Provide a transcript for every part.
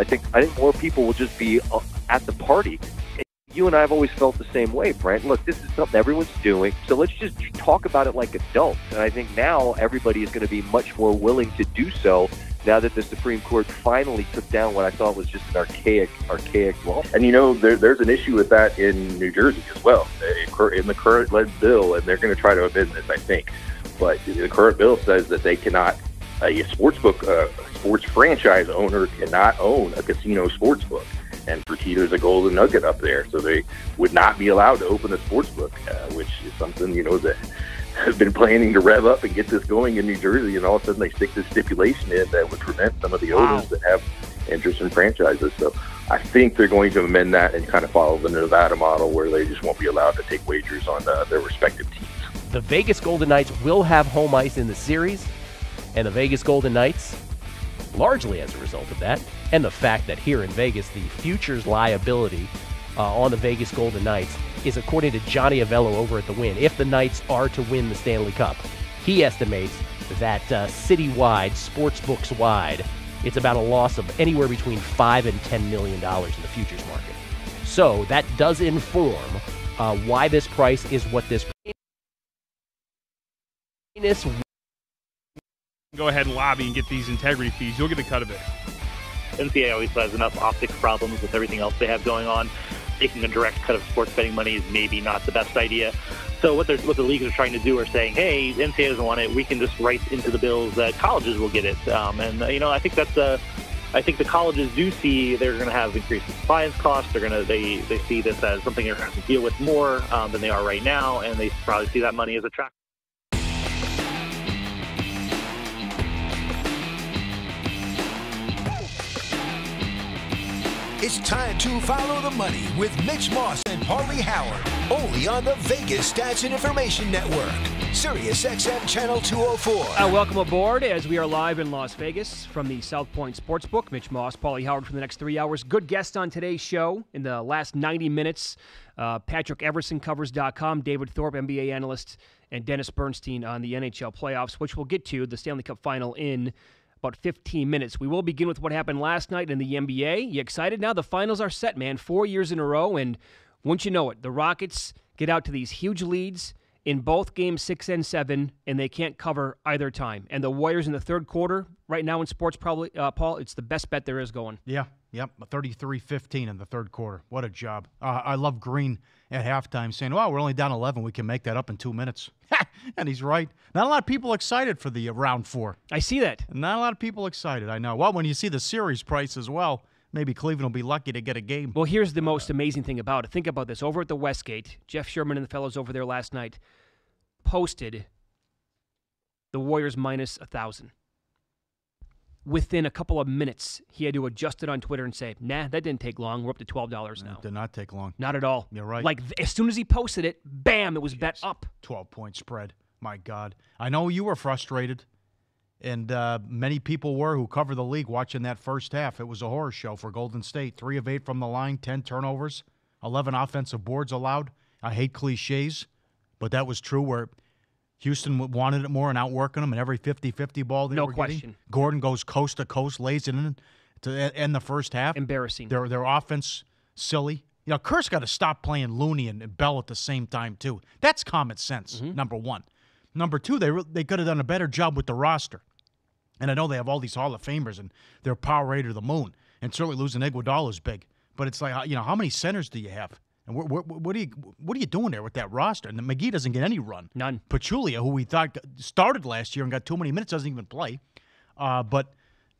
together, I think more people will just be at the party. And you and I have always felt the same way, Brent. Look, this is something everyone's doing, so let's just talk about it like adults. And I think now everybody is going to be much more willing to do so now that the Supreme Court finally took down what I thought was just an archaic law. And, there's an issue with that in New Jersey as well, in the current bill, and they're going to try to amend this, I think. But the current bill says that they cannot, a sports franchise owner cannot own a casino sports book. And Fertitta's a golden nugget up there, so they would not be allowed to open a sports book, which is something, that have been planning to rev up and get this going in New Jersey, and all of a sudden they stick this stipulation in that would prevent some of the owners that have interest in franchises. So I think they're going to amend that and kind of follow the Nevada model where they just won't be allowed to take wagers on their respective teams. The Vegas Golden Knights will have home ice in the series, and the Vegas Golden Knights, largely as a result of that, and the fact that here in Vegas, the futures liability on the Vegas Golden Knights is, according to Johnny Avello over at The Win, if the Knights are to win the Stanley Cup, he estimates that citywide, sportsbooks wide, it's about a loss of anywhere between $5 and $10 million in the futures market. So that does inform why this price is what this is. Go ahead and lobby and get these integrity fees. You'll get a cut of it. NCAA always has enough optics problems with everything else they have going on. Taking a direct cut of sports betting money is maybe not the best idea. So what the leagues are trying to do are saying, hey, NCAA doesn't want it. We can just write into the bills that colleges will get it. I think I think the colleges do see they're going to have increased compliance costs. They see this as something they're going to have to deal with more than they are right now, and they probably see that money as attractive. It's time to follow the money with Mitch Moss and Paulie Howard, only on the Vegas Stats and Information Network, Sirius XM Channel 204. Welcome aboard as we are live in Las Vegas from the South Point Sportsbook. Mitch Moss, Paulie Howard for the next 3 hours. Good guest on today's show in the last 90 minutes. Patrick Everson, Covers.com, David Thorpe, NBA analyst, and Dennis Bernstein on the NHL playoffs, which we'll get to the Stanley Cup final in about 15 minutes. We will begin with what happened last night in the NBA. You excited now? The finals are set, man. 4 years in a row, and wouldn't you know it, the Rockets get out to these huge leads in both games 6 and 7, and they can't cover either time. And the Warriors in the third quarter, right now in sports, probably, Paul, it's the best bet there is going. Yeah, yep, 33-15 in the third quarter. What a job. I love Green at halftime saying, well, we're only down 11. We can make that up in 2 minutes. And he's right. Not a lot of people excited for the round 4. I see that. Not a lot of people excited, I know. Well, when you see the series price as well, maybe Cleveland will be lucky to get a game. Well, here's the most amazing thing about it. Think about this. Over at the Westgate, Jeff Sherman and the fellows over there last night posted the Warriors minus 1,000. Within a couple of minutes, he had to adjust it on Twitter and say, nah, that didn't take long. We're up to $12 now. It did not take long. Not at all. You're right. Like, as soon as he posted it, bam, it was bet up. 12-point spread. My God. I know you were frustrated, and many people were who cover the league watching that first half. It was a horror show for Golden State. 3 of 8 from the line, 10 turnovers, 11 offensive boards allowed. I hate cliches, but that was true where Houston wanted it more and outworking them in every 50-50 ball they were getting. Gordon goes coast to coast, lays it in to end the first half. Embarrassing. Their offense, silly. Kerr's got to stop playing Looney and Bell at the same time, too. That's common sense, number one. Number two, they could have done a better job with the roster. And I know they have all these Hall of Famers, and they're power rated to the moon. And certainly losing Iguodala is big. But it's like, how many centers do you have? And what are you doing there with that roster? And McGee doesn't get any run. None. Pachulia, who we thought started last year and got too many minutes, doesn't even play. But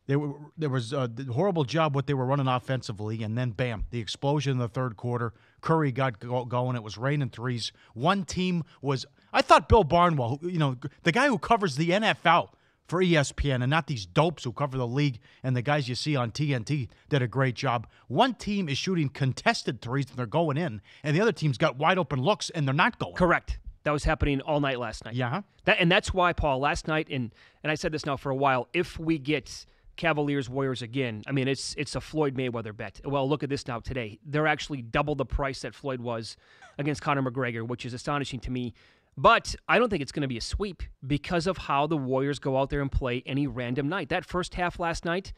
there was a horrible job what they were running offensively, and then bam, the explosion in the third quarter. Curry got going. It was raining threes. One team was. I thought Bill Barnwell, the guy who covers the NFL for ESPN and not these dopes who cover the league and the guys you see on TNT, did a great job. One team is shooting contested threes and they're going in, and the other team's got wide open looks and they're not going. Correct. That was happening all night last night. Yeah. And that's why, Paul, last night, and I said this now for a while, if we get Cavaliers-Warriors again, I mean, it's a Floyd Mayweather bet. Well, look at this now today. They're actually double the price that Floyd was against Conor McGregor, which is astonishing to me. But I don't think it's going to be a sweep because of how the Warriors go out there and play any random night. That first half last night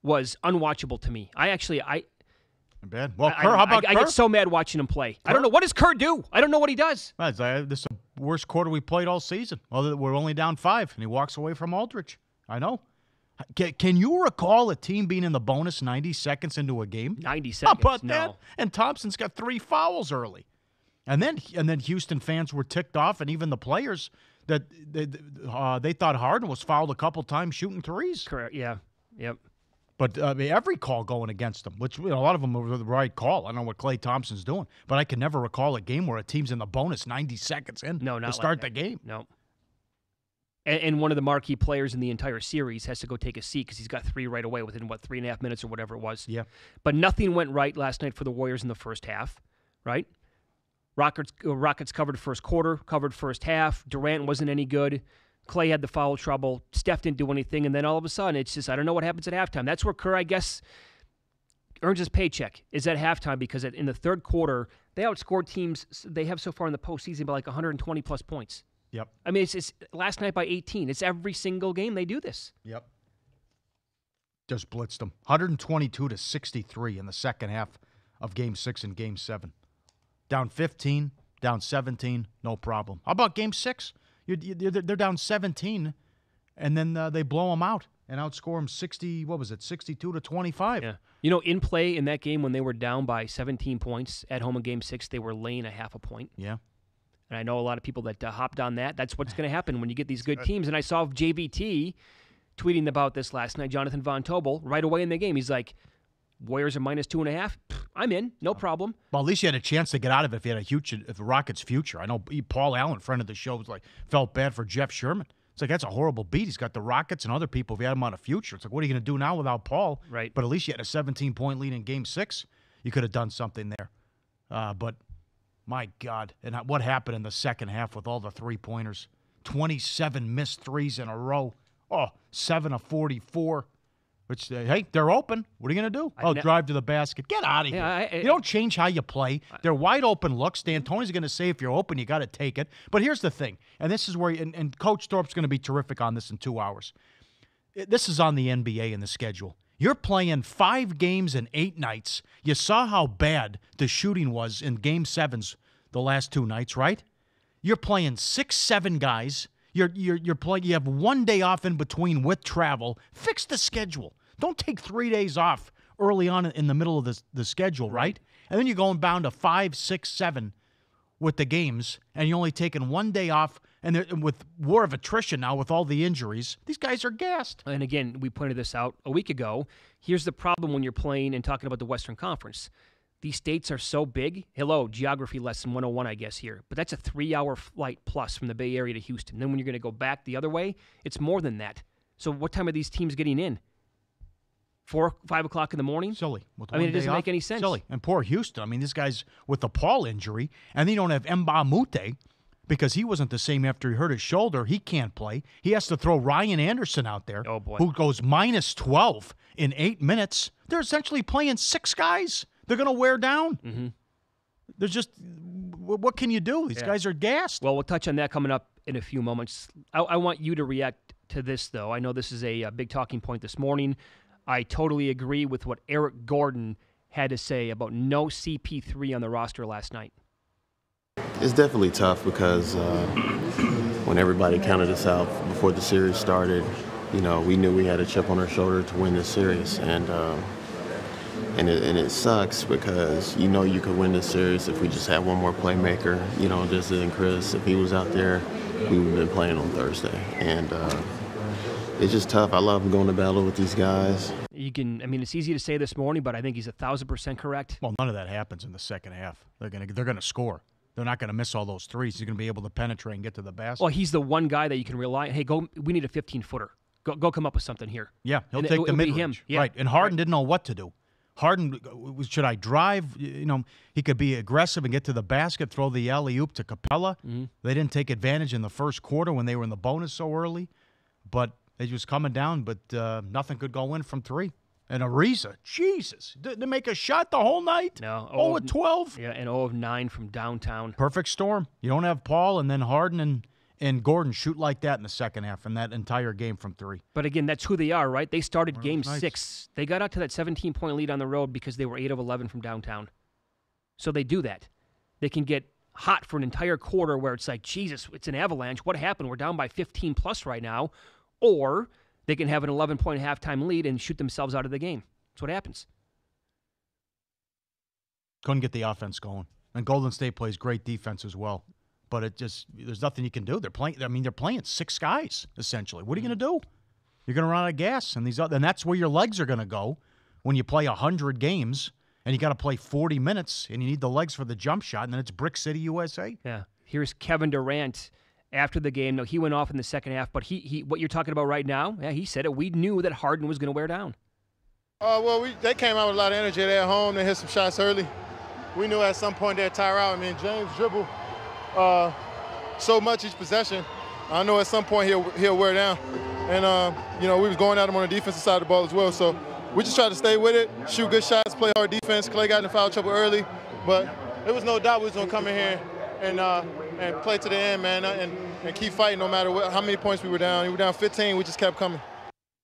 was unwatchable to me. Bad. Well, Kerr, how about Kerr? I get so mad watching him play. Kerr? I don't know. What does Kerr do? I don't know what he does. This is the worst quarter we played all season. Well, we're only down 5, and he walks away from Aldridge. I know. Can you recall a team being in the bonus 90 seconds into a game? 90 seconds, How about that? And Thompson's got 3 fouls early. And then Houston fans were ticked off, and even the players that they thought Harden was fouled a couple times shooting threes. Correct. Yeah. Yep. But every call going against them, which a lot of them were the right call. I don't know what Klay Thompson's doing, but I can never recall a game where a team's in the bonus 90 seconds in to start the game. No. And one of the marquee players in the entire series has to go take a seat because he's got 3 right away within, 3.5 minutes or whatever it was. Yeah. But nothing went right last night for the Warriors in the first half, right? Rockets covered first quarter, covered first half. Durant wasn't any good. Klay had the foul trouble. Steph didn't do anything. And then all of a sudden, it's just, I don't know what happens at halftime. That's where Kerr, I guess, earns his paycheck, is at halftime, because in the third quarter, they outscored teams they have so far in the postseason by like 120-plus points. Yep. I mean, it's last night by 18. It's every single game they do this. Yep. Just blitzed them. 122-63 in the second half of Game 6 and Game 7. Down 15, down 17, no problem. How about Game 6? They're down 17, and then they blow them out and outscore them 62-25. Yeah. You know, in play in that game when they were down by 17 points at home in Game 6, they were laying a half a point. Yeah. And I know a lot of people that hopped on that. That's what's going to happen when you get these good teams. And I saw JVT tweeting about this last night, Jonathan Von Tobel, right away in the game. He's like, Warriors are minus 2.5. I'm in, no problem. Well, at least you had a chance to get out of it if you had if the Rockets' future. I know Paul Allen, friend of the show, was like, felt bad for Jeff Sherman. It's like, that's a horrible beat. He's got the Rockets and other people. If you had him on a future, it's like, what are you going to do now without Paul? Right. But at least you had a 17-point lead in Game 6. You could have done something there. But my God, and what happened in the second half with all the three-pointers? 27 missed threes in a row. 7 of 44. Which, hey, they're open. What are you going to do? Drive to the basket. Get out of here. You don't change how you play. They're wide open looks. D'Antoni's going to say if you're open, you got to take it. But here's the thing, and this is where, and Coach Thorpe's going to be terrific on this in 2 hours. This is on the NBA and the schedule. You're playing 5 games in 8 nights. You saw how bad the shooting was in Game 7s the last 2 nights, right? You're playing 6-7 guys. You're playing. You have 1 day off in between with travel. Fix the schedule. Don't take 3 days off early on in the middle of the schedule, right? And then you're going down to 5, 6, 7 with the games, and you're only taking 1 day off. And with war of attrition now, with all the injuries, these guys are gassed. And again, we pointed this out a week ago. Here's the problem when you're playing and talking about the Western Conference. These states are so big. Hello, geography lesson 101, I guess, here. But that's a 3-hour flight plus from the Bay Area to Houston. Then when you're going to go back the other way, it's more than that. So what time are these teams getting in? 4, 5 o'clock in the morning? Silly. I mean, it doesn't make any sense. Silly. And poor Houston. I mean, this guy's with the Paul injury, and they don't have Mbah Moute because he wasn't the same after he hurt his shoulder. He can't play. He has to throw Ryan Anderson out there, who goes minus 12 in 8 minutes. They're essentially playing 6 guys. They're going to wear down. Mm-hmm. There's just, what can you do? These guys are gassed. Well, we'll touch on that coming up in a few moments. I want you to react to this, though. I know this is a big talking point this morning. I totally agree with what Eric Gordon had to say about no CP3 on the roster last night. It's definitely tough because when everybody counted us out before the series started, we knew we had a chip on our shoulder to win this series. And it sucks because you could win this series if we just had one more playmaker, just in Chris. If he was out there, we would have been playing on Thursday. And it's just tough. I love going to battle with these guys. It's easy to say this morning, but I think he's 1,000% correct. Well, none of that happens in the second half. They're gonna score. They're not going to miss all those threes. He's going to be able to penetrate and get to the basket. Well, he's the one guy that you can rely on. Hey, we need a 15-footer. Go come up with something here. Yeah, he'll take the mid-range. Yeah. Right, and Harden didn't know what to do. Harden, should I drive? He could be aggressive and get to the basket, throw the alley-oop to Capella. Mm-hmm. They didn't take advantage in the first quarter when they were in the bonus so early. But they was coming down, but nothing could go in from 3. And Ariza, Jesus, didn't make a shot the whole night? No. 0 of 12? Yeah, and 0 of 9 from downtown. Perfect storm. You don't have Paul, and then Harden and Gordon shoot like that in the second half and that entire game from 3. But again, that's who they are, right? They started game nice. 6. They got out to that 17-point lead on the road because they were 8 of 11 from downtown. So they do that. They can get hot for an entire quarter where it's like, Jesus, it's an avalanche. What happened? We're down by 15 plus right now. Or they can have an 11-point halftime lead and shoot themselves out of the game. That's what happens. Couldn't get the offense going. And Golden State plays great defense as well. But there's nothing you can do. They're playing 6 guys, essentially. What are you going to do? You're going to run out of gas. And that's where your legs are going to go when you play 100 games and you got to play 40 minutes and you need the legs for the jump shot, and then it's Brick City, USA. Yeah. Here's Kevin Durant after the game. No, he went off in the second half, but he what you're talking about right now, yeah, he said it. We knew that Harden was going to wear down. They came out with a lot of energy. They're at home. They hit some shots early. We knew at some point they'd tire out. I mean, James dribbled so much each possession. I know at some point he'll wear down. And, we was going at him on the defensive side of the ball as well. So we just tried to stay with it, shoot good shots, play hard defense. Clay got in foul trouble early. But there was no doubt we was going to come in here and play to the end, man, and keep fighting no matter how many points we were down. We were down 15. We just kept coming.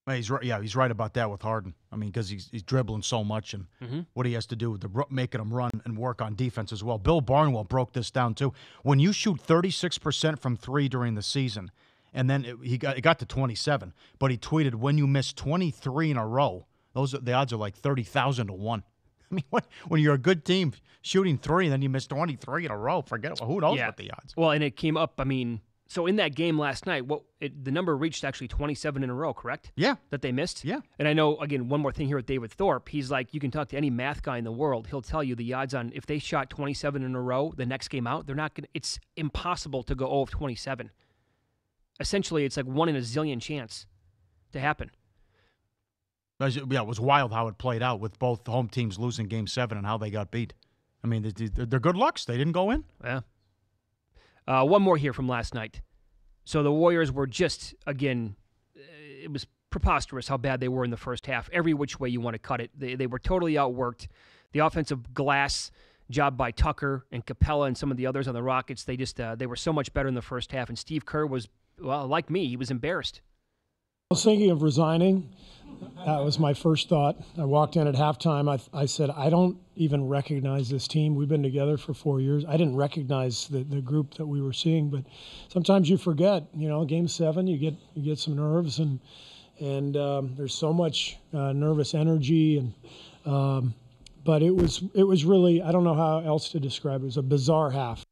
He's right. Yeah, he's right about that with Harden. I mean, because he's dribbling so much, and what he has to do with making him run and work on defense as well. Bill Barnwell broke this down too. When you shoot 36% from 3 during the season, and then it got to 27, but he tweeted, when you miss 23 in a row, the odds are like 30,000 to 1. I mean, when you're a good team shooting 3 and then you miss 23 in a row, forget it. Who knows what the odds? Well, and it came up. I mean. So in that game last night, the number reached actually 27 in a row, correct? Yeah. That they missed? Yeah. And I know, again, one more thing here with David Thorpe. He's like, you can talk to any math guy in the world. He'll tell you the odds on if they shot 27 in a row the next game out, they're not going to – it's impossible to go 0 of 27. Essentially, it's like 1 in a zillion chance to happen. Yeah, it was wild how it played out with both home teams losing Game 7 and how they got beat. I mean, they're good lucks. They didn't go in. Yeah. One more here from last night. So the Warriors were just, again, it was preposterous how bad they were in the first half. Every which way you want to cut it. They were totally outworked. The offensive glass job by Tucker and Capella and some of the others on the Rockets, they were so much better in the first half. And Steve Kerr was, well, like me, he was embarrassed. I was thinking of resigning. That was my first thought. I walked in at halftime. I said, I don't even recognize this team. We've been together for 4 years. I didn't recognize the group that we were seeing, but sometimes you forget. Game 7, you get some nerves, and there's so much nervous energy, and but it was really, I don't know how else to describe it. It was a bizarre half.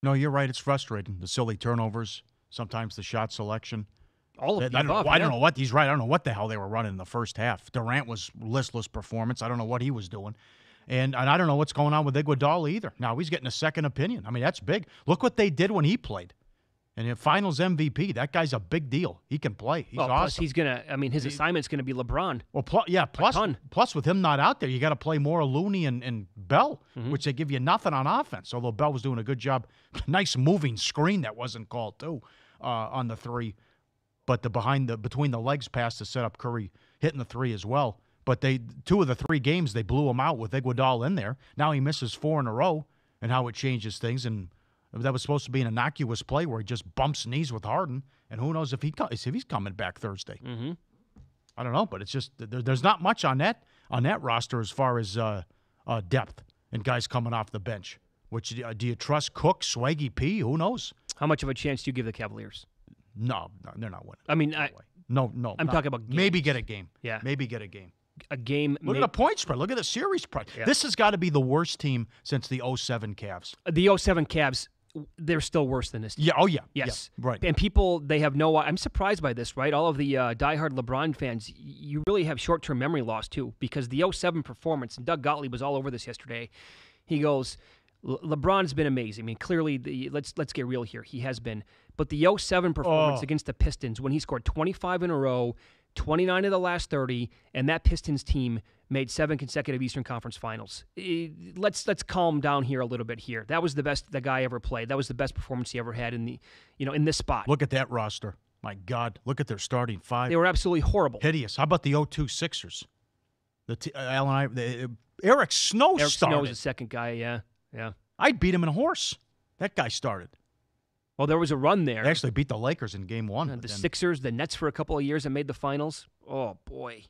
No, you're right. It's frustrating. The silly turnovers, sometimes the shot selection. All of the above. I don't know what he's right. I don't know what the hell they were running in the first half. Durant was listless performance. I don't know what he was doing. And I don't know what's going on with Iguodala either. Now he's getting a second opinion. I mean, that's big. Look what they did when he played. And Finals MVP, that guy's a big deal. He can play. He's awesome. Plus he's going to, his assignment's going to be LeBron. Well, plus with him not out there, you got to play more Looney and Bell, which they give you nothing on offense, although Bell was doing a good job. Nice moving screen that wasn't called, too, on the 3. But between the legs pass to set up Curry hitting the 3 as well. But 2 of the 3 games, they blew him out with Iguodala in there. Now he misses 4 in a row, and how it changes things. And that was supposed to be an innocuous play where he just bumps knees with Harden. And who knows if he's coming back Thursday. Mm-hmm. I don't know, but it's just there's not much on that roster as far as depth and guys coming off the bench. Which do you trust Cook, Swaggy P? Who knows? How much of a chance do you give the Cavaliers? No, they're not winning. I mean, no. I'm talking about games. Maybe get a game. Yeah. Maybe get a game. A game. Look at the point spread. Look at the series spread. Yeah. This has got to be the worst team since the 07 Cavs. The 07 Cavs, they're still worse than this team. Yeah. Oh, yeah. Yes. Yeah. Right. And people, they have no. I'm surprised by this, right? All of the diehard LeBron fans, you really have short-term memory loss, too, because the 07 performance, and Doug Gottlieb was all over this yesterday, he goes, LeBron's been amazing. I mean, clearly, let's get real here. He has been. But the 07 performance against the Pistons, when he scored 25 in a row, 29 of the last 30, and that Pistons team made 7 consecutive Eastern Conference Finals. Let's calm down here a little bit here. That was the best the guy ever played. That was the best performance he ever had in this spot. Look at that roster. My God, look at their starting 5. They were absolutely horrible. Hideous. How about the 02 Sixers? Eric Snow started. Snow was the second guy, yeah. I'd beat him in a horse. That guy started. Well, there was a run there. They actually beat the Lakers in Game 1. The Sixers, the Nets for a couple of years and made the finals. Oh, boy.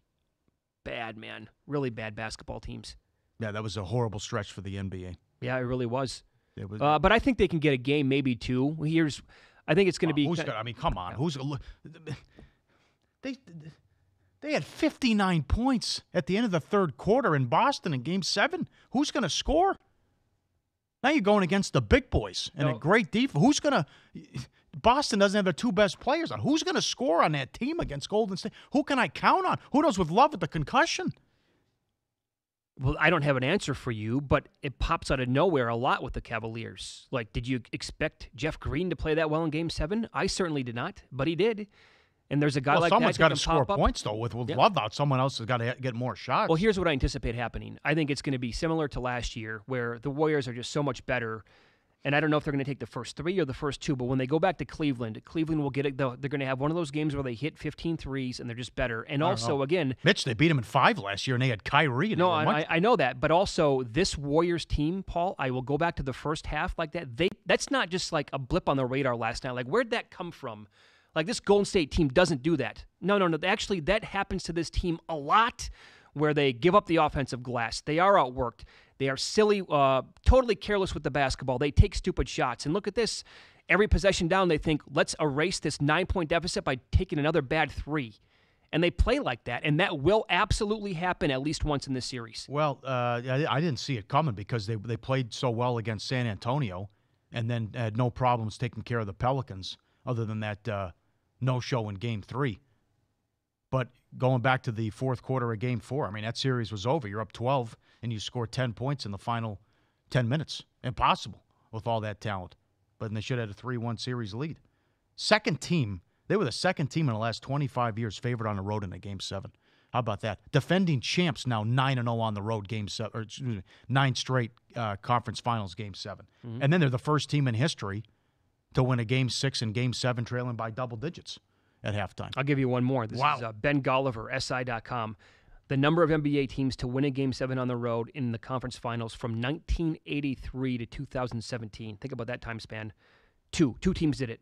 Bad, man. Really bad basketball teams. Yeah, that was a horrible stretch for the NBA. Yeah, it really was. It was but I think they can get a game, maybe two. I think it's going to be. Come on. They had 59 points at the end of the third quarter in Boston in Game 7. Who's going to score? Now you're going against the big boys and a great defense. Who's going to? Boston doesn't have their two best players on. Who's going to score on that team against Golden State? Who can I count on? Who knows with Love with the concussion? Well, I don't have an answer for you, but it pops out of nowhere a lot with the Cavaliers. Like, did you expect Jeff Green to play that well in Game 7? I certainly did not, but he did. And there's a guy like that. Someone's got to score pop up. points, though. With Love out, someone else has got to get more shots. Well, here's what I anticipate happening. I think it's going to be similar to last year, where the Warriors are just so much better. And I don't know if they're going to take the first 3 or the first 2, but when they go back to Cleveland will get it. They're going to have one of those games where they hit 15 threes and they're just better. And also, again, Mitch, they beat him in 5 last year, and they had Kyrie. No, I know that, but also this Warriors team, Paul. I will go back to the first half like that. That's not just like a blip on the radar last night. Like, where'd that come from? Like, this Golden State team doesn't do that. No. Actually, that happens to this team a lot, where they give up the offensive glass. They are outworked. They are silly, totally careless with the basketball. They take stupid shots. And look at this. Every possession down, they think, let's erase this 9-point deficit by taking another bad 3. And they play like that. And that will absolutely happen at least once in this series. Well, I didn't see it coming because they played so well against San Antonio and then had no problems taking care of the Pelicans other than that no-show in Game 3. But going back to the fourth quarter of Game 4, I mean, that series was over. You're up 12, and you score 10 points in the final 10 minutes. Impossible with all that talent. But they should have had a 3-1 series lead. Second team, they were the second team in the last 25 years favored on the road in a Game 7. How about that? Defending champs now 9-0 on the road, Game 7, or excuse me, 9 straight conference finals, Game 7. Mm-hmm. And then they're the first team in history to win a Game 6 and Game 7 trailing by double digits at halftime. I'll give you one more. This is Ben Golliver, SI.com. The number of NBA teams to win a Game 7 on the road in the conference finals from 1983 to 2017. Think about that time span. Two teams did it.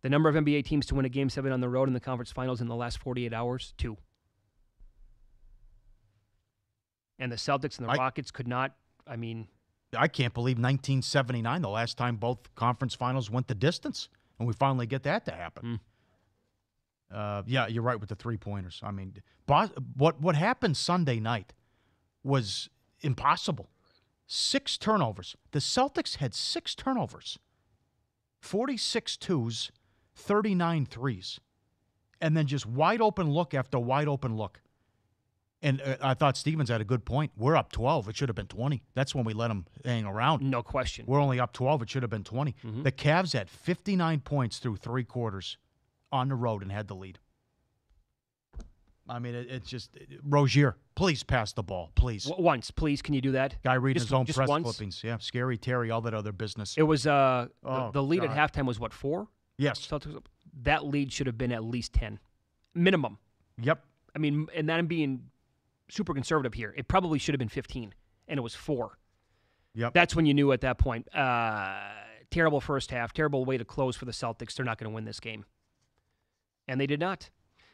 The number of NBA teams to win a Game 7 on the road in the conference finals in the last 48 hours, 2. And the Celtics and the Rockets could not, I can't believe 1979, the last time both conference finals went the distance, and we finally get that to happen. Yeah, you're right with the three-pointers. I mean, what happened Sunday night was impossible. 6 turnovers. The Celtics had 6 turnovers, 46 twos, 39 threes, and then just wide-open look after wide-open look. And I thought Stevens had a good point. We're up 12. It should have been 20. That's when we let them hang around. No question. We're only up 12. It should have been 20. Mm-hmm. The Cavs had 59 points through 3 quarters on the road and had the lead. I mean, it's just, Rozier, please pass the ball, please. Once, please. Can you do that? Guy reading his own press once? clippings. Yeah, Scary Terry, all that other business. It was, the lead at halftime was what, 4? Yes. That lead should have been at least 10. Minimum. Yep. I mean, and that I'm being super conservative here. It probably should have been 15, and it was 4. Yep. That's when you knew at that point. Terrible first half, terrible way to close for the Celtics. They're not going to win this game. And they did not.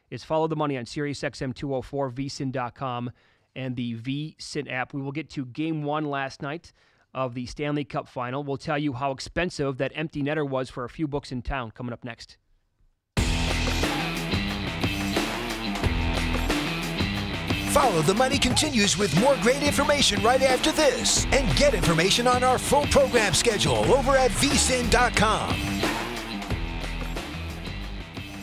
It's Follow the Money on SiriusXM 204, VSiN.com, and the VSiN app. We will get to Game 1 last night of the Stanley Cup Final. We'll tell you how expensive that empty netter was for a few books in town coming up next. Follow the Money continues with more great information right after this. And get information on our full program schedule over at VSiN.com.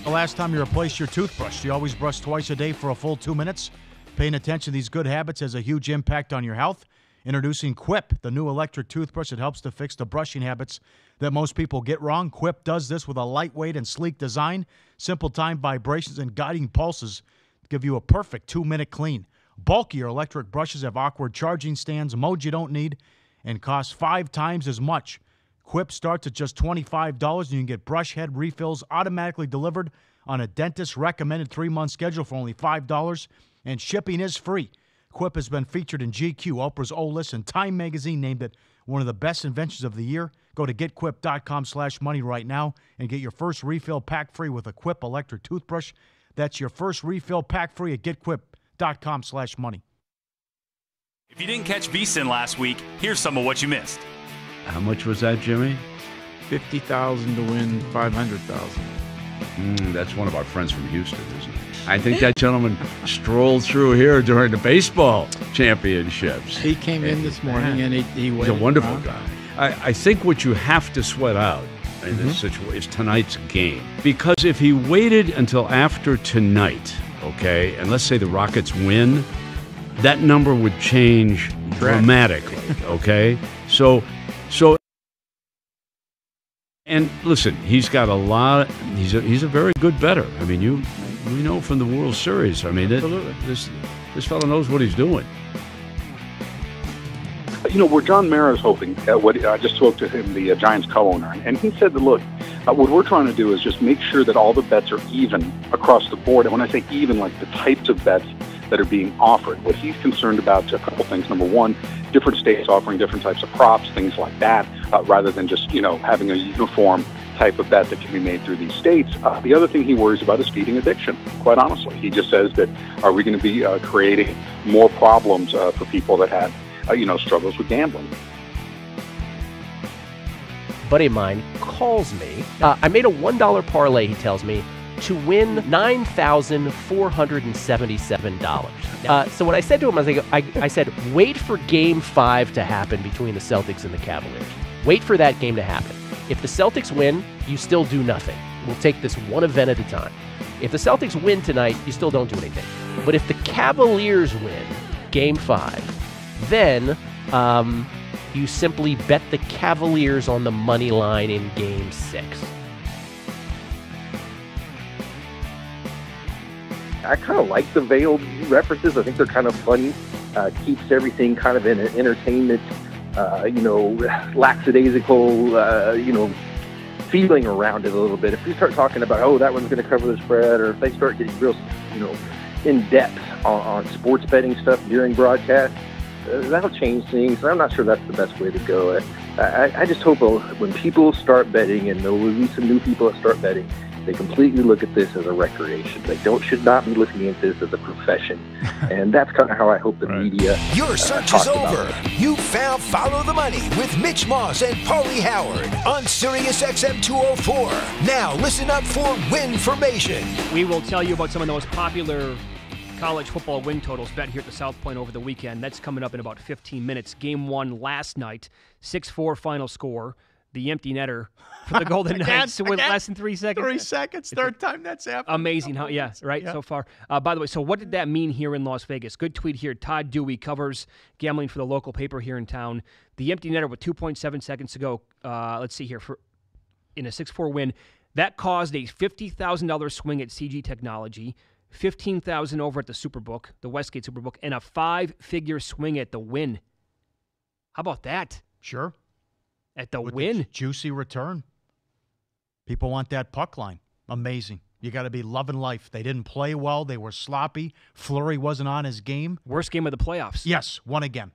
The last time you replaced your toothbrush, do you always brush twice a day for a full 2 minutes? Paying attention to these good habits has a huge impact on your health. Introducing Quip, the new electric toothbrush that helps to fix the brushing habits that most people get wrong. Quip does this with a lightweight and sleek design, simple time vibrations, and guiding pulses to give you a perfect 2-minute clean. Bulkier electric brushes have awkward charging stands, modes you don't need, and cost 5 times as much. Quip starts at just $25, and you can get brush head refills automatically delivered on a dentist-recommended 3-month schedule for only $5, and shipping is free. Quip has been featured in GQ, Oprah's O List, and Time Magazine named it one of the best inventions of the year. Go to getquip.com/money right now and get your first refill pack free with a Quip electric toothbrush. That's your first refill pack free at getquip.com/money. If you didn't catch VSiN last week, here's some of what you missed. How much was that, Jimmy? 50,000 to win 500,000. That's one of our friends from Houston, isn't it? I think that gentleman strolled through here during the baseball championships. He came in this morning and he He's a wonderful guy. I think what you have to sweat out in this situation is tonight's game. Because if he waited until after tonight, okay, and let's say the Rockets win, that number would change dramatically, okay? So, and listen, he's got a lot. He's a very good bettor. I mean, we know from the World Series. I mean, this fellow knows what he's doing. You know, where John Mara's hoping, I just spoke to him, the Giants co-owner, and he said that, look, what we're trying to do is just make sure that all the bets are even across the board. And when I say even, like the types of bets that are being offered. What he's concerned about is a couple things. Number one, different states offering different types of props, things like that, rather than just, having a uniform type of bet that can be made through these states. The other thing he worries about is feeding addiction, quite honestly. He just says that, are we going to be creating more problems for people that have, struggles with gambling? A buddy of mine calls me. I made a $1 parlay, he tells me, to win $9,477. So what I said to him, I said, wait for Game 5 to happen between the Celtics and the Cavaliers. Wait for that game to happen. If the Celtics win, you still do nothing. We'll take this one event at a time. If the Celtics win tonight, you still don't do anything. But if the Cavaliers win Game 5, then you simply bet the Cavaliers on the money line in Game 6. I kind of like the veiled references. I think they're kind of funny. Keeps everything kind of in an entertainment, lackadaisical, feeling around it a little bit. If we start talking about, that one's going to cover the spread, or if they start getting real, in depth on sports betting stuff during broadcast, that'll change things. I'm not sure that's the best way to go. I just hope when people start betting, and there will be some new people that start betting, they completely look at this as a recreation. They should not be looking at this as a profession. And that's kind of how I hope the media Your search is over. You found Follow the Money with Mitch Moss and Paulie Howard on Sirius XM 204. Now listen up for Winformation. We will tell you about some of the most popular college football win totals bet here at the South Point over the weekend. That's coming up in about 15 minutes. Game 1 last night, 6-4 final score. The empty netter for the Golden Knights with less than 3 seconds. 3 seconds, third time that's happened. Amazing, huh? Yeah, right, so far. By the way, so what did that mean here in Las Vegas? Good tweet here. Todd Dewey covers gambling for the local paper here in town. The empty netter with 2.7 seconds to go. Let's see here. In a 6-4 win, that caused a $50,000 swing at CG Technology, $15,000 over at the Superbook, the Westgate Superbook, and a 5-figure swing at the Win. How about that? Sure. At the With Win. The juicy return. People want that puck line. Amazing. You got to be loving life. They didn't play well. They were sloppy. Fleury wasn't on his game. Worst game of the playoffs. Yes, won again.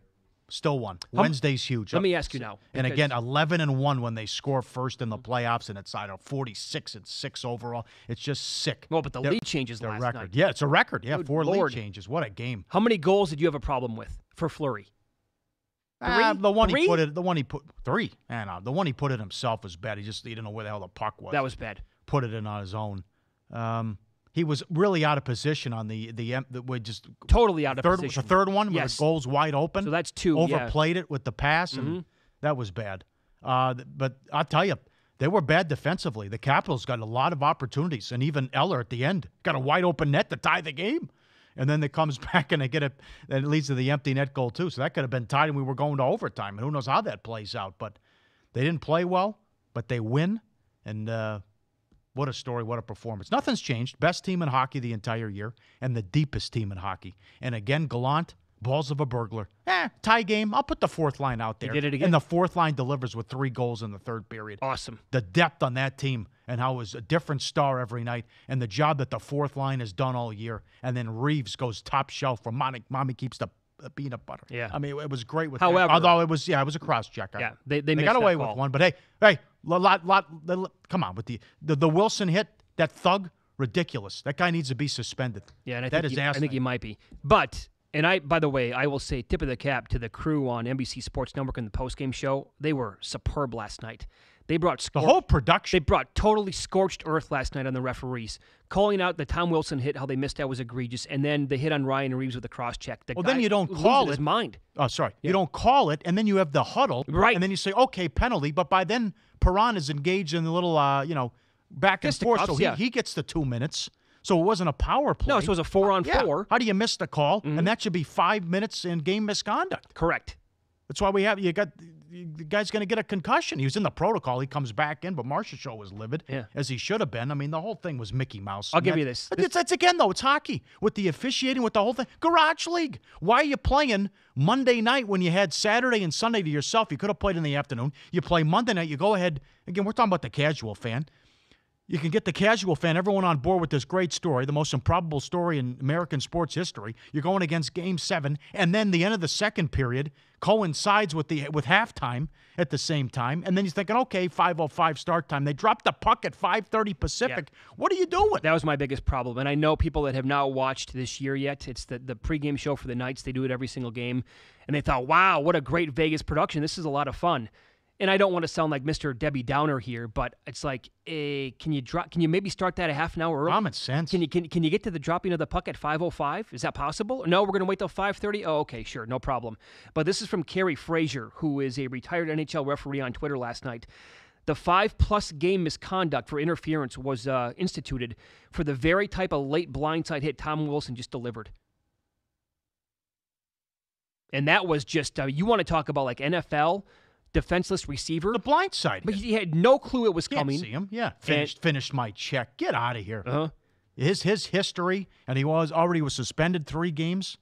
Still won. Wednesday's huge. Let me ask you now. And again, 11-1 when they score first in the playoffs, and it's 46-6 overall. It's just sick. Well, but the lead changes last record. night. Yeah, it's a record. Yeah, Good 4 Lord. lead changes. What a game. How many goals did you have a problem with for Fleury? The one Three? he put it. The one he put 3. The one he put it himself was bad. He didn't know where the hell the puck was. That was bad. Put it in on his own. He was really out of position on the we just totally out of position. The third one, yes. where the goal's wide open. So that's 2. Overplayed it with the pass, and that was bad. But I'll tell you, they were bad defensively. The Capitals got a lot of opportunities, and even Eller at the end got a wide open net to tie the game. And then it comes back and they get it, and it leads to the empty net goal too. So that could have been tied, and we were going to overtime. And who knows how that plays out? But they didn't play well, but they win. And what a story, what a performance. Nothing's changed. Best team in hockey the entire year, and the deepest team in hockey. And again, Gallant, balls of a burglar. Tie game. I'll put the fourth line out there. They did it again. And the fourth line delivers with 3 goals in the third period. Awesome. The depth on that team and how it was a different star every night, and the job that the fourth line has done all year. And then Reeves goes top shelf where Mommy keeps the peanut butter. Yeah. I mean, it was great with However, that. Although it was a cross check. Yeah, they got missed away that with call. one. But hey, come on with the Wilson hit, that thug, ridiculous. That guy needs to be suspended. Yeah, and I think he might be. But by the way, I will say tip of the cap to the crew on NBC Sports Network in the postgame show. They were superb last night. They brought the whole production. They brought totally scorched earth last night on the referees, calling out the Tom Wilson hit, how they missed that was egregious, and then the hit on Ryan Reeves with the cross check. Then you don't call it. His mind. Oh, sorry. Yeah. You don't call it, and then you have the huddle, right? And then you say, okay, penalty. But by then, Perron is engaged in the little, back and forth. So he gets the 2 minutes. So it wasn't a power play. No, so it was a 4-on-4. How do you miss the call? And that should be 5 minutes in game misconduct. Correct. That's why the guy's going to get a concussion. He was in the protocol. He comes back in, but Marchessault was livid, as he should have been. I mean, the whole thing was Mickey Mouse. I'll give you this. It's again, though, it's hockey. With the officiating, with the whole thing. Garage League. Why are you playing Monday night when you had Saturday and Sunday to yourself? You could have played in the afternoon. You play Monday night. You go ahead. Again, we're talking about the casual fan. You can get the casual fan, everyone on board with this great story, the most improbable story in American sports history. You're going against Game 7, and then the end of the second period coincides with halftime at the same time, and then you're thinking, okay, 5:05 start time. They dropped the puck at 5:30 Pacific. Yeah. What are you doing? That was my biggest problem, and I know people that have not watched this year yet. It's the pregame show for the Knights. They do it every single game, and they thought, wow, what a great Vegas production. This is a lot of fun. And I don't want to sound like Mr. Debbie Downer here, but it's like, can you maybe start that a half an hour early? Common sense. Can you get to the dropping of the puck at 5:05? Is that possible? No, we're going to wait till 5:30? Oh, okay, sure, no problem. But this is from Carrie Frazier, who is a retired NHL referee on Twitter last night. The 5+ game misconduct for interference was instituted for the very type of late blindside hit Tom Wilson just delivered. And that was just, you want to talk about like NFL defenseless receiver. The blind side. But he had no clue it was coming. See him. Yeah. Finished my check. Get out of here. Uh-huh. His history, and he was suspended 3 games.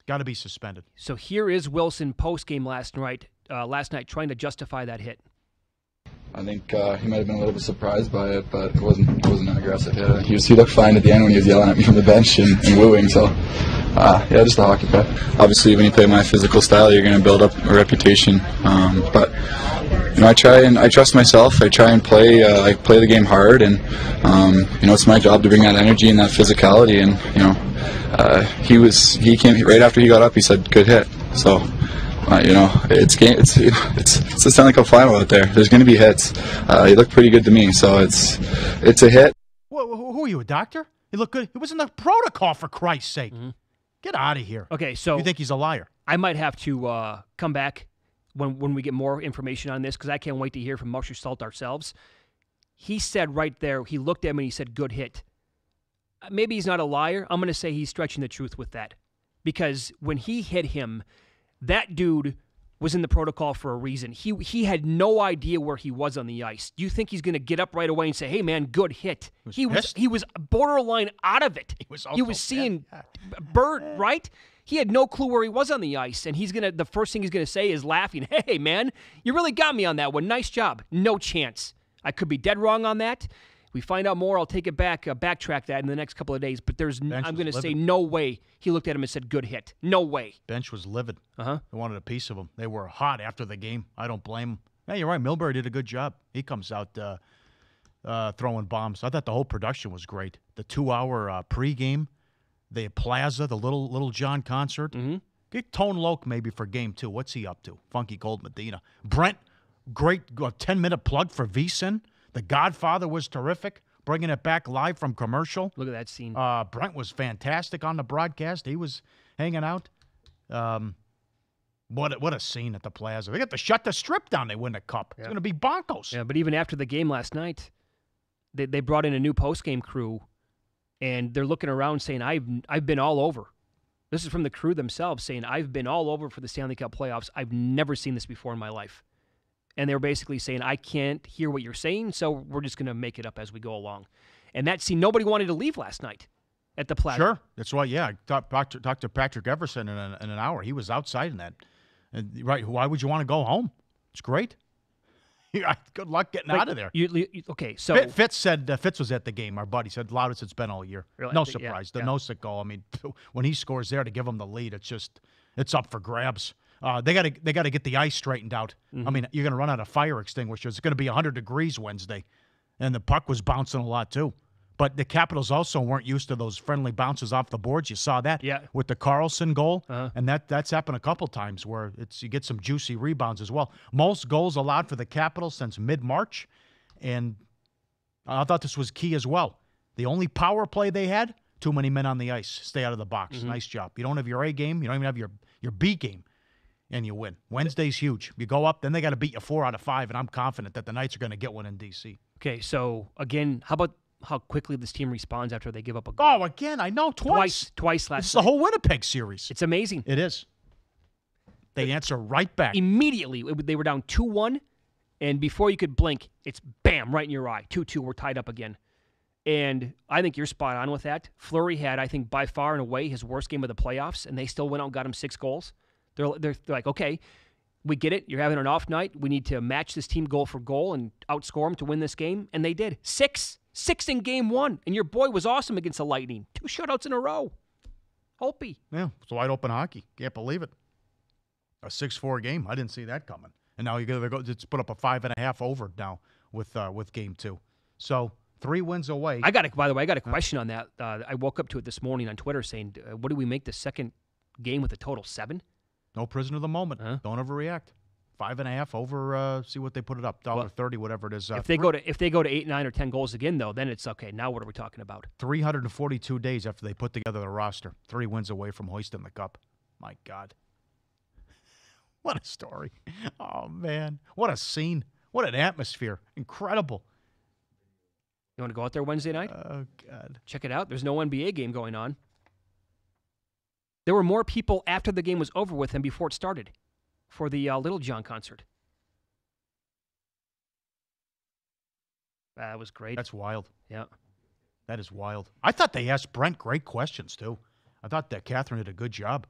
Got to be suspended. So here is Wilson post-game last night trying to justify that hit. I think he might have been a little bit surprised by it, but it wasn't an aggressive hit. He looked fine at the end when he was yelling at me from the bench and wooing. So, just a hockey guy. Obviously, when you play my physical style, you're going to build up a reputation. But I trust myself. I try and play the game hard, and it's my job to bring that energy and that physicality. And he came right after he got up. He said, "Good hit." So. It's the Stanley Cup final out there. There's going to be hits. He looked pretty good to me, so it's a hit. Who are you, a doctor? He looked good. He was in the protocol, for Christ's sake. Mm-hmm. Get out of here. Okay, so you think he's a liar? I might have to come back when we get more information on this, because I can't wait to hear from Marchessault ourselves. He said right there, he looked at him and he said, "Good hit." Maybe he's not a liar. I'm going to say he's stretching the truth with that, because when he hit him, that dude was in the protocol for a reason. He had no idea where he was on the ice. Do you think he's going to get up right away and say, "Hey man, good hit"? He was borderline out of it. He was seeing Bird, right? He had no clue where he was on the ice, and the first thing he's gonna say is laughing, "Hey man, you really got me on that one. Nice job." No chance. I could be dead wrong on that. We find out more, I'll take it back, backtrack that in the next couple of days. But I'm going to say no way he looked at him and said, "Good hit." No way. Bench was livid. Uh-huh. They wanted a piece of him. They were hot after the game. I don't blame them. Yeah, you're right. Milbury did a good job. He comes out throwing bombs. I thought the whole production was great. The 2-hour pregame, the Plaza, the Little John concert. Mm-hmm. Get Tone Loc maybe for game 2. What's he up to? Funky Gold Medina. Brent, great 10-minute plug for VSiN. The Godfather was terrific, bringing it back live from commercial. Look at that scene. Brent was fantastic on the broadcast. He was hanging out. What a scene at the Plaza. They got to shut the Strip down. They win the cup. Yeah. It's going to be bonkos. Yeah, but even after the game last night, they brought in a new post-game crew, and they're looking around saying, I've been all over. This is from the crew themselves saying, "I've been all over for the Stanley Cup playoffs. I've never seen this before in my life." And they're basically saying, "I can't hear what you're saying, so we're just going to make it up as we go along." And that scene, nobody wanted to leave last night at the Plaza. Sure. That's why, yeah. I talked to Patrick Everson in an hour. He was outside in that. And, right. Why would you want to go home? It's great. Good luck getting out of there. Okay, so Fitz said Fitz was at the game. Our buddy said loudest it's been all year. Really? No surprise. Yeah. The Nosek goal. I mean, when he scores there to give them the lead, it's up for grabs. They got to get the ice straightened out. I mean, you're going to run out of fire extinguishers. It's going to be 100 degrees Wednesday, and the puck was bouncing a lot too. But the Capitals also weren't used to those friendly bounces off the boards. You saw that with the Carlson goal, and that's happened a couple times where you get some juicy rebounds as well. Most goals allowed for the Capitals since mid-March, and I thought this was key as well. The only power play they had, too many men on the ice. Stay out of the box. Nice job. You don't have your A game. You don't even have your B game, and you win. Wednesday's huge. You go up, then they got to beat you 4 out of 5, and I'm confident that the Knights are going to get one in D.C. Okay, so again, how about how quickly this team responds after they give up a goal? Oh, again, I know, twice last It's the whole Winnipeg series. It's amazing. It is. They answer right back. Immediately, they were down 2-1, and before you could blink, it's bam, right in your eye. 2-2, we're tied up again. And I think you're spot on with that. Fleury had, I think, by far and away his worst game of the playoffs, and they still went out and got him 6 goals. They're like, okay, we get it. You're having an off night. We need to match this team goal for goal and outscore them to win this game, and they did. 6 in game 1, and your boy was awesome against the Lightning. 2 shutouts in a row. Holtby. Yeah, it's wide open hockey. Can't believe it. A 6-4 game. I didn't see that coming. And now you got to go. It's put up a 5.5 over now with game 2. So 3 wins away. By the way, I got a question on that. I woke up to it this morning on Twitter saying, "What do we make the second game with a total 7?" No prisoner of the moment. Don't overreact. 5.5 over. See what they put it up. $1.30, whatever it is. If they go to 8, 9, or 10 goals again, though, then it's okay. Now what are we talking about? 342 days after they put together the roster. 3 wins away from hoisting the cup. My God. What a story. Oh, man. What a scene. What an atmosphere. Incredible. You want to go out there Wednesday night? Oh, God. Check it out. There's no NBA game going on. There were more people after the game was over with than before it started for the Little John concert. That was great. That's wild. Yeah. That is wild. I thought they asked Brent great questions, too. I thought that Catherine did a good job.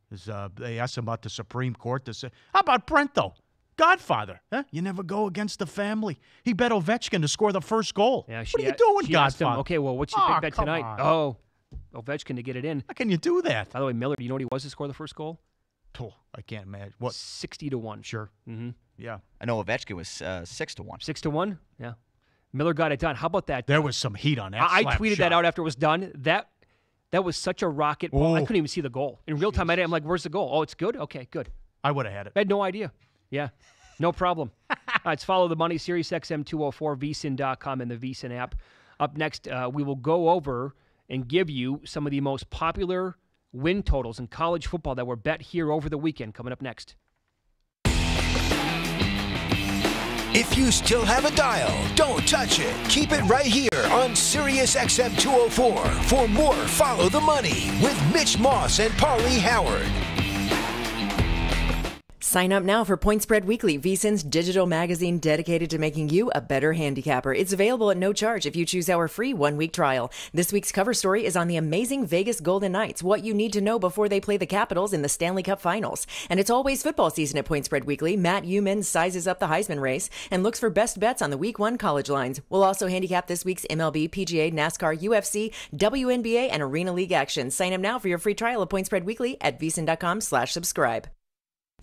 They asked him about the Supreme Court. How about Brent, though? Godfather. Huh? You never go against the family. He bet Ovechkin to score the first goal. Yeah, what are you doing, Godfather? Him, okay, well, what's your big bet tonight? On. Oh, Ovechkin to get it in. How can you do that? By the way, Miller, do you know what he was to score the first goal? Oh, I can't imagine. What? 60-1. Sure. Mm-hmm. Yeah. I know Ovechkin was 6-1. 6-1? Yeah. Miller got it done. How about that? There was some heat on that. I tweeted that out after it was done. That was such a rocket ball. I couldn't even see the goal. In real time, I'm like, where's the goal? Oh, it's good? Okay, good. I would have had it. I had no idea. Yeah. No problem. All right, it's Follow the Money, Sirius XM 204, VSiN.com, and the VSiN app. Up next, we will go over and give you some of the most popular win totals in college football that were bet here over the weekend. Coming up next. If you still have a dial, don't touch it. Keep it right here on Sirius XM 204 for more Follow the Money with Mitch Moss and Paulie Howard. Sign up now for Point Spread Weekly, VSiN's digital magazine dedicated to making you a better handicapper. It's available at no charge if you choose our free 1-week trial. This week's cover story is on the amazing Vegas Golden Knights, what you need to know before they play the Capitals in the Stanley Cup Finals. And it's always football season at Point Spread Weekly. Matt Euman sizes up the Heisman race and looks for best bets on the Week 1 college lines. We'll also handicap this week's MLB, PGA, NASCAR, UFC, WNBA, and Arena League action. Sign up now for your free trial of Point Spread Weekly at VSiN.com/subscribe.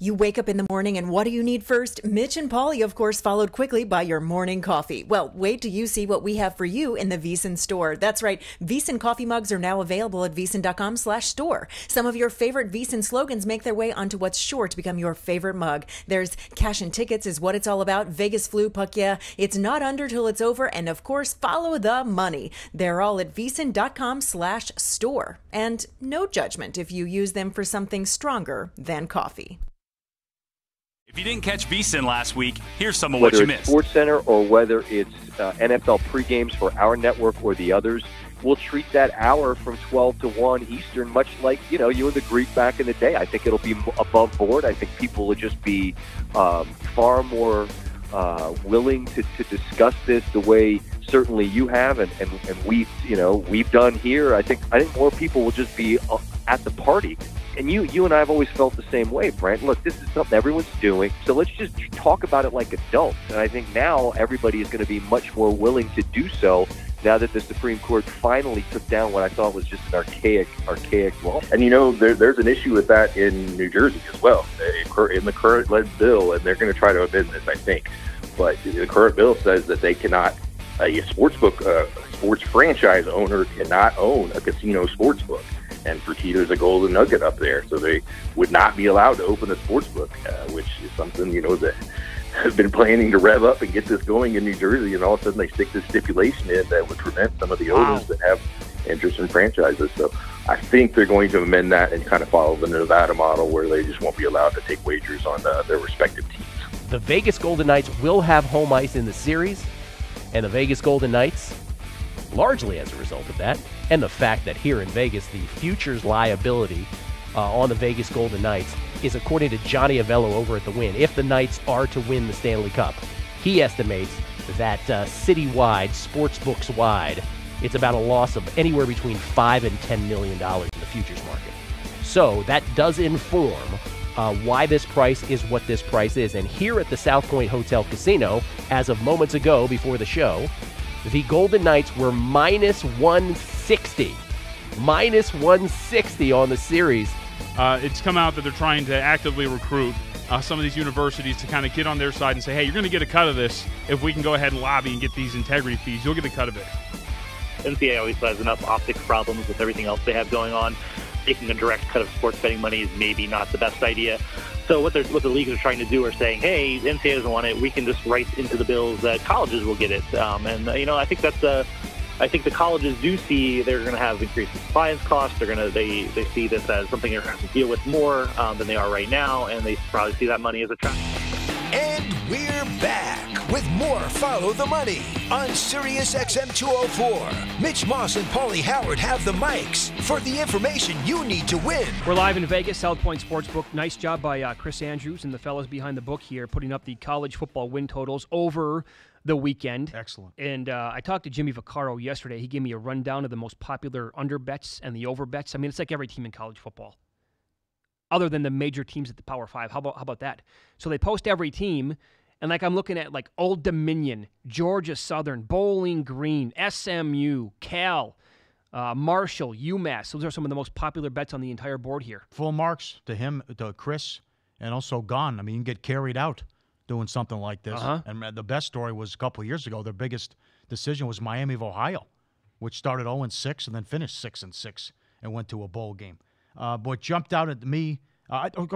You wake up in the morning and what do you need first? Mitch and Paulie, of course, followed quickly by your morning coffee. Well, wait till you see what we have for you in the VSiN store. That's right. VSiN coffee mugs are now available at VSiN.com/store. Some of your favorite VSiN slogans make their way onto what's sure to become your favorite mug. There's cash and tickets is what it's all about. Vegas flu, puck yeah. It's not under till it's over. And of course, follow the money. They're all at VSiN.com/store. And no judgment if you use them for something stronger than coffee. If you didn't catch VSiN last week, here's some of what you Whether missed. it's SportsCenter or whether it's NFL pregames for our network or the others, we'll treat that hour from 12 to 1 Eastern much like, you and the Greek back in the day. I think it'll be above board. I think people will just be far more willing to discuss this the way certainly you have and we've done here. I think more people will just be at the party And you and I have always felt the same way, Brent. Look, this is something everyone's doing, so let's just talk about it like adults. And I think now everybody is going to be much more willing to do so now that the Supreme Court finally took down what I thought was just an archaic law. And there's an issue with that in New Jersey as well, in the current bill, and they're going to try to amend this, I think. But the current bill says that they cannot, a sports franchise owner cannot own a casino sports book. And Fertitta's a golden nugget up there, so they would not be allowed to open a sports book, which is something, that have been planning to rev up and get this going in New Jersey, and all of a sudden they stick this stipulation in that would prevent some of the owners that have interest in franchises. So I think they're going to amend that and kind of follow the Nevada model where they just won't be allowed to take wagers on their respective teams. The Vegas Golden Knights will have home ice in the series, and the Vegas Golden Knights, largely as a result of that, and the fact that here in Vegas, the futures liability on the Vegas Golden Knights is, according to Johnny Avello over at the Win, if the Knights are to win the Stanley Cup, he estimates that citywide, sportsbooks wide, it's about a loss of anywhere between $5 and $10 million in the futures market. So that does inform why this price is what this price is. And here at the South Point Hotel Casino, as of moments ago before the show, the Golden Knights were minus 160. Minus 160 on the series. It's come out that they're trying to actively recruit some of these universities to kind of get on their side and say, hey, you're going to get a cut of this if we can go ahead and lobby and get these integrity fees. You'll get a cut of it. NCAA always has enough optics problems with everything else they have going on. Taking a direct cut of sports betting money is maybe not the best idea. So what the leagues are trying to do are saying, hey, NCAA doesn't want it. We can just write into the bills that colleges will get it. I think that's I think the colleges do see they're going to have increased compliance costs. They see this as something they're going to have to deal with more than they are right now, and they probably see that money as a trap. And we're back with more Follow the Money on Sirius XM 204. Mitch Moss and Paulie Howard have the mics for the information you need to win. We're live in Vegas, South Point Sportsbook. Nice job by Chris Andrews and the fellas behind the book here, putting up the college football win totals over the weekend. Excellent. And I talked to Jimmy Vaccaro yesterday. He gave me a rundown of the most popular under bets and the over bets. I mean, it's like every team in college football, other than the major teams at the Power Five. How about that? So they post every team, and I'm looking at Old Dominion, Georgia Southern, Bowling Green, SMU, Cal, Marshall, UMass. Those are some of the most popular bets on the entire board here. Full marks to him, to Chris, and also Gone. I mean, you can get carried out doing something like this. And the best story was a couple of years ago. Their biggest decision was Miami of Ohio, which started 0-6 and then finished 6-6 and went to a bowl game. What jumped out at me,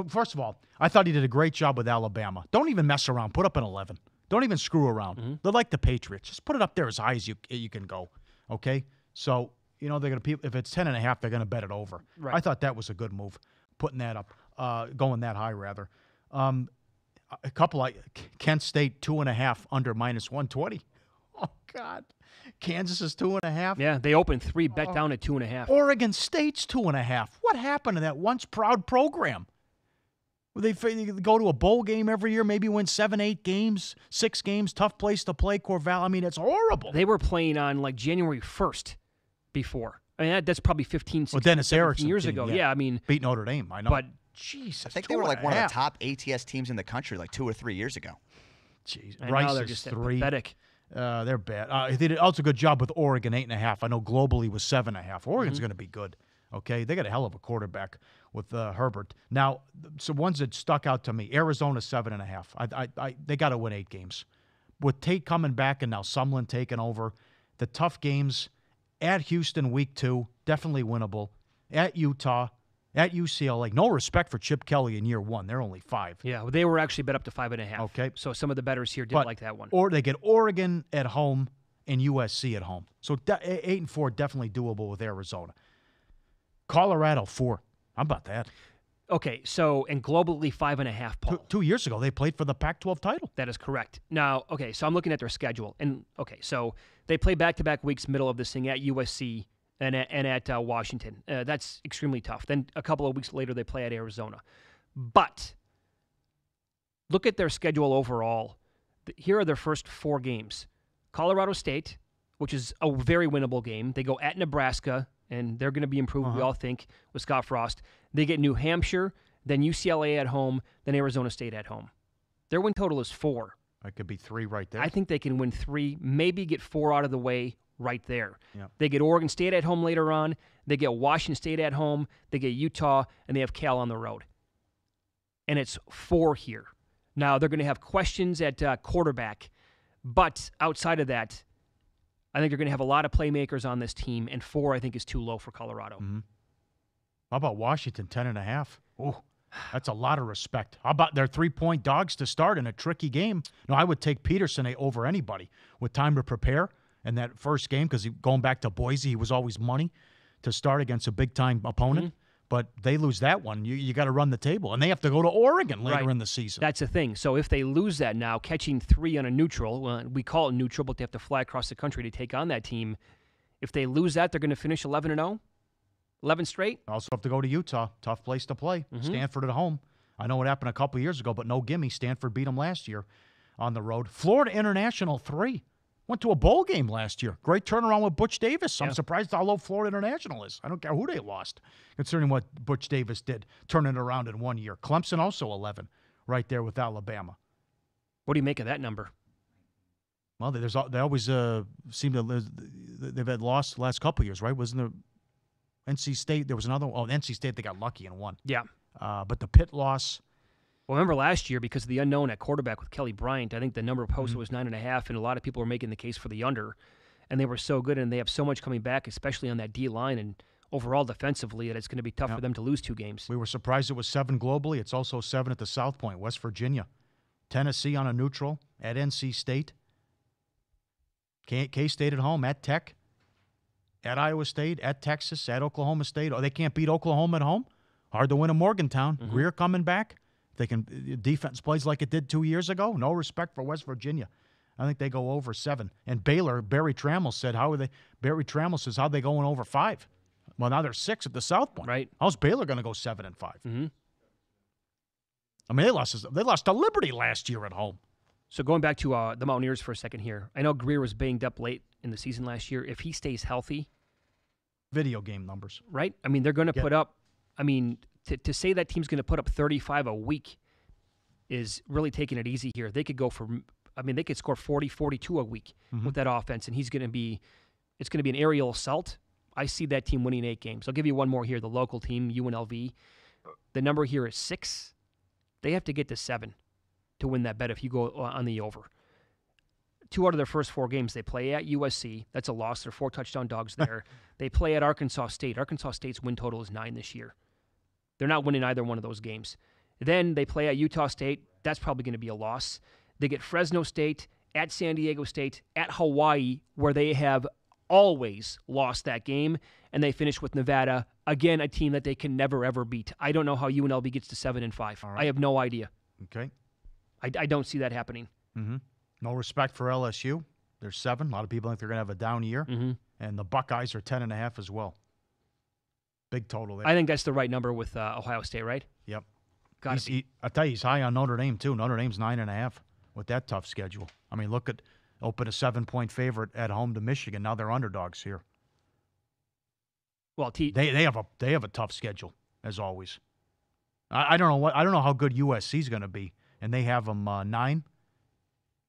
first of all, I thought he did a great job with Alabama. Don't even mess around. Put up an 11. Don't even screw around. Mm-hmm. They're like the Patriots. Just put it up there as high as you can go. Okay? So, they're going to, if it's 10.5, they're going to bet it over. Right. I thought that was a good move, putting that up, going that high, rather. A couple Kent State 2.5 under minus 120. Oh, God. Kansas is 2.5. Yeah, they opened 3, bet down at 2.5. Oregon State's 2.5. What happened to that once proud program? They go to a bowl game every year, maybe win 7, 8 games, 6 games, tough place to play, Corval. I mean, it's horrible. They were playing on January 1st before. I mean, that's probably 15, 16, Dennis 17 Erickson years team, ago. Yeah. Yeah, I mean. Beat Notre Dame, I know. But Jesus, I think they were one of the top ATS teams in the country 2 or 3 years ago. Jeez, Rice they're is just 3. Pathetic. They're bad. They did also a good job with Oregon, 8.5. I know globally was 7.5. Oregon's going to be good. Okay, they got a hell of a quarterback with Herbert. Now, so ones that stuck out to me: Arizona 7.5. They got to win 8 games. With Tate coming back and now Sumlin taking over, the tough games at Houston week 2 definitely winnable. At Utah. At UCLA, no respect for Chip Kelly in year 1. They're only 5. Yeah, well, they were actually bet up to 5.5. Okay. So some of the bettors here did like that one. Or they get Oregon at home and USC at home. So 8-4 definitely doable with Arizona. Colorado 4. How about that? Okay, so and globally 5.5, Paul. 2 years ago, they played for the Pac-12 title. That is correct. Now, okay, so I'm looking at their schedule. And, okay, so they play back-to-back weeks, middle of this thing, at USC and at Washington. That's extremely tough. Then a couple of weeks later, they play at Arizona. But look at their schedule overall. Here are their first 4 games. Colorado State, which is a very winnable game. They go at Nebraska, and they're going to be improved, we all think, with Scott Frost. They get New Hampshire, then UCLA at home, then Arizona State at home. Their win total is 4. That could be 3 right there. I think they can win 3, maybe get 4 out of the way right there. Yep. They get Oregon State at home later on. They get Washington State at home. They get Utah, and they have Cal on the road. And it's 4 here. Now, they're going to have questions at quarterback, but outside of that, I think they're going to have a lot of playmakers on this team, and 4, I think, is too low for Colorado. Mm-hmm. How about Washington, 10.5? Oh, that's a lot of respect. How about their 3-point dogs to start in a tricky game? No, I would take Peterson over anybody with time to prepare in that first game because going back to Boise, he was always money to start against a big-time opponent. Mm-hmm. But they lose that one, you got to run the table. And they have to go to Oregon later in the season. That's the thing. So if they lose that now, catching 3 on a neutral, well, we call it neutral, but they have to fly across the country to take on that team. If they lose that, they're going to finish 11-0, 11 straight. Also have to go to Utah. Tough place to play. Mm-hmm. Stanford at home. I know what happened a couple years ago, but no gimme. Stanford beat them last year on the road. Florida International 3. Went to a bowl game last year. Great turnaround with Butch Davis. I'm surprised how low Florida International is. I don't care who they lost, considering what Butch Davis did, turning it around in 1 year. Clemson also 11, right there with Alabama. What do you make of that number? Well, they always seem to they've had lost the last couple of years, right? Wasn't there NC State? There was another one. Oh, NC State, they got lucky and won. Yeah. But the Pitt loss. Well, remember last year, because of the unknown at quarterback with Kelly Bryant, I think the number posted was 9.5, and a lot of people were making the case for the under. And they were so good, and they have so much coming back, especially on that D line and overall defensively, that it's going to be tough for them to lose 2 games. We were surprised it was 7 globally. It's also 7 at the South Point, West Virginia. Tennessee on a neutral at NC State. K-State at home, at Tech, at Iowa State, at Texas, at Oklahoma State. Oh, they can't beat Oklahoma at home? Hard to win in Morgantown. Greer coming back. They can defense plays like it did 2 years ago. No respect for West Virginia. I think they go over 7. And Baylor, Barry Trammell said, Barry Trammell says, how are they going over 5? Well, now they're 6 at the South Point. Right. How's Baylor going to go 7-5? Mm-hmm. I mean, they lost to Liberty last year at home. So going back to the Mountaineers for a second here, I know Greer was banged up late in the season last year. If he stays healthy, video game numbers, right? I mean, they're going to put up. I mean, to say that team's going to put up 35 a week is really taking it easy here. They could go for. I mean, they could score 40, 42 a week with that offense, and it's going to be an aerial assault. I see that team winning 8 games. I'll give you one more here. The local team, UNLV. The number here is 6. They have to get to 7 to win that bet if you go on the over. 2 out of their first 4 games, they play at USC. That's a loss. They're 4 touchdown dogs there. They play at Arkansas State. Arkansas State's win total is 9 this year. They're not winning either one of those games. Then they play at Utah State. That's probably going to be a loss. They get Fresno State, at San Diego State, at Hawaii, where they have always lost that game, and they finish with Nevada, again, a team that they can never, ever beat. I don't know how UNLV gets to 7-5. Right. I have no idea. Okay. I don't see that happening. Mm-hmm. No respect for LSU. They're 7. A lot of people think they're going to have a down year. Mm-hmm. And the Buckeyes are 10.5 as well. Big total there. I think that's the right number with Ohio State, right? Yep. Got to be. I tell you, he's high on Notre Dame, too. Notre Dame's 9.5 with that tough schedule. I mean, look at open a 7-point favorite at home to Michigan. Now they're underdogs here. Well, they have a tough schedule as always. I don't know how good USC's going to be, and they have them 9.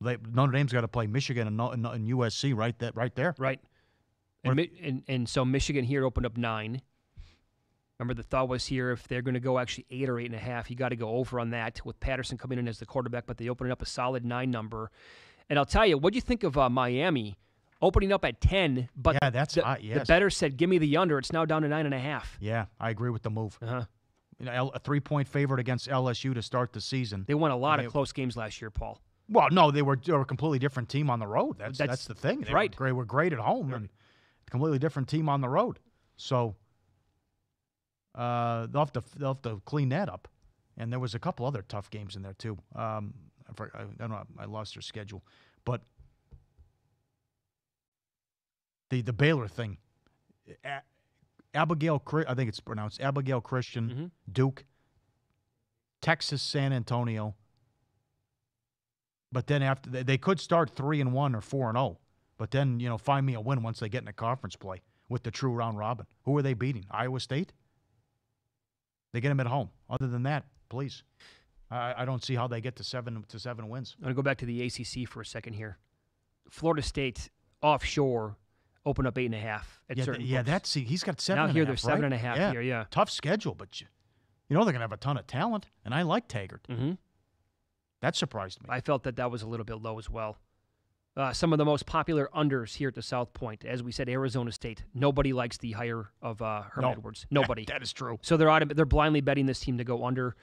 Notre Dame's got to play Michigan and USC right there. Right. And so Michigan here opened up 9. Remember, the thought was here, if they're going to go actually 8 or 8.5, you got to go over on that with Patterson coming in as the quarterback, but they opened up a solid 9 number. And I'll tell you, what do you think of Miami opening up at 10? But yeah, that's hot, yes. The better said, give me the under. It's now down to 9.5. Yeah, I agree with the move. Uh-huh. You know, a 3-point favorite against LSU to start the season. They won a lot of close games last year, Paul. Well, no, they were a completely different team on the road. That's the thing. They were great at home and a completely different team on the road. So they'll have to clean that up. And there was a couple other tough games in there too. I don't know. I lost their schedule, but the Baylor thing. Abigail, I think it's pronounced Abigail Christian, Duke, Texas, San Antonio. But then after they could start 3-1 or 4-0, but then find me a win once they get into conference play. with the true round robin. Who are they beating? Iowa State? They get them at home. Other than that, please. I don't see how they get to seven wins. I'm going to go back to the ACC for a second here. Florida State offshore opened up 8.5 at certain books. He's got 7.5. Now here they're right? 7.5 here, yeah. Tough schedule, but you know they're going to have a ton of talent, and I like Taggart. Mm-hmm. That surprised me. I felt that was a little bit low as well. Some of the most popular unders here at the South Point, as we said, Arizona State. Nobody likes the hire of Herm Edwards. Nobody. That is true. So they're blindly betting this team to go under.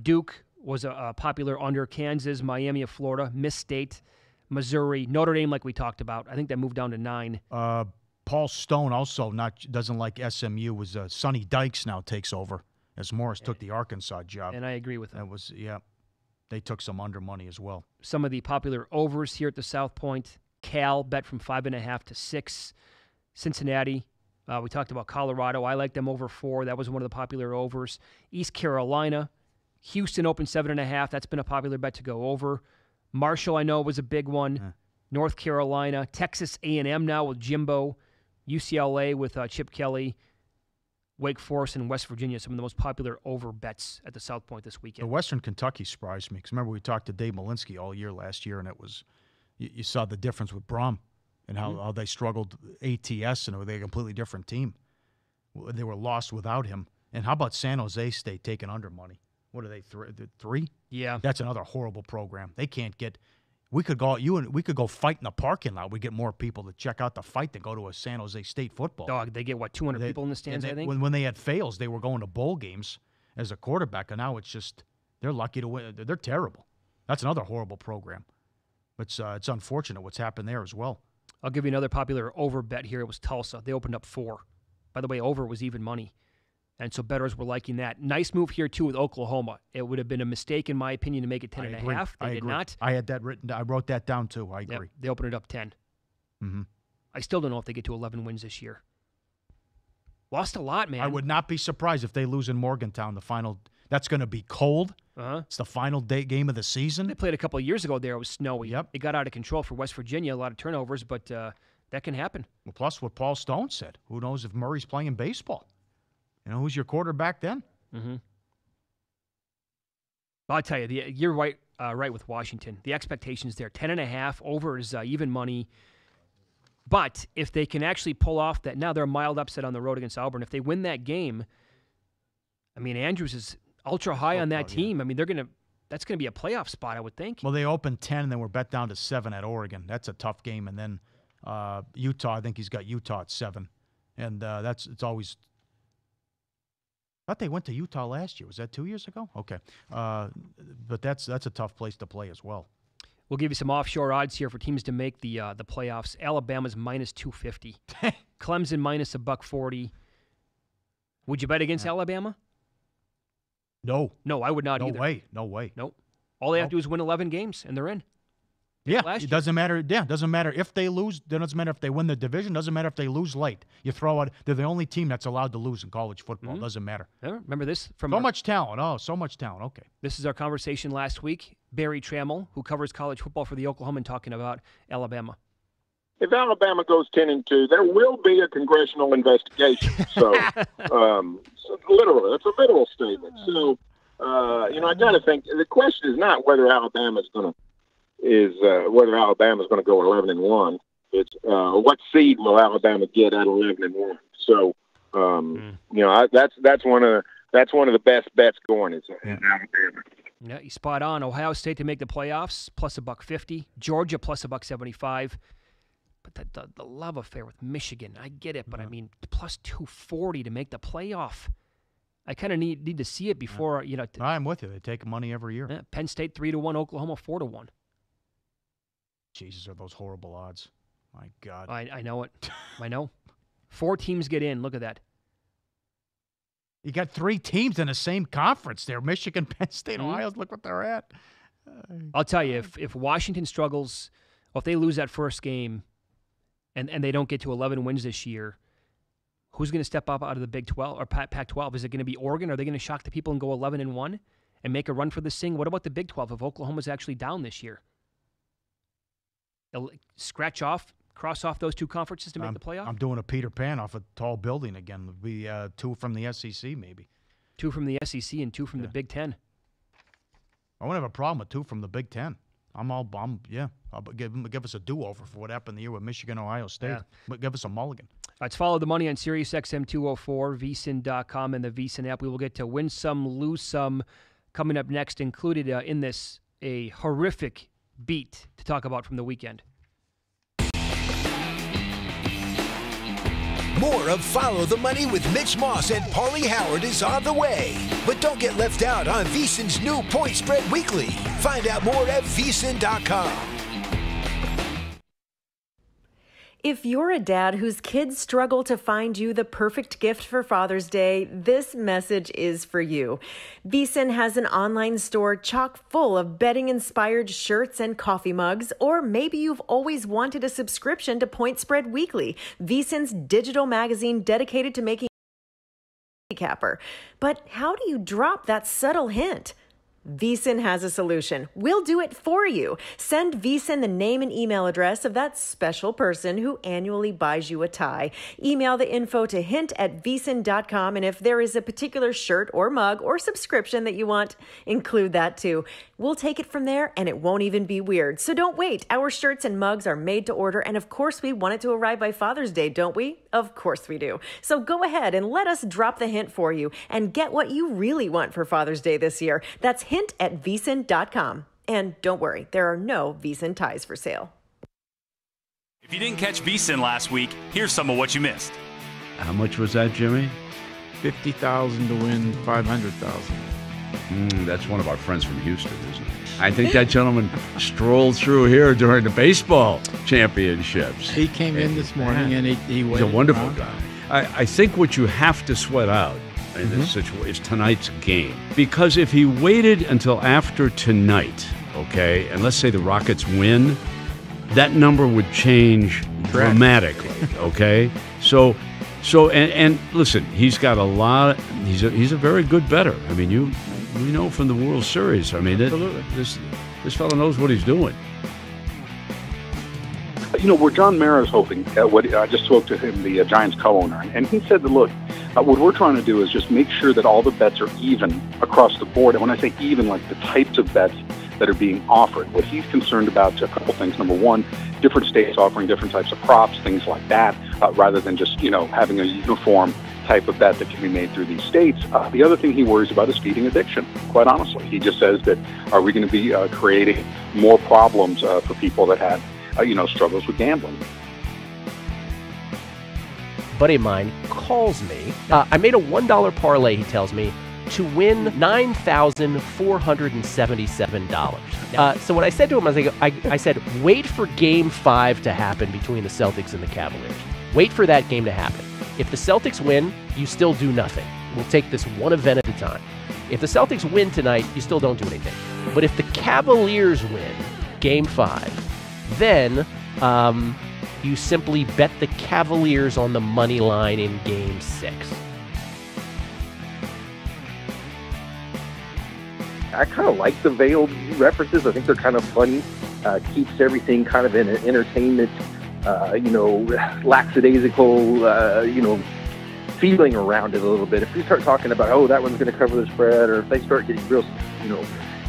Duke was a popular under. Kansas, Miami of Florida, Miss State, Missouri, Notre Dame, like we talked about. I think that moved down to 9. Paul Stone also doesn't like SMU. Was Sonny Dykes now takes over as Morris took the Arkansas job. And I agree with him. That was They took some under money as well. Some of the popular overs here at the South Point. Cal bet from 5.5 to 6. Cincinnati, we talked about Colorado. I like them over 4. That was one of the popular overs. East Carolina, Houston opened 7.5. That's been a popular bet to go over. Marshall, I know, was a big one. Yeah. North Carolina, Texas A&M now with Jimbo. UCLA with Chip Kelly. Wake Forest and West Virginia, some of the most popular over bets at the South Point this weekend. The Western Kentucky surprised me because remember we talked to Dave Malinsky all year last year, and it was you saw the difference with Brom and how they struggled ATS, and they're a completely different team. They were lost without him. And how about San Jose State taking under money? What are they, 3? Yeah, that's another horrible program. They can't get. We could go fight in the parking lot. We get more people to check out the fight than go to a San Jose State football. Dog, they get 200 people in the stands. I think when they had fails, they were going to bowl games as a quarterback, and now it's just they're lucky to win. They're terrible. That's another horrible program. It's unfortunate what's happened there as well. I'll give you another popular over bet here. It was Tulsa. They opened up 4. By the way, over was even money. And so bettors were liking that. Nice move here, too, with Oklahoma. It would have been a mistake, in my opinion, to make it 10.5. They did not. I had that written. I wrote that down, too. I agree. Yep, they opened it up 10. Mm-hmm. I still don't know if they get to 11 wins this year. Lost a lot, man. I would not be surprised if they lose in Morgantown the final. That's going to be cold. It's the final game of the season. They played a couple of years ago there. It was snowy. Yep. It got out of control for West Virginia. A lot of turnovers, but that can happen. Well, plus what Paul Stone said. Who knows if Murray's playing baseball? You know, who's your quarterback then? Mm-hmm. I'll tell you, you're right with Washington. The expectations there, 10.5, over is even money. But if they can actually pull off that, now they're a mild upset on the road against Auburn. If they win that game, I mean, Andrews is ultra high on that team. Yeah. I mean, that's going to be a playoff spot, I would think. Well, they opened 10 and then were bet down to 7 at Oregon. That's a tough game. And then Utah, I think he's got Utah at 7. And it's always. I thought they went to Utah last year. Was that 2 years ago? Okay. But that's a tough place to play as well. We'll give you some offshore odds here for teams to make the playoffs. Alabama's minus 250. Clemson minus $140. Would you bet against Alabama? No. No, I would not either. No way. Nope. All they have to do is win 11 games, and they're in. Yeah, it doesn't matter. Yeah, it doesn't matter if they lose. It doesn't matter if they win the division. Doesn't matter if they lose late. You throw out. They're the only team that's allowed to lose in college football. Mm-hmm. Doesn't matter. Remember this from much talent. Oh, so much talent. Okay. This is our conversation last week. Barry Trammell, who covers college football for the Oklahoman, talking about Alabama. If Alabama goes 10-2, there will be a congressional investigation. So, literally, it's a literal statement. So, I got to think the question is not whether Alabama's going to. Whether Alabama's going to go 11-1. It's what seed will Alabama get at 11-1. So that's one of the best bets going is Alabama. Yeah, you spot on. Ohio State to make the playoffs plus $1.50. Georgia plus $1.75. But the love affair with Michigan, I get it, but I mean plus 240 to make the playoff. I kind of need to see it before I'm with you. They take money every year. Yeah, Penn State 3-1, Oklahoma 4-1. Jesus, are those horrible odds. My God. I know it. I know. 4 teams get in. Look at that. You got 3 teams in the same conference there. Michigan, Penn State, Ohio. Look what they're at. I'll tell you, if Washington struggles, or if they lose that first game and they don't get to 11 wins this year, who's going to step up out of the Big 12 or Pac-12? Is it going to be Oregon? Are they going to shock the people and go 11-1 and make a run for this thing? What about the Big 12 if Oklahoma's actually down this year? Scratch off cross off those two conferences to make the playoff? I'm doing a Peter Pan off a tall building again. It'll be 2 from the SEC, maybe. 2 from the SEC and 2 from the Big Ten. I won't have a problem with 2 from the Big Ten. I'll give us a do-over for what happened the year with Michigan, Ohio State. Yeah. But give us a mulligan. Let's follow the money on SiriusXM 204, VSiN.com, and the VSiN app. We will get to Win Some, Lose Some coming up next. Included in this, a horrific beat to talk about from the weekend. More of Follow the Money with Mitch Moss and Paulie Howard is on the way. But don't get left out on VSiN's new Point Spread Weekly. Find out more at VSiN.com. If you're a dad whose kids struggle to find you the perfect gift for Father's Day, this message is for you. VSiN has an online store chock full of betting-inspired shirts and coffee mugs, or maybe you've always wanted a subscription to Point Spread Weekly, VSiN's digital magazine dedicated to making capper. But how do you drop that subtle hint? VSiN has a solution. We'll do it for you. Send VSiN the name and email address of that special person who annually buys you a tie. Email the info to hint@vsin.com, and if there is a particular shirt or mug or subscription that you want, include that too. We'll take it from there, and it won't even be weird. So don't wait. Our shirts and mugs are made to order, and of course we want it to arrive by Father's Day, don't we? Of course we do. So go ahead and let us drop the hint for you and get what you really want for Father's Day this year. That's hint@vsin.com. And don't worry, there are no VSiN ties for sale. If you didn't catch VSiN last week, here's some of what you missed. How much was that, Jimmy? 50,000 to win 500,000. That's one of our friends from Houston, isn't it? I think that gentleman strolled through here during the baseball championships. He came in this morning and he's a wonderful guy. I think what you have to sweat out in this situation is tonight's game. Because if he waited until after tonight, okay, and let's say the Rockets win, that number would change dramatically, okay? So listen, he's got a lot. He's a very good bettor. I mean, we know from the World Series. I mean, this fellow knows what he's doing. You know, where John Mara's hoping, I just spoke to him, the Giants co-owner, and he said that, look, what we're trying to do is just make sure that all the bets are even across the board. And when I say even, like the types of bets that are being offered. What he's concerned about is a couple things. Number one, different states offering different types of props, things like that, rather than just, having a uniform type of bet that can be made through these states. The other thing he worries about is feeding addiction, quite honestly. He just says that, are we going to be creating more problems for people that have, struggles with gambling? Buddy of mine calls me. I made a $1 parlay, he tells me, to win $9,477. So what I said to him, I said, wait for Game 5 to happen between the Celtics and the Cavaliers. Wait for that game to happen. If the Celtics win, you still do nothing. We'll take this one event at a time. If the Celtics win tonight, you still don't do anything. But if the Cavaliers win Game 5, then you simply bet the Cavaliers on the money line in Game 6. I kind of like the veiled references. I think they're kind of funny. Keeps everything kind of in an entertainment, lackadaisical, feeling around it a little bit. If we start talking about, that one's going to cover the spread, or if they start getting real,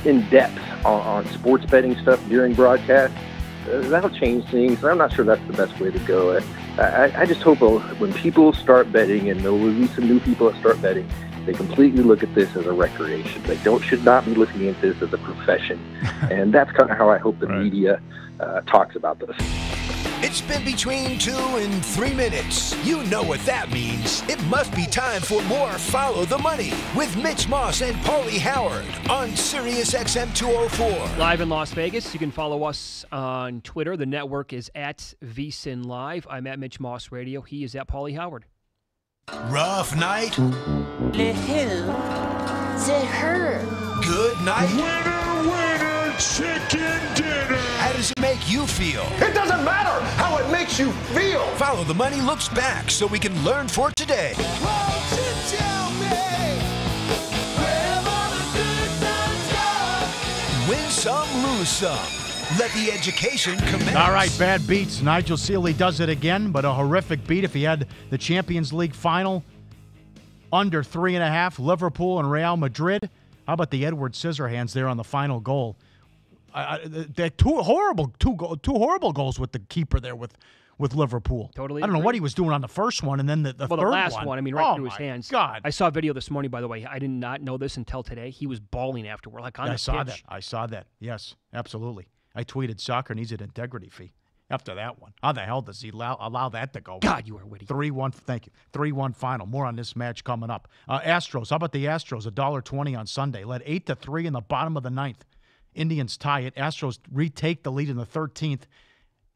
in depth on sports betting stuff during broadcast, that'll change things. I'm not sure that's the best way to go. I just hope when people start betting, and there will be some new people that start betting, they completely look at this as a recreation. They should not be looking at this as a profession. And that's kind of how I hope the media talks about this. It's been between 2 and 3 minutes. You know what that means. It must be time for more Follow the Money with Mitch Moss and Paulie Howard on SiriusXM 204. Live in Las Vegas. You can follow us on Twitter. The network is at VSiNLive. I'm at Mitch Moss Radio. He is at Paulie Howard. Rough night? Le who? The her. Good night? Winner, chicken dinner. How does it make you feel? It doesn't matter how it makes you feel. Follow the Money looks back so we can learn for today. Won't you tell me where all the good times go? Win some, lose some. Let the education commence. All right, bad beats. Nigel Seeley does it again, but a horrific beat. If he had the Champions League final under 3.5, Liverpool and Real Madrid. How about the Edward Scissorhands there on the final goal? They're two horrible goals with the keeper there with Liverpool. Totally. I don't know what he was doing on the first one, and then the third one. The last one, I mean, right through his hands. God. I saw a video this morning, by the way. I did not know this until today. He was bawling afterward, like on the pitch. I saw that. Yes, absolutely. I tweeted soccer needs an integrity fee after that one. How the hell does he allow that to go? God, you are witty. 3-1, thank you. 3-1 final. More on this match coming up. Astros, how about the Astros? $1.20 on Sunday. Led 8-3 in the bottom of the ninth. Indians tie it. Astros retake the lead in the 13th.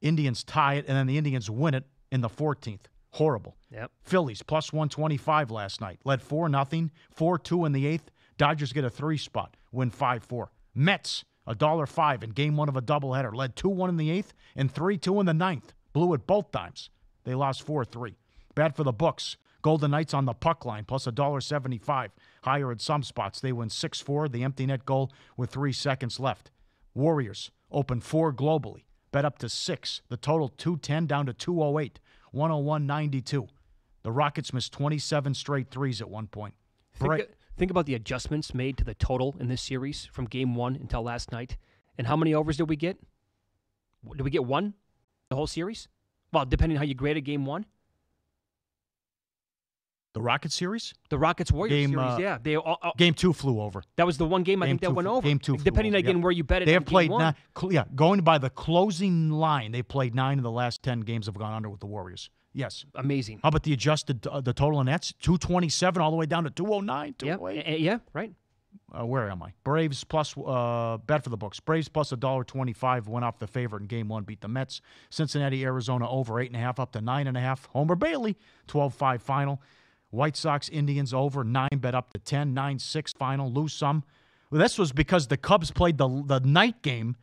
Indians tie it, and then the Indians win it in the 14th. Horrible. Yep. Phillies, plus 125 last night. Led 4-0, 4-2 in the 8th. Dodgers get a 3 spot, win 5-4. Mets, $1.05 in game 1 of a doubleheader. Led 2-1 in the 8th and 3-2 in the 9th. Blew it both times. They lost 4-3. Bad for the books. Golden Knights on the puck line, plus $1.75. Higher at some spots. They win 6-4, the empty net goal with 3 seconds left. Warriors open 4 globally. Bet up to 6. The total 210 down to 208. 101.92. The Rockets missed 27 straight threes at one point. Think about the adjustments made to the total in this series from game 1 until last night. And how many overs did we get? Did we get 1 the whole series? Well, depending on how you graded game 1. The Rockets series? The Rockets-Warriors series, yeah. Game 2 flew over. That was the one game I think that went over. Game 2 depending again where you bet it. They have played 1. going by the closing line, they played 9 of the last 10 games have gone under with the Warriors. Yes. Amazing. How about the adjusted the total on that's 227 all the way down to 209, 208? Yeah, right. Where am I? Braves plus bet for the books. Braves plus $1.25 went off the favorite in game 1, beat the Mets. Cincinnati, Arizona over 8.5 up to 9.5. Homer Bailey 12-5 final. White Sox, Indians over 9, bet up to 10, 9-6 final, lose some. Well, this was because the Cubs played the night game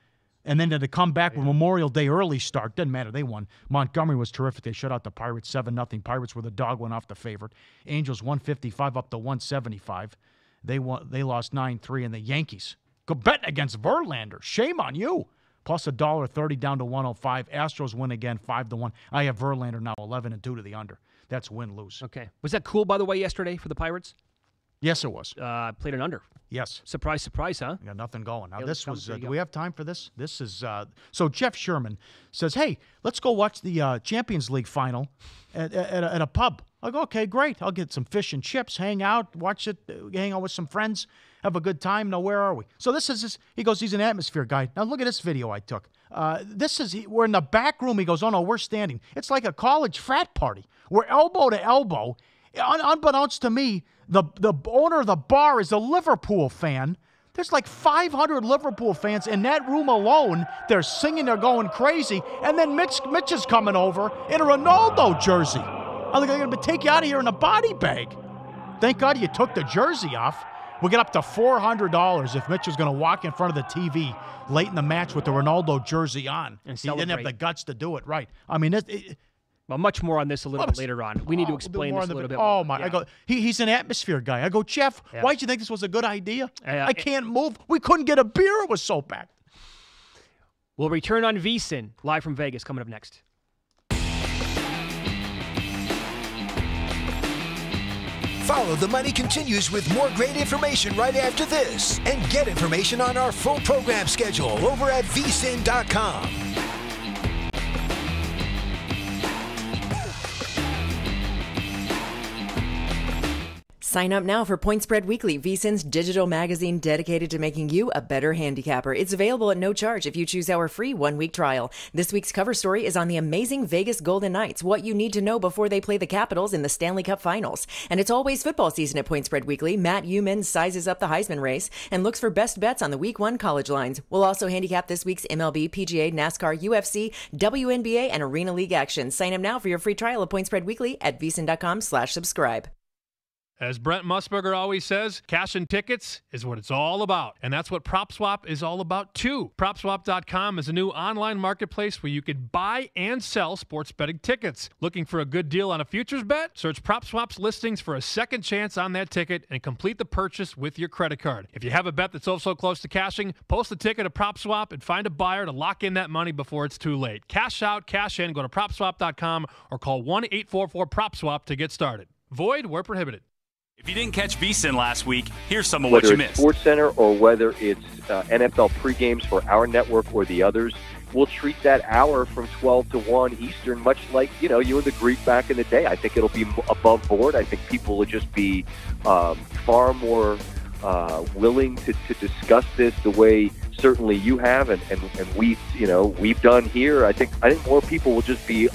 and then had to come back with Memorial Day early start. Doesn't matter. They won. Montgomery was terrific. They shut out the Pirates 7-0. Pirates were the dog, went off the favorite. Angels 155 up to 175. They lost 9-3, and the Yankees go betting against Verlander. Shame on you. Plus $1.30 down to 105. Astros win again 5-1. I have Verlander now 11-2 to the under. That's win-lose. Okay. Was that cool, by the way, yesterday for the Pirates? Yes, it was. Played an under. Yes. Surprise, surprise, huh? Got nothing going. Now, Yeah, this was, do go. we have time for this? This is, so Jeff Sherman says, hey, let's go watch the Champions League final at a pub. I go, okay, great. I'll get some fish and chips, hang out, watch it, hang out with some friends, have a good time. Now, where are we? So this is, he goes, he's an atmosphere guy. Now, look at this video I took. We're in the back room. He goes, oh, no, we're standing. It's like a college frat party. We're elbow to elbow. Unbeknownst to me, the owner of the bar is a Liverpool fan. There's like 500 Liverpool fans in that room alone. They're singing, they're going crazy. And then Mitch is coming over in a Ronaldo jersey. I'm going to take you out of here in a body bag. Thank God you took the jersey off. We'll get up to $400 if Mitch is going to walk in front of the TV late in the match with the Ronaldo jersey on. And he didn't have the guts to do it right. I mean, well, much more on this a little bit later on. We need to explain this a little bit more. Oh, my. Yeah. I go, he's an atmosphere guy. I go, Jeff, why'd you think this was a good idea? I can't move. We couldn't get a beer. It was so packed. We'll return on VSiN, live from Vegas, coming up next. Follow the Money continues with more great information right after this. And get information on our full program schedule over at VSiN.com. Sign up now for Point Spread Weekly, VSiN's digital magazine dedicated to making you a better handicapper. It's available at no charge if you choose our free 1-week trial. This week's cover story is on the amazing Vegas Golden Knights, what you need to know before they play the Capitals in the Stanley Cup Finals. And it's always football season at Point Spread Weekly. Matt Euman sizes up the Heisman race and looks for best bets on the Week 1 college lines. We'll also handicap this week's MLB, PGA, NASCAR, UFC, WNBA, and Arena League action. Sign up now for your free trial of Point Spread Weekly at VSiN.com/subscribe. As Brent Musburger always says, cashing tickets is what it's all about. And that's what PropSwap is all about, too. PropSwap.com is a new online marketplace where you can buy and sell sports betting tickets. Looking for a good deal on a futures bet? Search PropSwap's listings for a second chance on that ticket and complete the purchase with your credit card. If you have a bet that's also close to cashing, post the ticket to PropSwap and find a buyer to lock in that money before it's too late. Cash out, cash in, go to PropSwap.com or call 1-844-PROPSWAP to get started. Void where prohibited. If you didn't catch VSiN last week, here's some of Whether what you it's missed. SportsCenter or whether it's NFL pregames for our network or the others, we'll treat that hour from 12 to 1 Eastern much like, you and the Greek back in the day. I think it'll be above board. I think people will just be far more willing to discuss this the way certainly you have and we've done here. I think more people will just be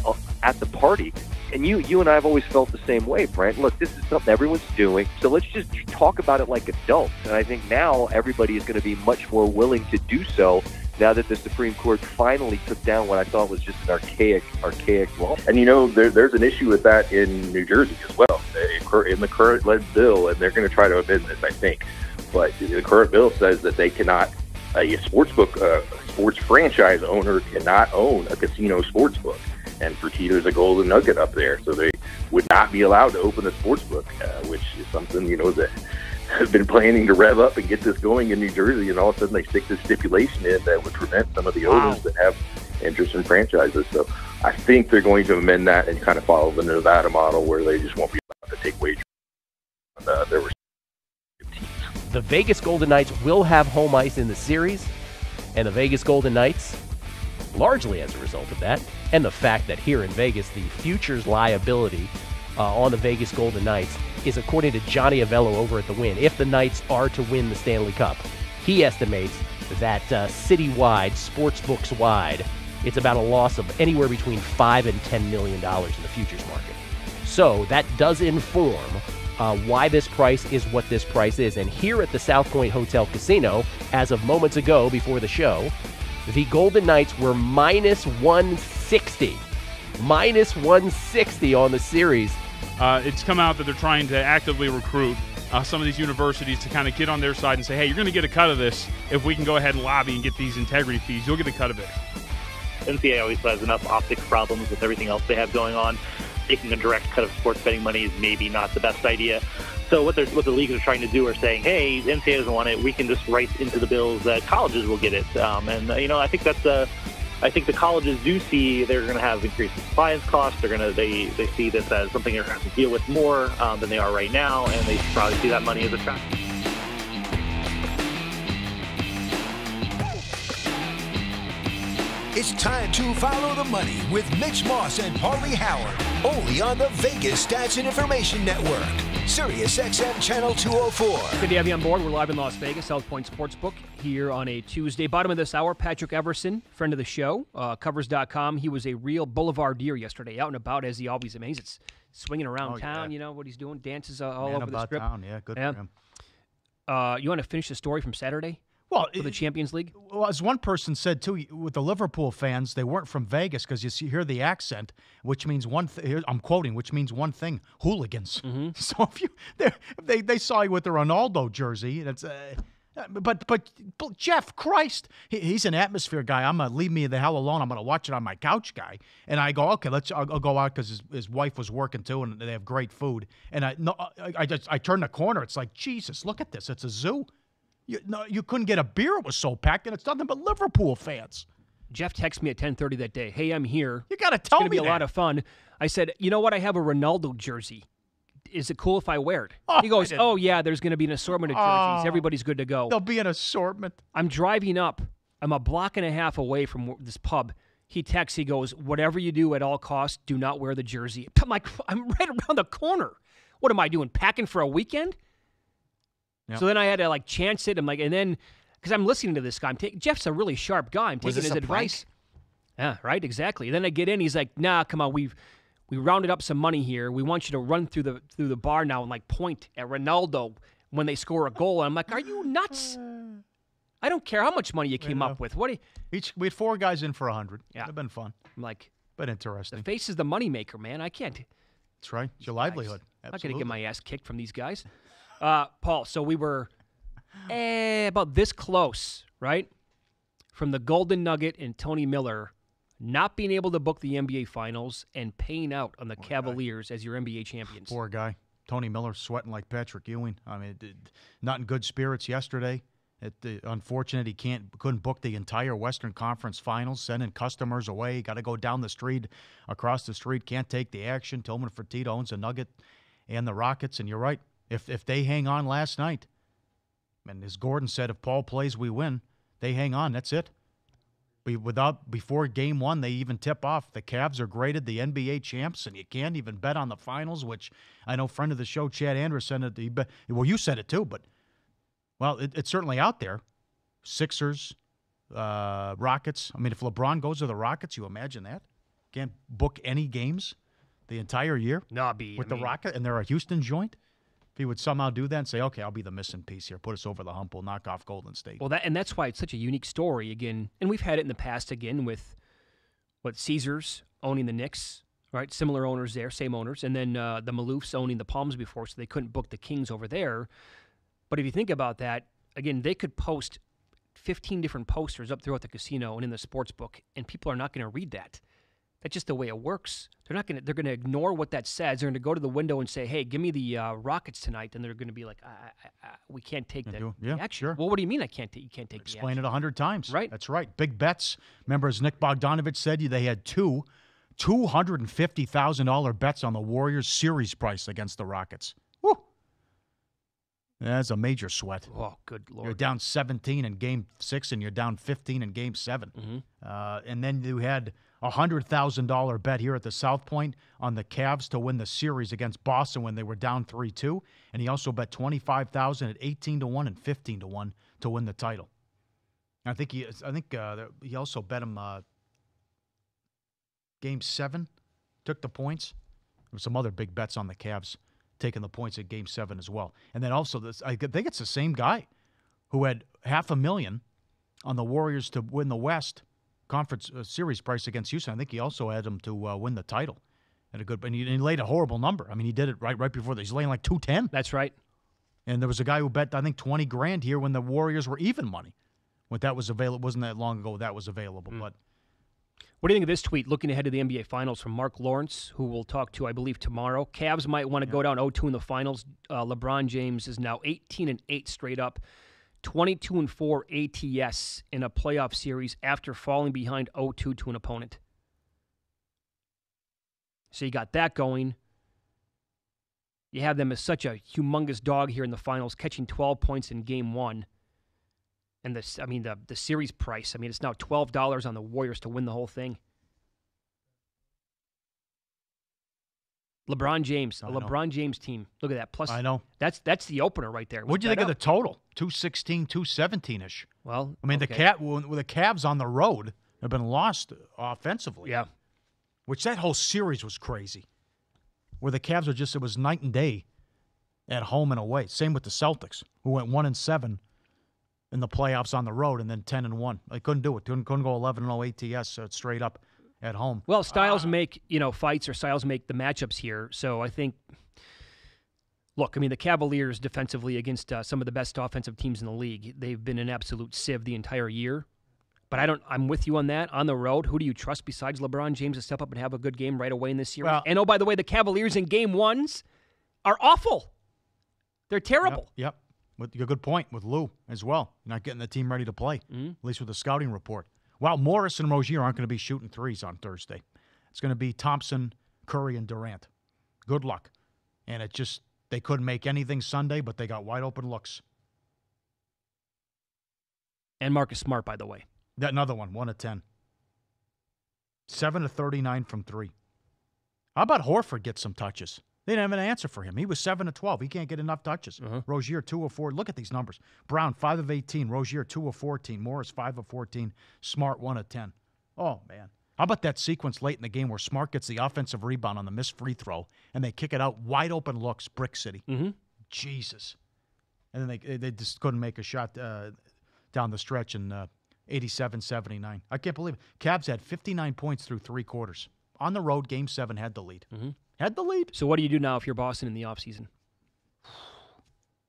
at the party. And you and I have always felt the same way, Brent. Look, this is something everyone's doing, so let's just talk about it like adults. And I think now everybody is going to be much more willing to do so now that the Supreme Court finally took down what I thought was just an archaic law. And there's an issue with that in New Jersey as well, in the current led bill, and they're going to try to amend this, I think. But the current bill says that they cannot, a sports franchise owner cannot own a casino sports book. And Fertitta's a golden nugget up there, so they would not be allowed to open a sports book, which is something that has been planning to rev up and get this going in New Jersey, and all of a sudden they stick this stipulation in that would prevent some of the owners that have interest in franchises. So I think they're going to amend that and kind of follow the Nevada model where they just won't be allowed to take wagers on their respective teams. The Vegas Golden Knights will have home ice in the series, and the Vegas Golden Knights, largely as a result of that, and the fact that here in Vegas, the futures liability on the Vegas Golden Knights is, according to Johnny Avello over at the Win, if the Knights are to win the Stanley Cup, he estimates that citywide, sportsbooks wide, it's about a loss of anywhere between $5 and $10 million in the futures market. So that does inform why this price is what this price is. And here at the South Point Hotel Casino, as of moments ago before the show, the Golden Knights were minus 160. Minus 160 on the series. It's come out that they're trying to actively recruit some of these universities to kind of get on their side and say, hey, you're going to get a cut of this. If we can go ahead and lobby and get these integrity fees, you'll get a cut of it. NCAA always has enough optics problems with everything else they have going on. Taking a direct cut of sports betting money is maybe not the best idea. So what the leagues are trying to do are saying, hey, NCAA doesn't want it. We can just write into the bills that colleges will get it. I think I think the colleges do see they're going to have increased compliance costs. They see this as something they're going to have to deal with more than they are right now, and they probably see that money as a trap. It's time to follow the money with Mitch Moss and Paulie Howard, only on the Vegas Stats and Information Network, Sirius XM Channel 204. Good to have you on board. We're live in Las Vegas, South Point Sportsbook, here on a Tuesday. Bottom of this hour, Patrick Everson, friend of the show, covers.com. He was a real boulevardier yesterday, out and about as he always is. He's swinging around town, you know what he's doing, dances all over the strip. Town. Yeah, good for him. You want to finish the story from Saturday? Well, for the Champions League? Well, as one person said, too, with the Liverpool fans, they weren't from Vegas because you hear the accent, which means one thing. I'm quoting, which means one thing, hooligans. Mm-hmm. So if they saw you with the Ronaldo jersey, that's but Jeff, Christ, he's an atmosphere guy. I'm going to leave me the hell alone. I'm going to watch it on my couch guy. And I go, okay, I'll go out because his wife was working, too, and they have great food. And I turn the corner. It's like, Jesus, look at this. It's a zoo. You couldn't get a beer. It was so packed, and it's nothing but Liverpool fans. Jeff texted me at 10:30 that day. Hey, I'm here. You got to tell me It's going to be a lot of fun. I said, you know what? I have a Ronaldo jersey. Is it cool if I wear it? He goes, oh, yeah, there's going to be an assortment of jerseys. Everybody's good to go. There'll be an assortment. I'm driving up. I'm a block and a half away from this pub. He texts. He goes, whatever you do at all costs, do not wear the jersey. I'm like, I'm right around the corner. What am I doing, packing for a weekend? Yep. So then I had to chance it. I'm like, and then because I'm listening to this guy, Jeff's a really sharp guy. I'm taking his advice. Yeah, right, exactly. And then I get in. He's like, nah, come on, we rounded up some money here. We want you to run through the bar now and point at Ronaldo when they score a goal. And I'm like, are you nuts? I don't care how much money you came up with. We had 4 guys in for 100. Yeah, It'd been fun. I'm like, but interesting. The face is the moneymaker, man. I can't. That's right. It's your livelihood. I'm not going to get my ass kicked from these guys. Paul, so we were about this close, right? From the Golden Nugget and Tony Miller not being able to book the NBA Finals and paying out on the Cavaliers as your NBA champions. Poor guy. Tony Miller sweating like Patrick Ewing. I mean, not in good spirits yesterday. Unfortunate he couldn't book the entire Western Conference Finals, sending customers away. Got to go down the street, across the street. Can't take the action. Tillman Fertitta owns the Nugget and the Rockets. And you're right. If they hang on last night, and as Gordon said, if Paul plays, we win. They hang on. That's it. Before Game 1, they even tip off. The Cavs are graded the NBA champs, and you can't even bet on the finals, which I know friend of the show, Chad Andrews, said it. Well, you said it too, but, well, it's certainly out there. Sixers, Rockets. I mean, if LeBron goes to the Rockets, you imagine that? Can't book any games the entire year with the Rocket, and they're a Houston joint? If he would somehow do that and say, okay, I'll be the missing piece here, put us over the hump, we'll knock off Golden State. Well, that's why it's such a unique story, again, and we've had it in the past, again, with Caesars owning the Knicks, right? Similar owners there, same owners, and then the Maloofs owning the Palms before, so they couldn't book the Kings over there. But if you think about that, again, they could post 15 different posters up throughout the casino and in the sports book, and people are not going to read that. That's just the way it works. They're going to ignore what that says. They're going to go to the window and say, "Hey, give me the Rockets tonight," and they're going to be like, "We can't take the action." Sure. Well, what do you mean I can't? You can't take Explain the action? it 100 times. Right. That's right. Big bets. Remember, as Nick Bogdanovich said, they had two $250,000 bets on the Warriors series price against the Rockets. Woo! That's a major sweat. Oh, good Lord. You're down 17 in Game 6, and you're down 15 in Game 7. Mm-hmm. And then you had a $100,000 bet here at the South Point on the Cavs to win the series against Boston when they were down 3-2. And he also bet $25,000 at 18-1 and 15-1 to win the title. I think he also bet him Game 7, took the points. There were some other big bets on the Cavs taking the points at Game 7 as well. And then also, I think it's the same guy who had $500,000 on the Warriors to win the West Conference series price against Houston. I think he also had them to win the title. And he laid a horrible number. I mean, he did it right before this. He's laying like 210. That's right. And there was a guy who bet, I think, $20,000 here when the Warriors were even money. When that was available, wasn't that long ago that was available. But what do you think of this tweet looking ahead to the NBA Finals from Mark Lawrence, who we'll talk to, I believe, tomorrow? Cavs might want to go down 0-2 in the finals. LeBron James is now 18-8 straight up, 22-4 ATS in a playoff series after falling behind 0-2 to an opponent. So you got that going. You have them as such a humongous dog here in the finals, catching 12 points in Game 1. And the series price, it's now $12 on the Warriors to win the whole thing. LeBron James, a LeBron James team. Look at that. Plus, I know. That's the opener right there. What do you think of the total? 216, 217-ish. Well, the Cavs on the road have been lost offensively. Yeah. Which that whole series was crazy. Where the Cavs it was night and day at home and away. Same with the Celtics, who went 1-7 in the playoffs on the road and then 10-1. They couldn't do it. Couldn't go 11-0 ATS straight up at home. Well, styles make, fights, or styles make the matchups here. So I think, look, the Cavaliers defensively against some of the best offensive teams in the league, they've been an absolute sieve the entire year. But I'm with you on that. On the road, who do you trust besides LeBron James to step up and have a good game right away in this series? And oh, by the way, the Cavaliers in Game 1s are awful. They're terrible. Yep. A good point with Lou as well. You're not getting the team ready to play, at least with the scouting report. Well, Morris and Rozier aren't going to be shooting threes on Thursday. It's going to be Thompson, Curry, and Durant. Good luck. And they couldn't make anything Sunday, but they got wide open looks. And Marcus Smart, by the way. Another one, 1-10. 7-39 from 3. How about Horford get some touches? They didn't have an answer for him. He was 7-12. He can't get enough touches. Rozier, 2 of 4. Look at these numbers. Brown, 5 of 18. Rozier, 2 of 14. Morris, 5 of 14. Smart, 1 of 10. Oh, man. How about that sequence late in the game where Smart gets the offensive rebound on the missed free throw, and they kick it out, wide open looks, Brick City. Jesus. And then they just couldn't make a shot down the stretch in 87-79. I can't believe it. Cavs had 59 points through 3 quarters. On the road, Game 7 had the lead. Had the lead. So what do you do now if you're Boston in the offseason?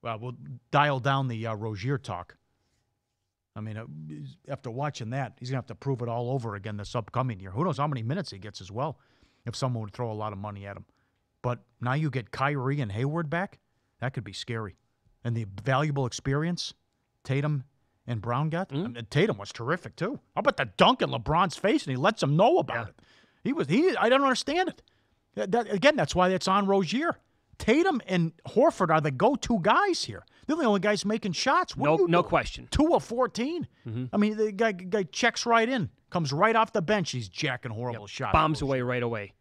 Well, we'll dial down the Rozier talk. I mean, after watching that, he's going to have to prove it all over again this upcoming year. Who knows how many minutes he gets as well if someone would throw a lot of money at him. But now you get Kyrie and Hayward back. That could be scary. And the valuable experience Tatum and Brown got. I mean, Tatum was terrific, too. How about the dunk in LeBron's face, and he lets him know about it? I don't understand it. That's why it's on Rozier. Tatum and Horford are the go-to guys here. They're the only guys making shots. No question. 2 of 14. I mean, the guy checks right in, comes right off the bench. He's jacking horrible shots. Bombs away right away.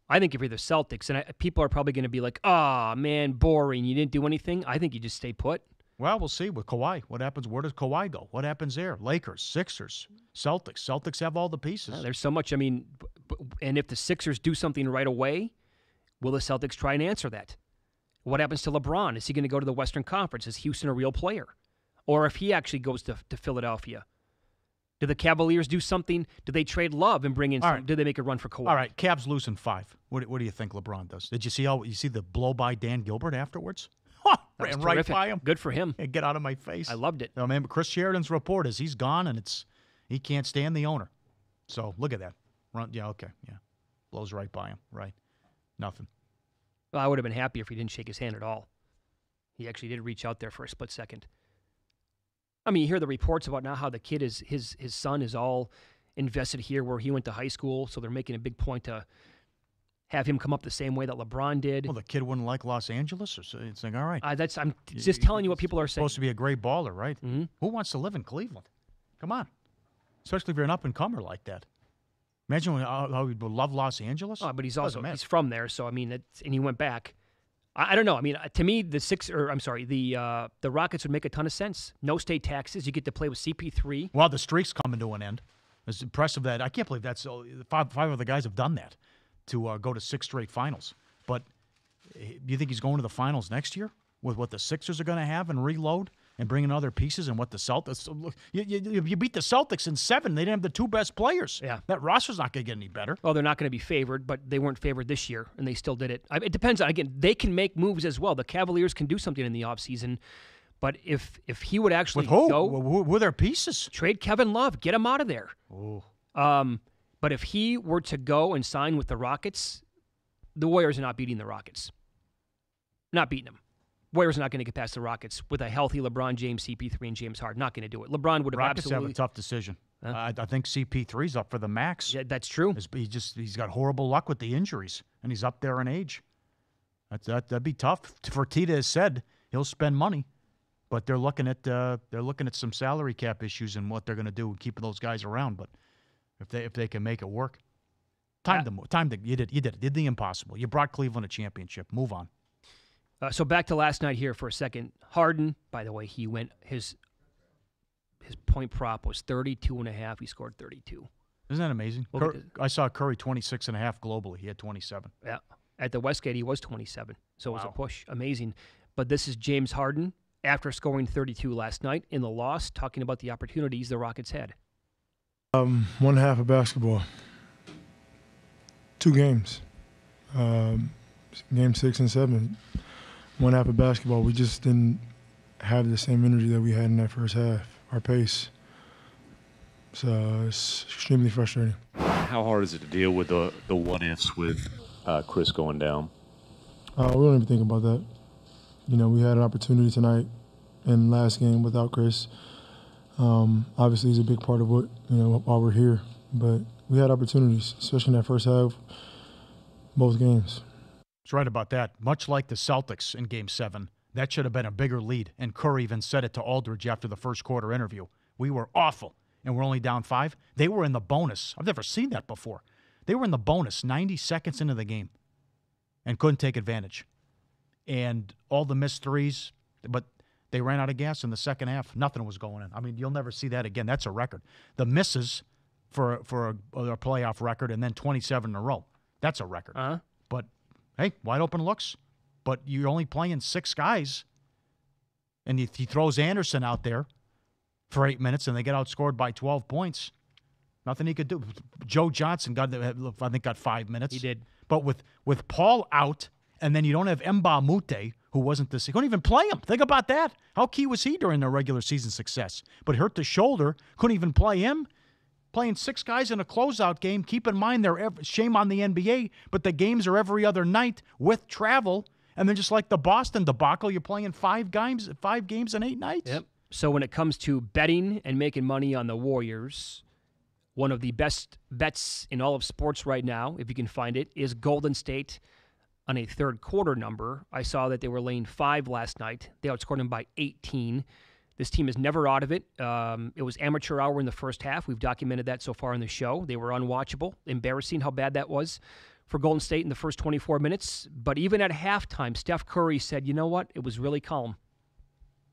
I think if you're the Celtics, and people are probably going to be like, "Oh man, boring. You didn't do anything." I think you just stay put. Well, we'll see with Kawhi. What happens? Where does Kawhi go? What happens there? Lakers, Sixers, Celtics. Celtics have all the pieces. There's so much. I mean, and if the Sixers do something right away, will the Celtics try and answer that? What happens to LeBron? Is he going to go to the Western Conference? Is Houston a real player? Or if he actually goes to Philadelphia, do the Cavaliers do something? Do they trade Love and bring in some? Do they make a run for Kawhi? All right, Cavs losing 5. What do you think LeBron does? Did you see the blow by Dan Gilbert afterwards? Ran right by him. Good for him. Hey, get out of my face. I loved it. I mean, Chris Sheridan's report is he's gone and he can't stand the owner. So look at that. Blows right by him. Right. Nothing. Well, I would have been happy if he didn't shake his hand at all. He actually did reach out there for a split second. I mean, you hear the reports about now how the kid is his son is all invested here where he went to high school, so they're making a big point to have him come up the same way that LeBron did. Well, the kid wouldn't like Los Angeles, or so it's like, all right. I'm just telling you what people are saying. Supposed to be a great baller, right? Mm-hmm. Who wants to live in Cleveland? Come on, especially if you're an up and comer like that. Imagine how he would love Los Angeles. Oh, but he's from there, so I mean, and he went back. I don't know. I mean, to me, the Rockets would make a ton of sense. No state taxes. You get to play with CP3. Well, the streak's coming to an end. It's impressive that I can't believe that's five of the guys have done that to go to 6 straight finals. But do you think he's going to the finals next year with what the Sixers are going to have and reload and bring in other pieces and what the Celtics? You beat the Celtics in 7. They didn't have the 2 best players. Yeah, that roster's not going to get any better. Well, they're not going to be favored, but they weren't favored this year, and they still did it. It depends on, again, they can make moves as well. The Cavaliers can do something in the offseason. But if he would actually go, who are their pieces? Trade Kevin Love, get him out of there. Oh. But if he were to go and sign with the Rockets, the Warriors are not beating the Rockets. Not beating them. Warriors are not going to get past the Rockets with a healthy LeBron James, CP3, and James Harden. Not going to do it. LeBron would have Rockets absolutely. have a tough decision. Huh? I think CP3's up for the max. Yeah, that's true. He's got horrible luck with the injuries, and he's up there in age. That'd be tough. Fertitta has said he'll spend money. But they're looking at some salary cap issues and what they're going to do keeping those guys around. But if they can make it work, you did the impossible. You brought Cleveland a championship. Move on. So back to last night here for a second. Harden, by the way, he went his point prop was 32.5. He scored 32. Isn't that amazing? I saw Curry 26.5 globally. He had 27. Yeah, at the Westgate he was 27. So it was a push. Amazing. But this is James Harden. After scoring 32 last night in the loss, talking about the opportunities the Rockets had. 1/2 of basketball. 2 games. Game 6 and 7. 1/2 of basketball. We just didn't have the same energy that we had in that first half, our pace. So it's extremely frustrating. How hard is it to deal with the what-ifs with Chris going down? We don't even think about that. You know, we had an opportunity tonight in last game without Chris. Obviously, he's a big part of why we're here. But we had opportunities, especially in that first half, both games. That's right about that. Much like the Celtics in Game 7, that should have been a bigger lead. And Curry even said it to Aldridge after the first quarter interview. We were awful, and we're only down 5. They were in the bonus. I've never seen that before. They were in the bonus 90 seconds into the game and couldn't take advantage. And all the missed threes, but they ran out of gas in the second half. Nothing was going in. I mean, you'll never see that again. That's a record. The misses for a playoff record, and then 27 in a row. That's a record. But, hey, wide open looks. But you're only playing 6 guys, and he throws Anderson out there for 8 minutes, and they get outscored by 12 points. Nothing he could do. Joe Johnson got 5 minutes. He did. But with Paul out, and then you don't have M'Ba Mute, who wasn't this. You couldn't even play him. Think about that. How key was he during their regular season success? But hurt the shoulder, couldn't even play him. Playing 6 guys in a closeout game. Keep in mind, shame on the NBA, but the games are every other night with travel. And then just like the Boston debacle, you're playing 5 games in 8 nights. Yep. So when it comes to betting and making money on the Warriors, one of the best bets in all of sports right now, if you can find it, is Golden State on a third quarter number. I saw that they were laying 5 last night. They outscored them by 18. This team is never out of it. It was amateur hour in the first half. We've documented that so far in the show. They were unwatchable. Embarrassing how bad that was for Golden State in the first 24 minutes. But even at halftime, Steph Curry said, you know what? It was really calm.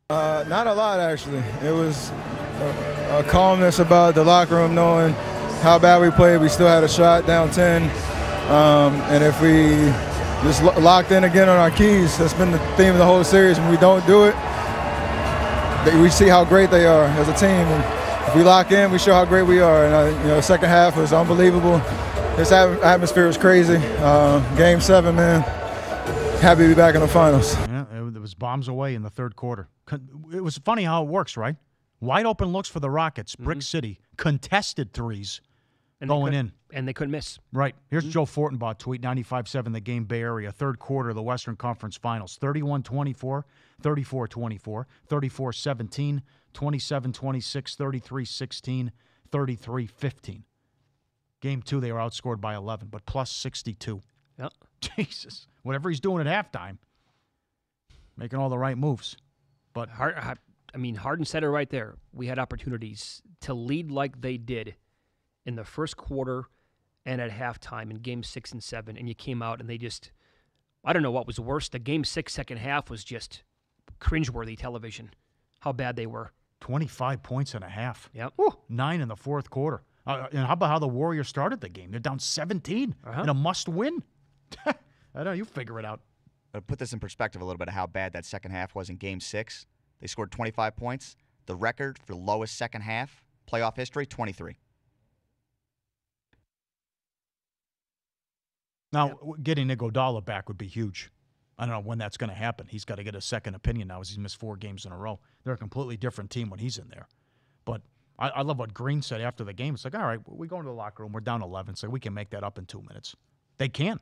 Not a lot, actually. It was a calmness about the locker room, knowing how bad we played. We still had a shot down 10. And if we just locked in again on our keys, that's been the theme of the whole series. When we don't do it, we see how great they are as a team. And if we lock in, we show how great we are. And the second half was unbelievable. This atmosphere was crazy. Game 7, man. Happy to be back in the finals. Yeah, it was bombs away in the third quarter. It was funny how it works, right? Wide open looks for the Rockets, Brick City, contested threes going in. And they couldn't miss. Right. Here's Joe Fortenbaugh tweet, 95.7 The Game Bay Area, third quarter of the Western Conference Finals, 31-24, 34-24, 34-17, 27-26, 33-16, 33-15. Game 2, they were outscored by 11, but plus 62. Yep. Jesus. Whatever he's doing at halftime, making all the right moves. But Harden said it right there. We had opportunities to lead like they did in the first quarter and at halftime in Game 6 and 7, and you came out and they just, I don't know what was worse. The Game 6 second half was just cringeworthy television, how bad they were. 25 points and a half. Yep. 9 in the fourth quarter. And how about how the Warriors started the game? They're down 17 in a must-win. I don't know. You figure it out. Put this in perspective a little bit of how bad that second half was in Game 6. They scored 25 points. The record for lowest second half, playoff history, 23. Now, getting Iguodala back would be huge. I don't know when that's going to happen. He's got to get a second opinion now as he's missed 4 games in a row. They're a completely different team when he's in there. But I love what Green said after the game. It's like, all right, we go into the locker room. We're down 11, so we can make that up in 2 minutes. They can.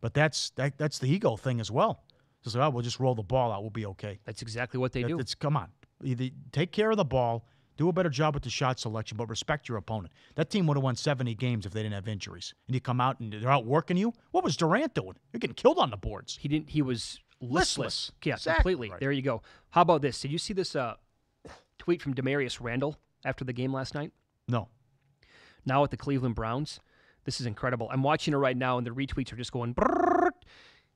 But that's the ego thing as well. It's like, we'll just roll the ball out. We'll be okay. That's exactly what they do. Come on. Either take care of the ball, do a better job with the shot selection, but respect your opponent. That team would have won 70 games if they didn't have injuries. And you come out and they're outworking you. What was Durant doing? You're getting killed on the boards. He was listless. Yeah, exactly. Completely. Right. There you go. How about this? Did you see this tweet from Demarius Randall after the game last night? No. Now at the Cleveland Browns. This is incredible. I'm watching it right now, and the retweets are just going brrrr.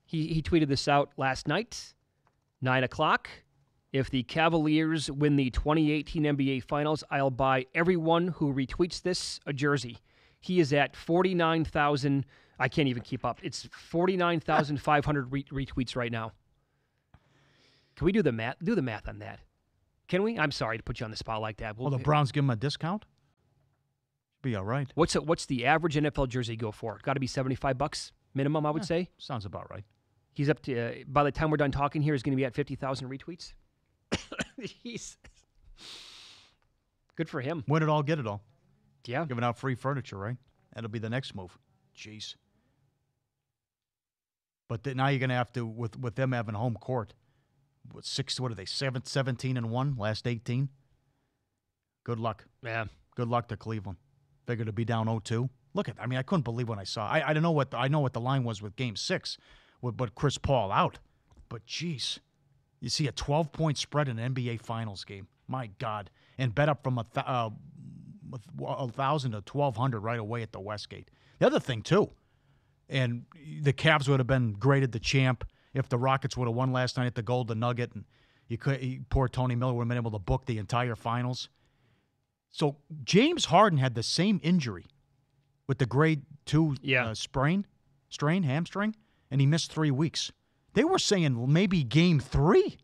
He tweeted this out last night, 9 o'clock. If the Cavaliers win the 2018 NBA Finals, I'll buy everyone who retweets this a jersey. He is at 49,000. I can't even keep up. It's 49,500 retweets right now. Can we do the math? Do the math on that. Can we? I'm sorry to put you on the spot like that. Well, the Browns give him a discount? Be all right. What's the average NFL jersey go for? Got to be $75 minimum, I would say. Sounds about right. He's up to, by the time we're done talking here, he's going to be at 50,000 retweets. Good for him. Win it all, get it all. Yeah. Giving out free furniture, right? That'll be the next move. Jeez. But now you're going to have to, with them having home court, what are they, 17-1, last 18? Good luck. Yeah. Good luck to Cleveland. Figured to be down 0-2. Look at, I couldn't believe when I saw. I don't know what I know what the line was with Game 6, but Chris Paul out. But geez, you see a 12-point spread in an NBA Finals game. My God, and bet up from 1,000 to 1,200 right away at the Westgate. The other thing too, and the Cavs would have been graded the champ if the Rockets would have won last night at the Golden Nugget, and poor Tony Miller would have been able to book the entire finals. So James Harden had the same injury with the grade 2 strain, hamstring, and he missed 3 weeks. They were saying maybe Game 3.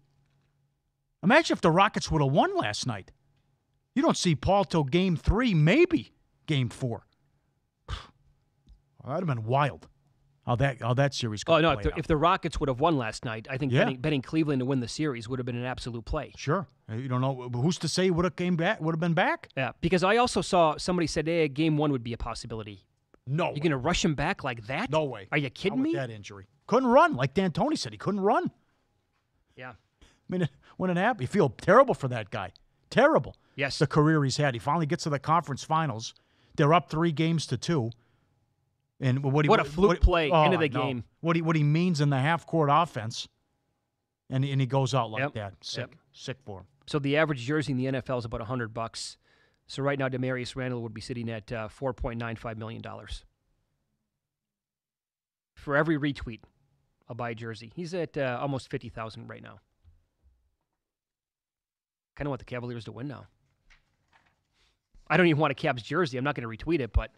Imagine if the Rockets would have won last night. You don't see Paul till Game 3, maybe. Game 4. Well, that would have been wild. How that series could play out. If the Rockets would have won last night, I think betting Cleveland to win the series would have been an absolute play. Sure. You don't know who's to say would have been back? Yeah, because I also saw somebody said, "Hey, Game 1 would be a possibility." No, you're going to rush him back like that? No way. Are you kidding me? That injury, couldn't run. Like D'Antoni said, he couldn't run. Yeah. I mean, when it happened, you feel terrible for that guy. Terrible. Yes. The career he's had. He finally gets to the conference finals. They're up 3-2. And what a fluke play into the game. What he means in the half-court offense, and he goes out like that. Sick for him. So the average jersey in the NFL is about $100. So right now, Demarius Randall would be sitting at $4.95 million. For every retweet, I'll buy a jersey. He's at almost $50,000 right now. Kind of want the Cavaliers to win now. I don't even want a Cavs jersey. I'm not going to retweet it, but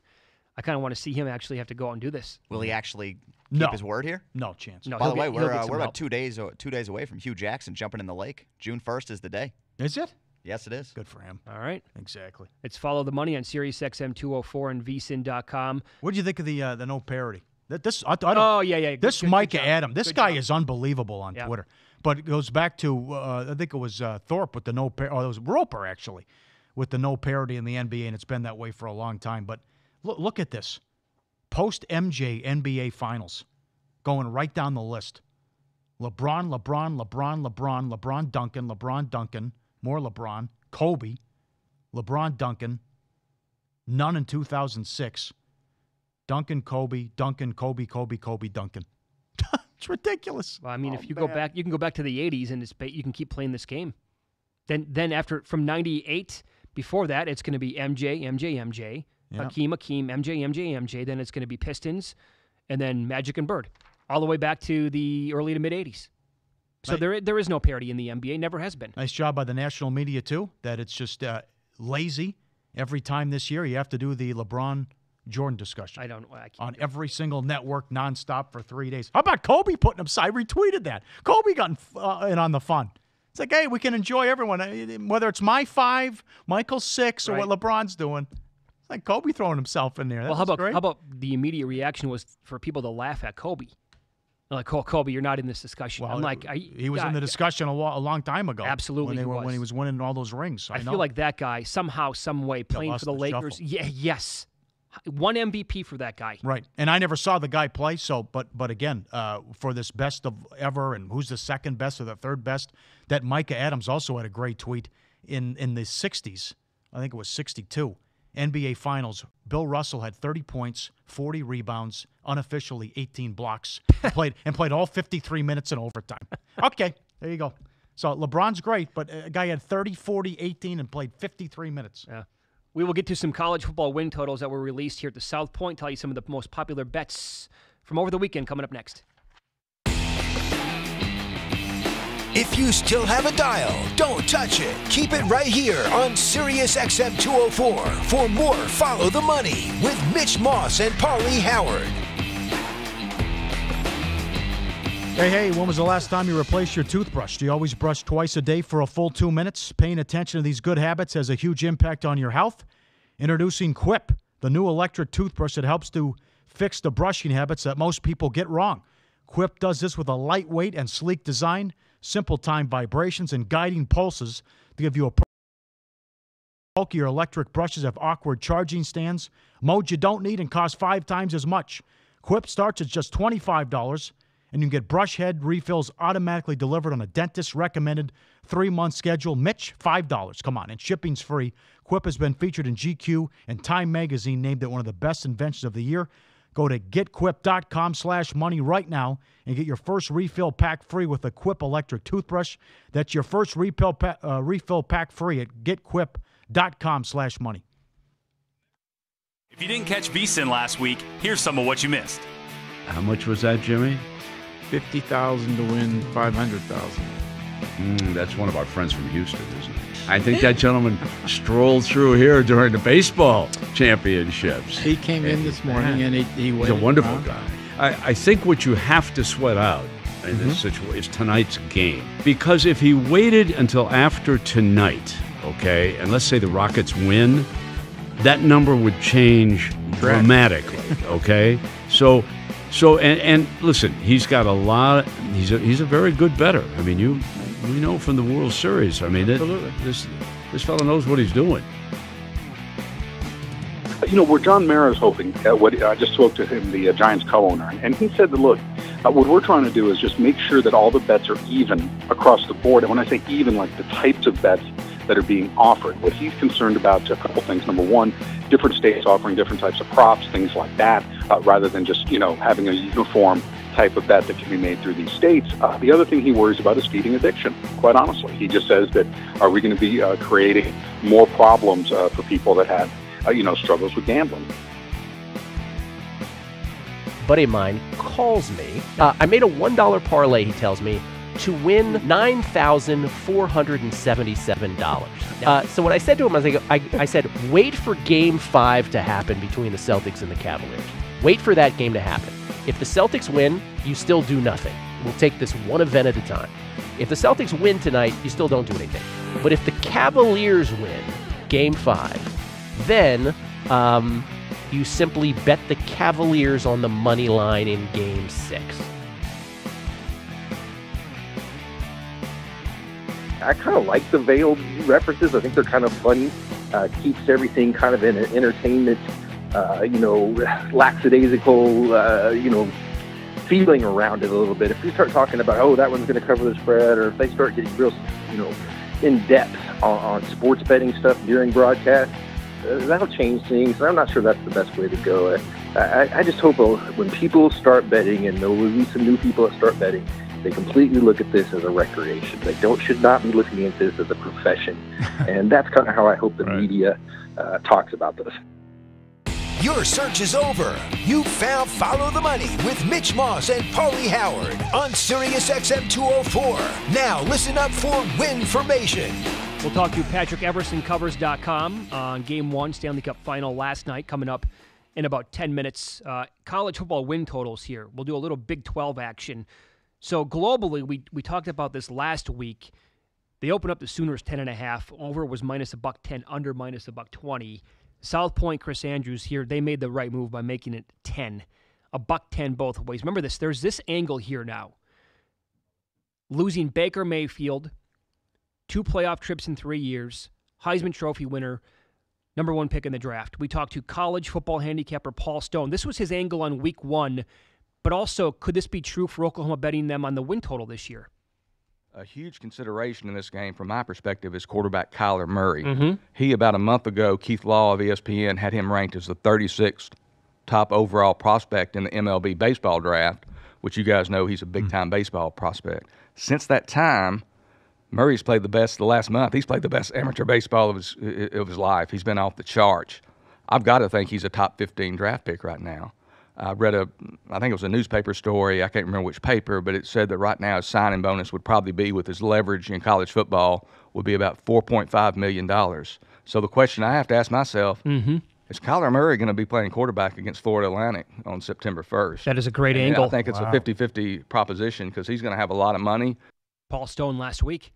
I kind of want to see him actually have to go out and do this. Will he actually keep his word here? No chance. No, By the way, we're about 2 days away from Hugh Jackson jumping in the lake. June 1st is the day. Is it? Yes, it is. Good for him. All right. Exactly. It's Follow the Money on SiriusXM 204 and VSiN.com. What do you think of the no parody? This Micah Adams. This guy is unbelievable on Twitter. But it goes back to I think it was Thorpe with the no parody. Oh, it was Roper actually with the no parody in the NBA, and it's been that way for a long time. But look at this. Post MJ NBA Finals, going right down the list. LeBron, Duncan, more LeBron, Kobe, LeBron, Duncan, none in 2006. Duncan, Kobe, Duncan, Kobe, Duncan. It's ridiculous. Well, I mean, if you go back, you can go back to the 80s and you can keep playing this game. Then after from 98, before that, it's going to be MJ, Hakeem, MJ. Then it's going to be Pistons, and then Magic and Bird, all the way back to the early to mid 80s. So there is no parity in the NBA. Never has been. Nice job by the national media too. That it's just lazy. Every time this year, you have to do the LeBron Jordan discussion. I can't on every single network nonstop for 3 days. How about Kobe putting him? I retweeted that. Kobe got in on the fun. It's like, hey, we can enjoy everyone, whether it's my 5, Michael's 6, or what LeBron's doing. It's like Kobe throwing himself in there. Well, how about the immediate reaction was for people to laugh at Kobe? They're like, oh, Kobe, you're not in this discussion. Well, I'm like, he was in the discussion a long time ago. Absolutely, when he was winning all those rings. I feel like that guy somehow, some way, playing for the Lakers. Yes. One MVP for that guy. Right. And I never saw the guy play, but again, for this best of ever and who's the second best or the third best, that Micah Adams also had a great tweet in the 60s. I think it was 62. NBA Finals, Bill Russell had 30 points, 40 rebounds, unofficially 18 blocks, and played all 53 minutes in overtime. Okay, there you go. So LeBron's great, but a guy had 30, 40, 18, and played 53 minutes. Yeah. We will get to some college football win totals that were released here at the South Point, tell you some of the most popular bets from over the weekend coming up next. If you still have a dial, don't touch it. Keep it right here on SiriusXM 204 for more Follow the Money with Mitch Moss and Paulie Howard. Hey, when was the last time you replaced your toothbrush? Do you always brush twice a day for a full 2 minutes? Paying attention to these good habits has a huge impact on your health. Introducing Quip, the new electric toothbrush that helps to fix the brushing habits that most people get wrong. Quip does this with a lightweight and sleek design, simple time vibrations, and guiding pulses to give you a bulkier electric brushes have awkward charging stands, modes you don't need, and cost 5 times as much. Quip starts at just $25, and you can get brush head refills automatically delivered on a dentist-recommended 3-month schedule. Mitch, $5. Come on, and shipping's free. Quip has been featured in GQ and Time Magazine, named it one of the best inventions of the year. Go to getquip.com/money right now and get your first refill pack free with a Quip electric toothbrush. That's your first refill pack free at getquip.com/money. If you didn't catch VSiN last week, here's some of what you missed. How much was that, Jimmy? $50,000 to win $500,000. That's one of our friends from Houston, isn't it? I think that gentleman strolled through here during the baseball championships. He came in this morning and he's a wonderful guy. I think what you have to sweat out in this situation is tonight's game. Because if he waited until after tonight, okay, and let's say the Rockets win, that number would change dramatically. Okay, so and listen, he's got a lot. He's a very good bettor. I mean, we know from the World Series. I mean, this fellow knows what he's doing. Where John Mara's hoping, I just spoke to him, the Giants co-owner, and he said that, look, what we're trying to do is just make sure that all the bets are even across the board. And when I say even, like the types of bets that are being offered. What he's concerned about is a couple things. Number one, different states offering different types of props, things like that, rather than just, having a uniform type of bet that can be made through these states. The other thing he worries about is feeding addiction, quite honestly. He just says that, are we going to be creating more problems for people that have, struggles with gambling? Buddy of mine calls me. I made a $1 parlay, he tells me, to win $9,477. So what I said to him, I said, wait for Game 5 to happen between the Celtics and the Cavaliers. Wait for that game to happen. If the Celtics win, you still do nothing. We'll take this one event at a time. If the Celtics win tonight, you still don't do anything. But if the Cavaliers win Game 5, then you simply bet the Cavaliers on the money line in Game 6. I kind of like the veiled references. I think they're kind of funny. Keeps everything kind of in an entertainment, lackadaisical, feeling around it a little bit. If we start talking about, that one's going to cover the spread, or if they start getting real, in depth on sports betting stuff during broadcast, that'll change things. I'm not sure that's the best way to go. I just hope when people start betting, and there will be some new people that start betting, they completely look at this as a recreation. They should not be looking at this as a profession. And that's kind of how I hope the media talks about this. Your search is over. You found Follow the Money with Mitch Moss and Paulie Howard on Sirius XM 204. Now listen up for Winformation. We'll talk to Patrick Everson, Covers.com on Game 1, Stanley Cup Final last night, coming up in about 10 minutes. College football win totals here. We'll do a little Big 12 action. So globally, we talked about this last week. They opened up the Sooners 10.5. Over was minus $110, under minus $120. South Point, Chris Andrews here, they made the right move by making it 10. $110 both ways. Remember this, there's this angle here now. Losing Baker Mayfield, 2 playoff trips in 3 years, Heisman Trophy winner, number 1 pick in the draft. We talked to college football handicapper Paul Stone. This was his angle on week 1, but also, could this be true for Oklahoma betting them on the win total this year? A huge consideration in this game, from my perspective, is quarterback Kyler Murray. Mm-hmm. He, about a month ago, Keith Law of ESPN had him ranked as the 36th top overall prospect in the MLB baseball draft, which you guys know he's a big-time baseball prospect. Since that time, Murray's played the best the last month. He's played the best amateur baseball of his life. He's been off the charts. I've got to think he's a top 15 draft pick right now. I read I think it was a newspaper story, I can't remember which paper, but it said that right now his signing bonus would probably be, with his leverage in college football, would be about $4.5 million. So the question I have to ask myself, is Kyler Murray going to be playing quarterback against Florida Atlantic on September 1st? That is a great angle. I think it's a 50-50 proposition, because he's going to have a lot of money. Paul Stone last week.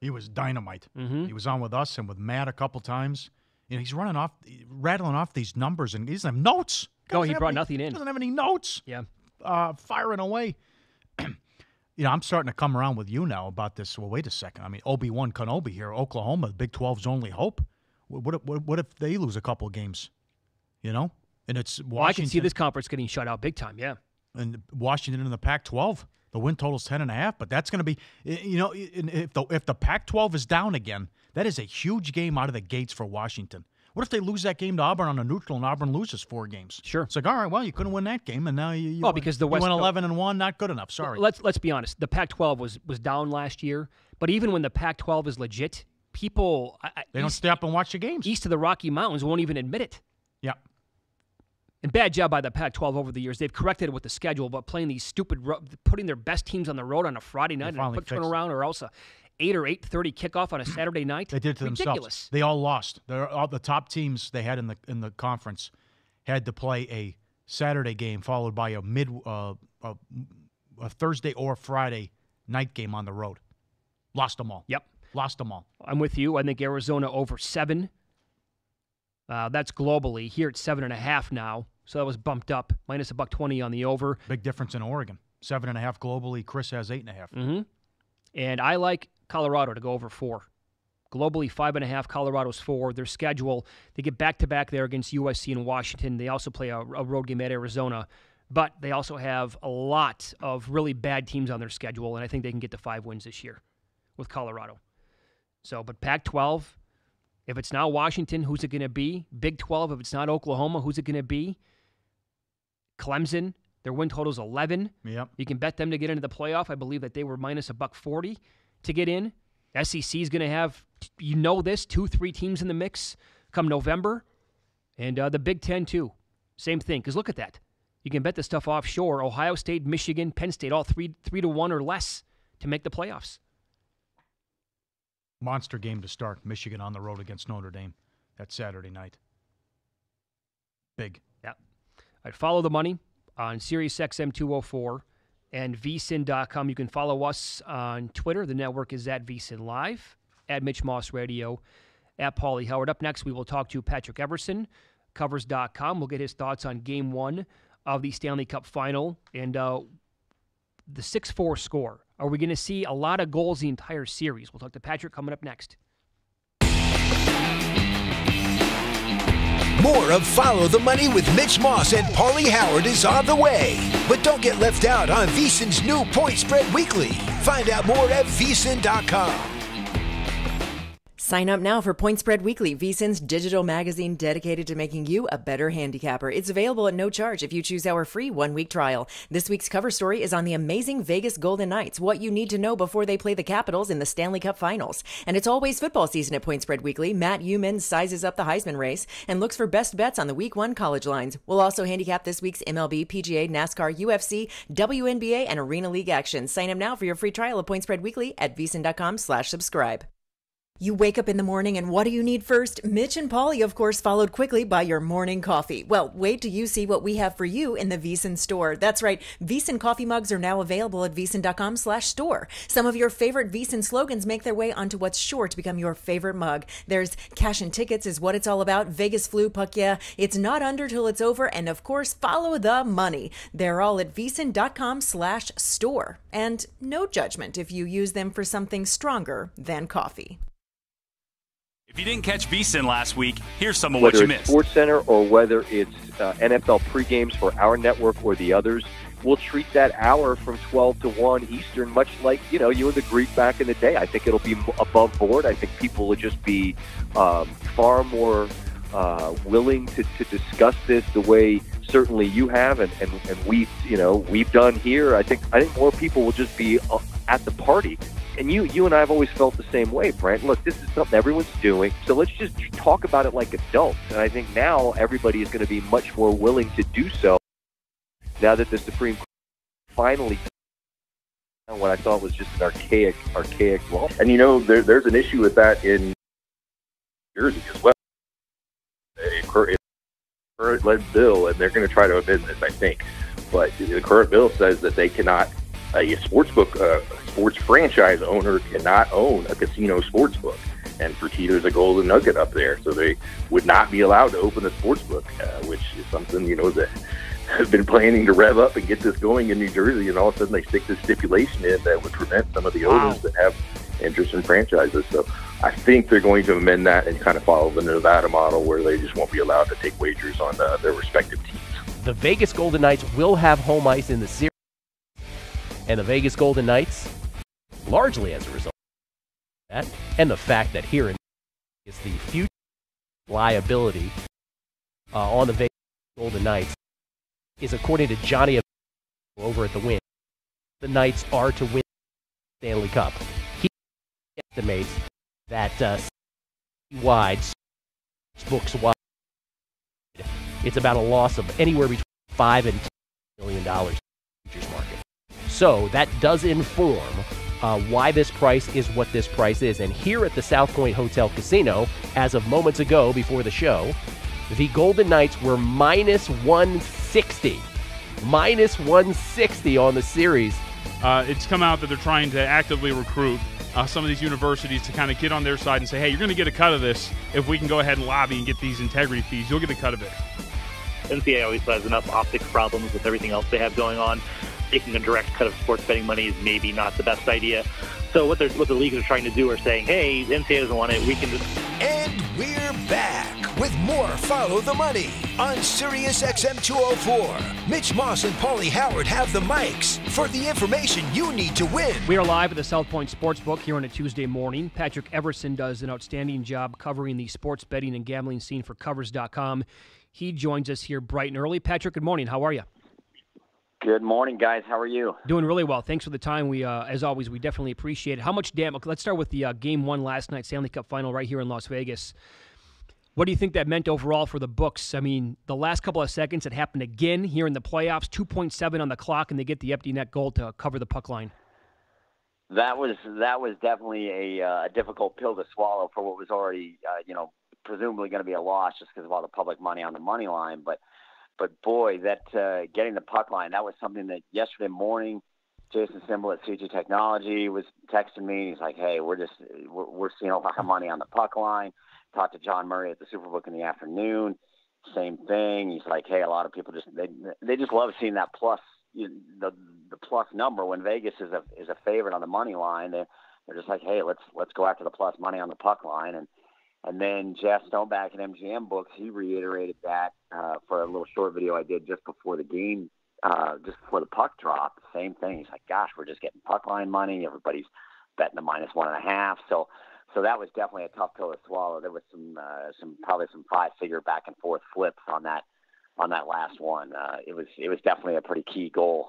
He was dynamite. Mm-hmm. He was on with us and with Matt a couple times. He's rattling off these numbers, and he doesn't have notes. No, he brought nothing in. He doesn't have any notes. Yeah. Firing away. I'm starting to come around with you now about this. Well, wait a second. I mean, Obi-Wan Kenobi here, Oklahoma, Big 12's only hope. What if they lose a couple of games? And it's Washington. Well, I can see this conference getting shut out big time, yeah. And Washington in the Pac-12, the win total's 10.5, but that's going to be, if the Pac-12 is down again, that is a huge game out of the gates for Washington. What if they lose that game to Auburn on a neutral and Auburn loses 4 games? Sure. It's like, all right, well, you couldn't win that game, and now you because the West went 11-1, not good enough. Sorry. Let's be honest. The Pac-12 was down last year, but even when the Pac-12 is legit, people they don't stay up and watch the games. East of the Rocky Mountains won't even admit it. Yeah. And bad job by the Pac-12 over the years. They've corrected it with the schedule, but playing these putting their best teams on the road on a Friday night and a quick turnaround, or else 8 or 8:30 kickoff on a Saturday night. They did it to Ridiculous. themselves. They all lost. All the top teams they had in the conference had to play a Saturday game followed by a Thursday or Friday night game on the road. Lost them all. Yep. Lost them all. I'm with you. I think Arizona over 7. That's globally. Here it's 7.5 now, so that was bumped up. Minus $1.20 on the over. Big difference in Oregon. 7.5 globally. Chris has 8.5. And I like Colorado to go over 4. Globally, 5.5. Colorado's 4. Their schedule, they get back-to-back there against USC and Washington. They also play a road game at Arizona. But they also have a lot of really bad teams on their schedule, and I think they can get to 5 wins this year with Colorado. So, but Pac-12, if it's not Washington, who's it going to be? Big 12, if it's not Oklahoma, who's it going to be? Clemson, their win total is 11. Yep. You can bet them to get into the playoff. I believe that they were minus $1.40 to get in. SEC is going to have, 2-3 teams in the mix come November. And the Big Ten, too. Same thing, because look at that. You can bet the stuff offshore. Ohio State, Michigan, Penn State, all 3-1 or less to make the playoffs. Monster game to start. Michigan on the road against Notre Dame. That's Saturday night. Big. Yeah. I'd follow the money on SiriusXM 204 and VSiN.com. You can follow us on Twitter. The network is at VSiNLive, at Mitch Moss Radio, at Paulie Howard. Up next, we will talk to Patrick Everson, Covers.com. We'll get his thoughts on Game 1 of the Stanley Cup Final and the 6-4 score. Are we going to see a lot of goals the entire series? We'll talk to Patrick coming up next. More of Follow the Money with Mitch Moss and Paulie Howard is on the way. But don't get left out on VSiN's new Point Spread Weekly. Find out more at VSiN.com. Sign up now for Point Spread Weekly, VSiN's digital magazine dedicated to making you a better handicapper. It's available at no charge if you choose our free 1-week trial. This week's cover story is on the amazing Vegas Golden Knights, what you need to know before they play the Capitals in the Stanley Cup Finals. And it's always football season at Point Spread Weekly. Matt Euman sizes up the Heisman race and looks for best bets on the Week 1 college lines. We'll also handicap this week's MLB, PGA, NASCAR, UFC, WNBA, and Arena League action. Sign up now for your free trial of Point Spread Weekly at VSiN.com/subscribe. You wake up in the morning and what do you need first? Mitch and Paulie, of course, followed quickly by your morning coffee. Well, wait till you see what we have for you in the VSiN store. That's right. VSiN coffee mugs are now available at VSiN.com/store. Some of your favorite VSiN slogans make their way onto what's sure to become your favorite mug. There's cash and tickets is what it's all about. Vegas flu, puck yeah. It's not under till it's over. And of course, follow the money. They're all at VSiN.com/store. And no judgment if you use them for something stronger than coffee. If you didn't catch VSiN last week, here's some of whether what you it's missed. SportsCenter or whether it's NFL pregames for our network or the others, we'll treat that hour from 12 to 1 Eastern much like, you and the Greek back in the day. I think it'll be above board. I think people will just be far more willing to discuss this the way certainly you have and we've done here. I think more people will just be at the party. And you and I have always felt the same way, Brent. Look, this is something everyone's doing, so let's just talk about it like adults. And I think now everybody is going to be much more willing to do so now that the Supreme Court finally what I thought was just an archaic law. And there's an issue with that in Jersey as well. A current-led bill, and they're going to try to amend this, I think. But the current bill says that they cannot, a sports franchise owner cannot own a casino sports book. And Fertitta's a golden nugget up there, so they would not be allowed to open a sports book, which is something, that have been planning to rev up and get this going in New Jersey, and all of a sudden they stick this stipulation in that would prevent some of the owners that have interest in franchises. So I think they're going to amend that and kind of follow the Nevada model where they just won't be allowed to take wagers on their respective teams. The Vegas Golden Knights will have home ice in the series, and the Vegas Golden Knights, largely as a result of that, and the fact that here in is the future liability on the Vegas Golden Knights is, according to Johnny over at the Win, the Knights are to win the Stanley Cup. He estimates that books wide, it's about a loss of anywhere between $5 and $10 million in the futures market. So that does inform why this price is what this price is. And here at the South Point Hotel Casino, as of moments ago before the show, the Golden Knights were minus 160. Minus 160 on the series. It's come out that they're trying to actively recruit some of these universities to kind of get on their side and say, hey, you're going to get a cut of this if we can go ahead and lobby and get these integrity fees. You'll get a cut of it. NCAA always has enough optics problems with everything else they have going on. Taking a direct cut of sports betting money is maybe not the best idea. So what the leagues are trying to do are saying, hey, NCAA doesn't want it, we can just... And we're back with more Follow the Money on Sirius XM 204. Mitch Moss and Paulie Howard have the mics for the information you need to win. We are live at the South Point Sportsbook here on a Tuesday morning. Patrick Everson does an outstanding job covering the sports betting and gambling scene for Covers.com. He joins us here bright and early. Patrick, good morning. How are you? Good morning, guys. How are you? Doing really well. Thanks for the time. We, as always, we definitely appreciate it. How much damage? Let's start with the Game 1 last night, Stanley Cup Final right here in Las Vegas. What do you think that meant overall for the books? I mean, the last couple of seconds, it happened again here in the playoffs, 2.7 on the clock, and they get the empty net goal to cover the puck line. That was definitely a difficult pill to swallow for what was already, presumably going to be a loss just because of all the public money on the money line. But boy, that getting the puck line, that was something that yesterday morning, Jason Simbal at CG Technology was texting me. He's like, hey, we're seeing a lot of money on the puck line. Talked to John Murray at the Superbook in the afternoon. Same thing. He's like, hey, a lot of people they just love seeing that plus, the plus number when Vegas is a favorite on the money line. They're just like, hey, let's go after the plus money on the puck line. And then Jeff Stoneback at MGM Books, he reiterated that for a little short video I did just before the game, just before the puck drop. Same thing. He's like, gosh, we're just getting puck line money. Everybody's betting the -1.5. So that was definitely a tough pill to swallow. There was probably some 5-figure back and forth flips on that last one. It was definitely a pretty key goal.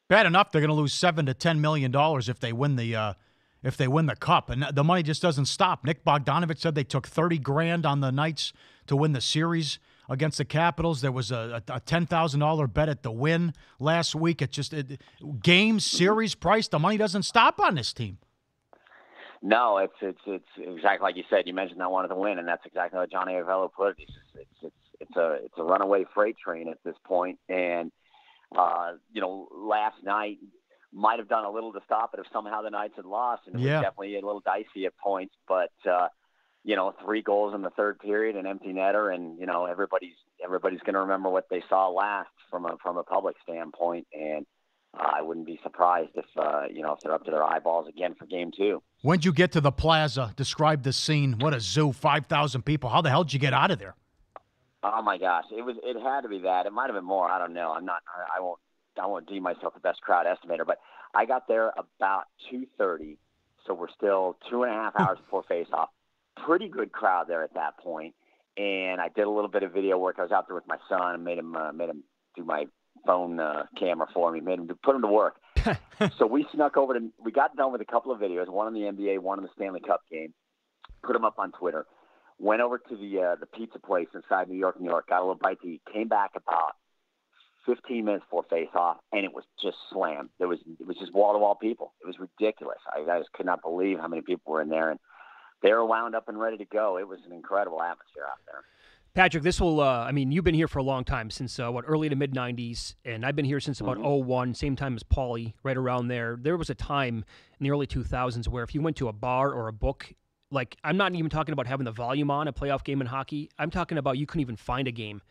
Bad enough they're going to lose $7 to $10 million if they win the cup, and the money just doesn't stop. Nick Bogdanovich said they took $30,000 on the Knights to win the series against the Capitals. There was a $10,000 bet at the win last week. Game series price. The money doesn't stop on this team. No, it's exactly like you said. You mentioned that one at the win, and that's exactly what Johnny Avello put it. It's a runaway freight train at this point, and last night might have done a little to stop it if somehow the Knights had lost, and it was definitely a little dicey at points. But 3 goals in the third period, an empty netter, and everybody's going to remember what they saw last from a public standpoint, and I wouldn't be surprised if they're up to their eyeballs again for Game 2. When'd you get to the plaza? Describe the scene. What a zoo! 5,000 people. How the hell did you get out of there? Oh my gosh, it had to be that. It might have been more. I don't know. I won't deem myself the best crowd estimator, but I got there about 2:30, so we're still 2.5 hours before face-off. Pretty good crowd there at that point, and I did a little bit of video work. I was out there with my son and made him do my phone camera for me, put him to work. So we snuck over we got done with a couple of videos, one on the NBA, one on the Stanley Cup game, put them up on Twitter, went over to the pizza place inside New York, got a little bite to eat, came back about 15 minutes before face-off, and it was just slammed. It was just wall-to-wall people. It was ridiculous. I just could not believe how many people were in there, and they were wound up and ready to go. It was an incredible atmosphere out there. Patrick, this will, you've been here for a long time, since, early to mid-'90s, and I've been here since about 01, same time as Paulie, right around there. There was a time in the early 2000s where if you went to a bar or a book, like, I'm not even talking about having the volume on a playoff game in hockey. I'm talking about you couldn't even find a game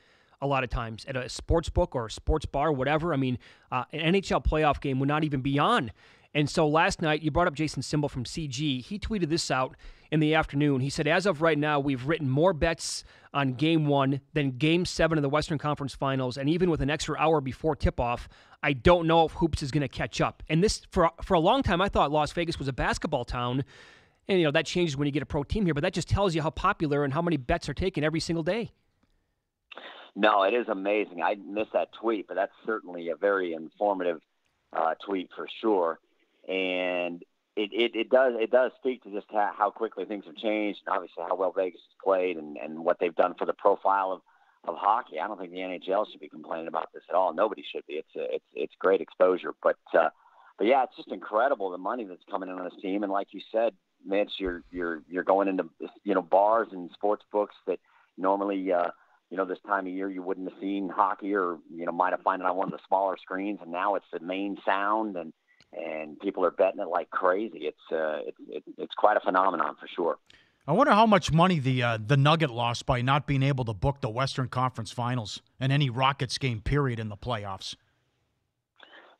a lot of times at a sports book or a sports bar, whatever. I mean, an NHL playoff game would not even be on. And so last night, you brought up Jason Simbal from CG. He tweeted this out in the afternoon. He said, as of right now, we've written more bets on Game 1 than Game 7 of the Western Conference Finals, and even with an extra hour before tip-off, I don't know if Hoops is going to catch up. And this, for a long time, I thought Las Vegas was a basketball town, and, that changes when you get a pro team here, but that just tells you how popular and how many bets are taken every single day. No, it is amazing. I missed that tweet, but that's certainly a very informative tweet for sure. And it does speak to just how quickly things have changed, and obviously how well Vegas has played and what they've done for the profile of hockey. I don't think the NHL should be complaining about this at all. Nobody should be. It's great exposure, but yeah, it's just incredible the money that's coming in on this team. And like you said, Mitch, you're going into bars and sports books that normally this time of year you wouldn't have seen hockey, or might have found it on one of the smaller screens, and now it's the main sound, and and people are betting it like crazy. It's quite a phenomenon for sure. I wonder how much money the Nugget lost by not being able to book the Western Conference Finals and any Rockets game period in the playoffs.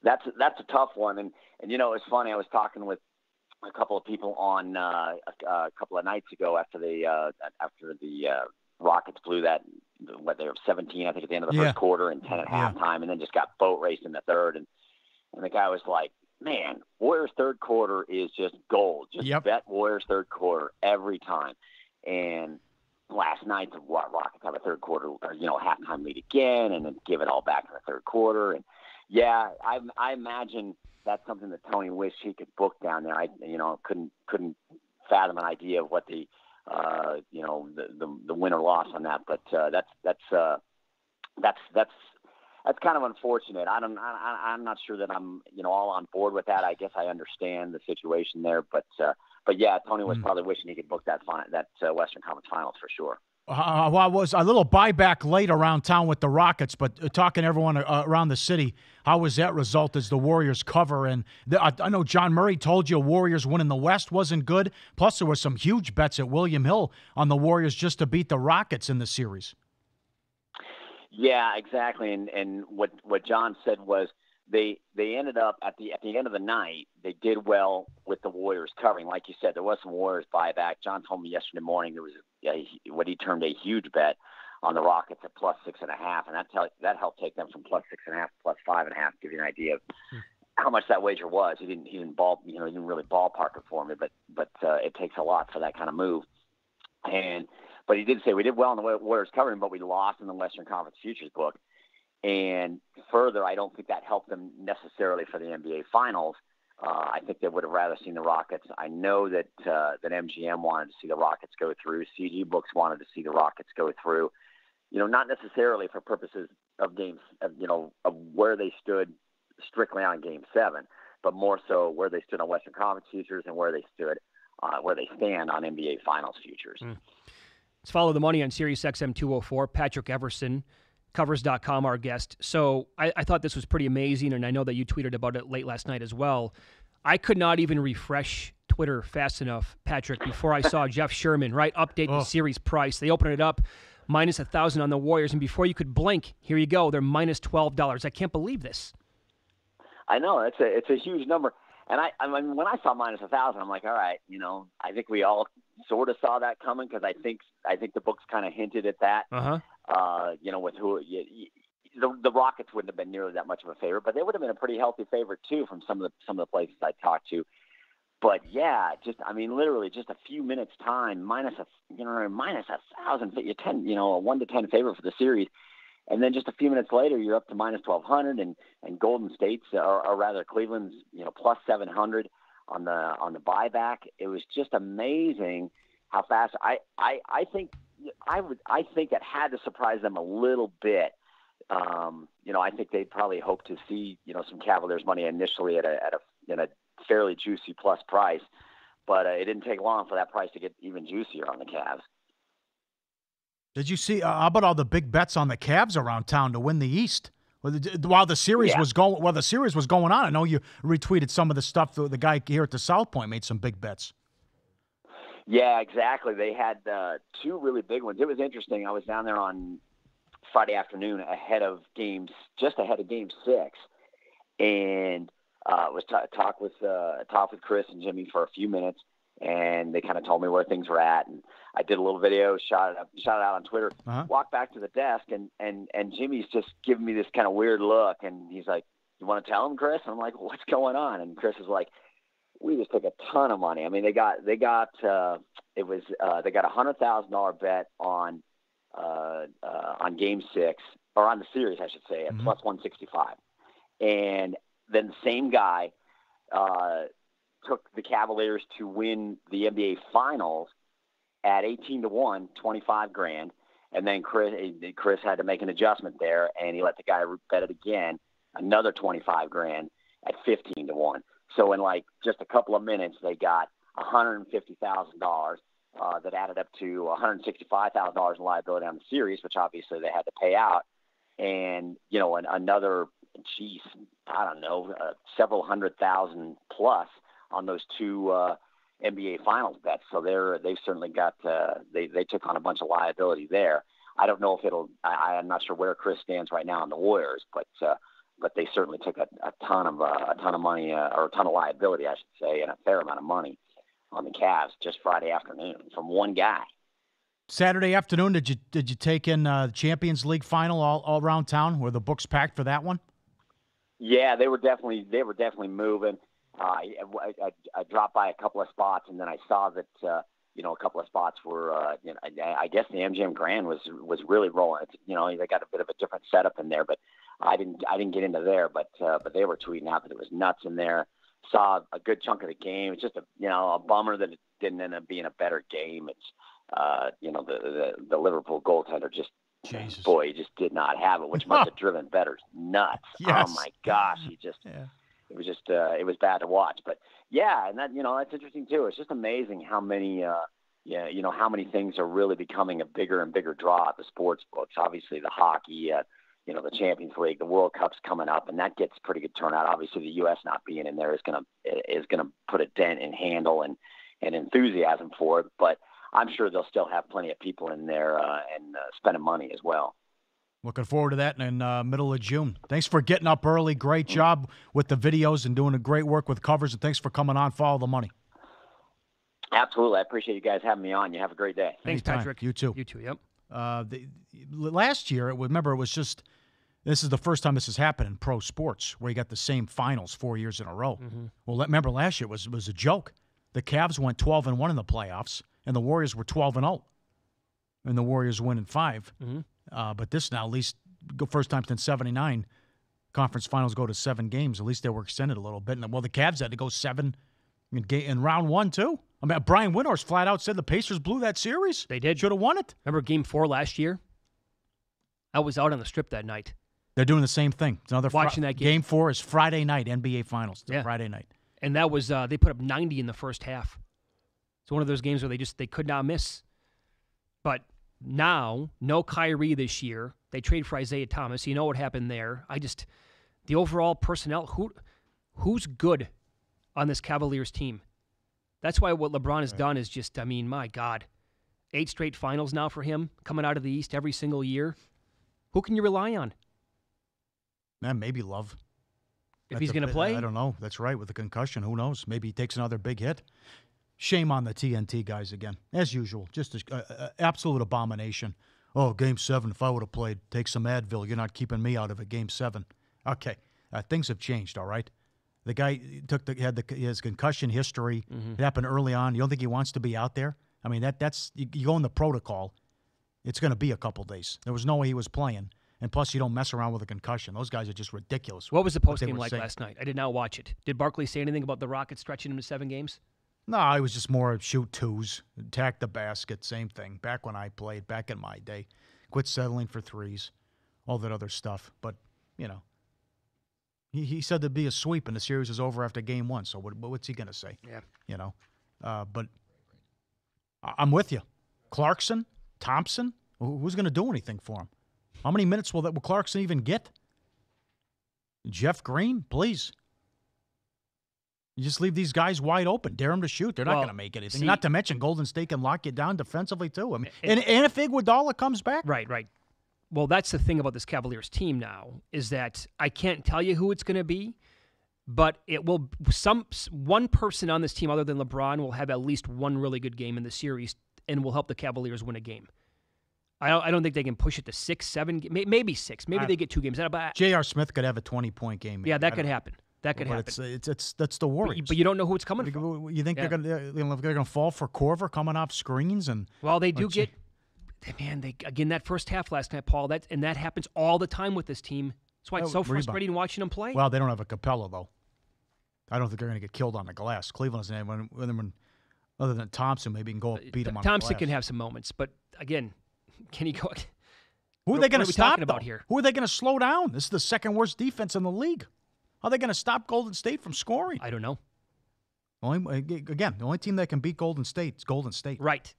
That's a tough one, and it's funny. I was talking with a couple of people on a couple of nights ago after the Rockets blew that, they were 17, I think, at the end of the first quarter and 10 at halftime, and then just got boat raced in the third, and the guy was like, man, Warriors third quarter is just gold. Just bet Warriors third quarter every time. And last night, the Rockets have a third quarter, halftime lead again, and then give it all back in the third quarter. And yeah, I imagine that's something that Tony wished he could book down there. I couldn't fathom an idea of what the win or loss on that, but that's kind of unfortunate. I'm not sure that I'm all on board with that. I guess I understand the situation there, but yeah, Tony was probably wishing he could book that Western Conference Finals for sure. I was a little buyback late around town with the Rockets, but talking to everyone around the city, how was that result as the Warriors cover? And I know John Murray told you Warriors winning the West wasn't good. Plus, there were some huge bets at William Hill on the Warriors just to beat the Rockets in the series. Yeah, exactly. And what John said was they ended up at the end of the night, they did well with the Warriors covering. Like you said, there was some Warriors buyback. John told me yesterday morning there was what he termed a huge bet on the Rockets at +6.5, and that helped take them from +6.5 to +5.5. Give you an idea of how much that wager was. He didn't really ballpark it for me, but it takes a lot for that kind of move. But he did say we did well in the Warriors covering, but we lost in the Western Conference Futures book. And further, I don't think that helped them necessarily for the NBA Finals. I think they would have rather seen the Rockets. I know that MGM wanted to see the Rockets go through. CG Books wanted to see the Rockets go through. Not necessarily for purposes of games, of where they stood strictly on Game 7, but more so where they stood on Western Conference Futures and where they stand on NBA Finals Futures. Let's follow the money on Sirius XM 204. Patrick Everson, Covers.com, our guest. So I thought this was pretty amazing, and I know that you tweeted about it late last night as well. I could not even refresh Twitter fast enough, Patrick, before I saw Jeff Sherman, update the series price. They open it up, -1,000 on the Warriors, and before you could blink, here you go, they're -$12. I can't believe this. I know, it's a huge number. And I mean, when I saw -1,000, I'm like, all right, I think we all sort of saw that coming because I think the books kind of hinted at that. With who the Rockets wouldn't have been nearly that much of a favorite, but they would have been a pretty healthy favorite too from some of the places I talked to. But yeah, literally just a few minutes time, -1,000, a 1 to 10 favorite for the series. And then just a few minutes later, you're up to -1,200, and Golden State's, or rather Cleveland's, +700 on the buyback. It was just amazing how fast. I think that had to surprise them a little bit. I think they probably hoped to see some Cavaliers money initially at a fairly juicy plus price, but it didn't take long for that price to get even juicier on the Cavs. Did you see? How about all the big bets on the Cavs around town to win the East? While the series was going on, I know you retweeted some of the stuff. The guy here at the South Point made some big bets. Yeah, exactly. They had two really big ones. It was interesting. I was down there on Friday afternoon ahead of Game 6, and was talk with Chris and Jimmy for a few minutes. And they kind of told me where things were at, and I did a little video, shot it out on Twitter. Walked back to the desk, and Jimmy's just giving me this kind of weird look, and he's like, "You want to tell him, Chris?" And I'm like, "What's going on?" And Chris is like, "We just took a ton of money. I mean, they got a $100,000 bet on Game 6, or on the series, I should say, at +165, and then the same guy took the Cavaliers to win the NBA Finals at 18-1, $25,000, and then Chris had to make an adjustment there, and he let the guy bet it again, another $25,000 at 15-1. So in just a couple of minutes, they got $150,000 that added up to $165,000 in liability on the series, which obviously they had to pay out, and another geez, I don't know, several 100,000 plus on those two NBA Finals bets. So they've certainly got they took on a bunch of liability there. I don't know if I'm not sure where Chris stands right now in the Warriors, but they certainly took a ton of money or a ton of liability, I should say, and a fair amount of money on the Cavs just Friday afternoon from one guy. Saturday afternoon, did you take in Champions League final all around town? Were the books packed for that one? Yeah, they were definitely moving. I dropped by a couple of spots, and then I saw that a couple of spots were I guess the MGM Grand was really rolling. They got a bit of a different setup in there, but I didn't get into there. But they were tweeting out that it was nuts in there. Saw a good chunk of the game. It's just a bummer that it didn't end up being a better game. It's the Liverpool goaltender just. Jesus. Boy, he just did not have it, which must have driven bettors nuts. Yes. Oh my gosh, he just. Yeah. It was just it was bad to watch, but yeah, and that that's interesting too. It's just amazing how many how many things are really becoming a bigger and bigger draw at the sports books. Obviously, the hockey, the Champions League, the World Cup's coming up, and that gets pretty good turnout. Obviously, the U.S. not being in there is gonna put a dent in handle and enthusiasm for it, but I'm sure they'll still have plenty of people in there and spending money as well. Looking forward to that in middle of June. Thanks for getting up early. Great job with the videos and doing a great work with covers, and thanks for coming on. Follow the money. Absolutely. I appreciate you guys having me on. You have a great day. Thanks, Anytime. Patrick. You too. You too, yep. Last year, remember, it was just this is the first time this has happened in pro sports where you got the same finals 4 years in a row. Mm-hmm. Well, remember last year was a joke. The Cavs went 12-1 in the playoffs, and the Warriors were 12-0. And the Warriors win in 5. Mm-hmm. But this now, at least, first time since '79, conference finals go to 7 games. At least they were extended a little bit. And, well, the Cavs had to go 7 in round 1, too. I mean, Brian Windhorst flat out said the Pacers blew that series. They did. Should have won it. Remember Game 4 last year? I was out on the Strip that night. They're doing the same thing. It's another watching that game. Game 4 is Friday night, NBA Finals. It's Friday night. And that was they put up 90 in the first half. It's one of those games where they could not miss. But now, no Kyrie this year. They trade for Isaiah Thomas. You know what happened there. The overall personnel, who's good on this Cavaliers team? That's why what LeBron has done is just, my God. 8 straight finals now for him, coming out of the East every single year. Who can you rely on? Man, maybe Love. If he's going to play? I don't know. That's right. With the concussion, who knows? Maybe he takes another big hit. Shame on the TNT guys again. As usual, just an absolute abomination. Oh, Game 7, if I would have played, take some Advil. You're not keeping me out of it. Game 7. Okay. Things have changed, all right? The guy had his concussion history. Mm-hmm. It happened early on. You don't think he wants to be out there? I mean, that's you go in the protocol. It's going to be a couple days. There was no way he was playing. And plus, you don't mess around with a concussion. Those guys are just ridiculous. What was the postgame like last night? I did not watch it. Did Barkley say anything about the Rockets stretching him to 7 games? No, it was just more shoot 2s, attack the basket, same thing. Back when I played, back in my day. Quit settling for 3s, all that other stuff. But, he said there'd be a sweep and the series is over after Game 1. So what's he going to say? Yeah. But I'm with you. Clarkson, Thompson, who's going to do anything for him? How many minutes will Clarkson even get? Jeff Green, please. You just leave these guys wide open. Dare them to shoot. They're not going to make anything. Not to mention Golden State can lock you down defensively, too. I mean, and if Iguodala comes back. Right. Well, that's the thing about this Cavaliers team now, is that I can't tell you who it's going to be, but it will. One person on this team other than LeBron will have at least one really good game in the series and will help the Cavaliers win a game. I don't think they can push it to 6, 7, maybe 6. Maybe they get 2 games. J.R. Smith could have a 20-point game. Yeah, that could happen. That could happen. That's the Warriors. But you don't know who it's coming from. You think they're going to fall for Korver coming off screens and? Well, they do get. Man, that first half last night, Paul. That happens all the time with this team. That's why it's so frustrating watching them play. Well, they don't have a Capella though. I don't think they're going to get killed on the glass. Cleveland's when other than Thompson, maybe can go beat him on the glass. Thompson can have some moments, but again, can he go? Who are they going to stop about here? Who are they going to slow down? This is the second worst defense in the league. How are they going to stop Golden State from scoring? I don't know. The only team that can beat Golden State is Golden State. Right.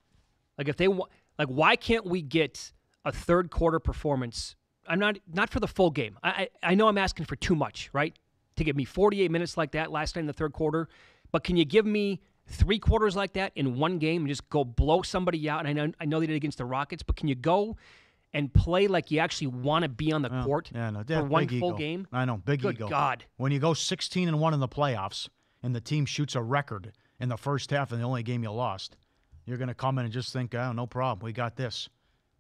Why can't we get a third quarter performance I'm not for the full game. I know I'm asking for too much, right? To give me 48 minutes like that last night in the third quarter, but can you give me 3 quarters like that in one game and just go blow somebody out? And I know they did against the Rockets, but can you go and play like you actually want to be on the court for one full game? I know, big ego. Good God. When you go 16-1 in the playoffs and the team shoots a record in the first half and the only game you lost, you're going to come in and just think, oh, no problem, we got this.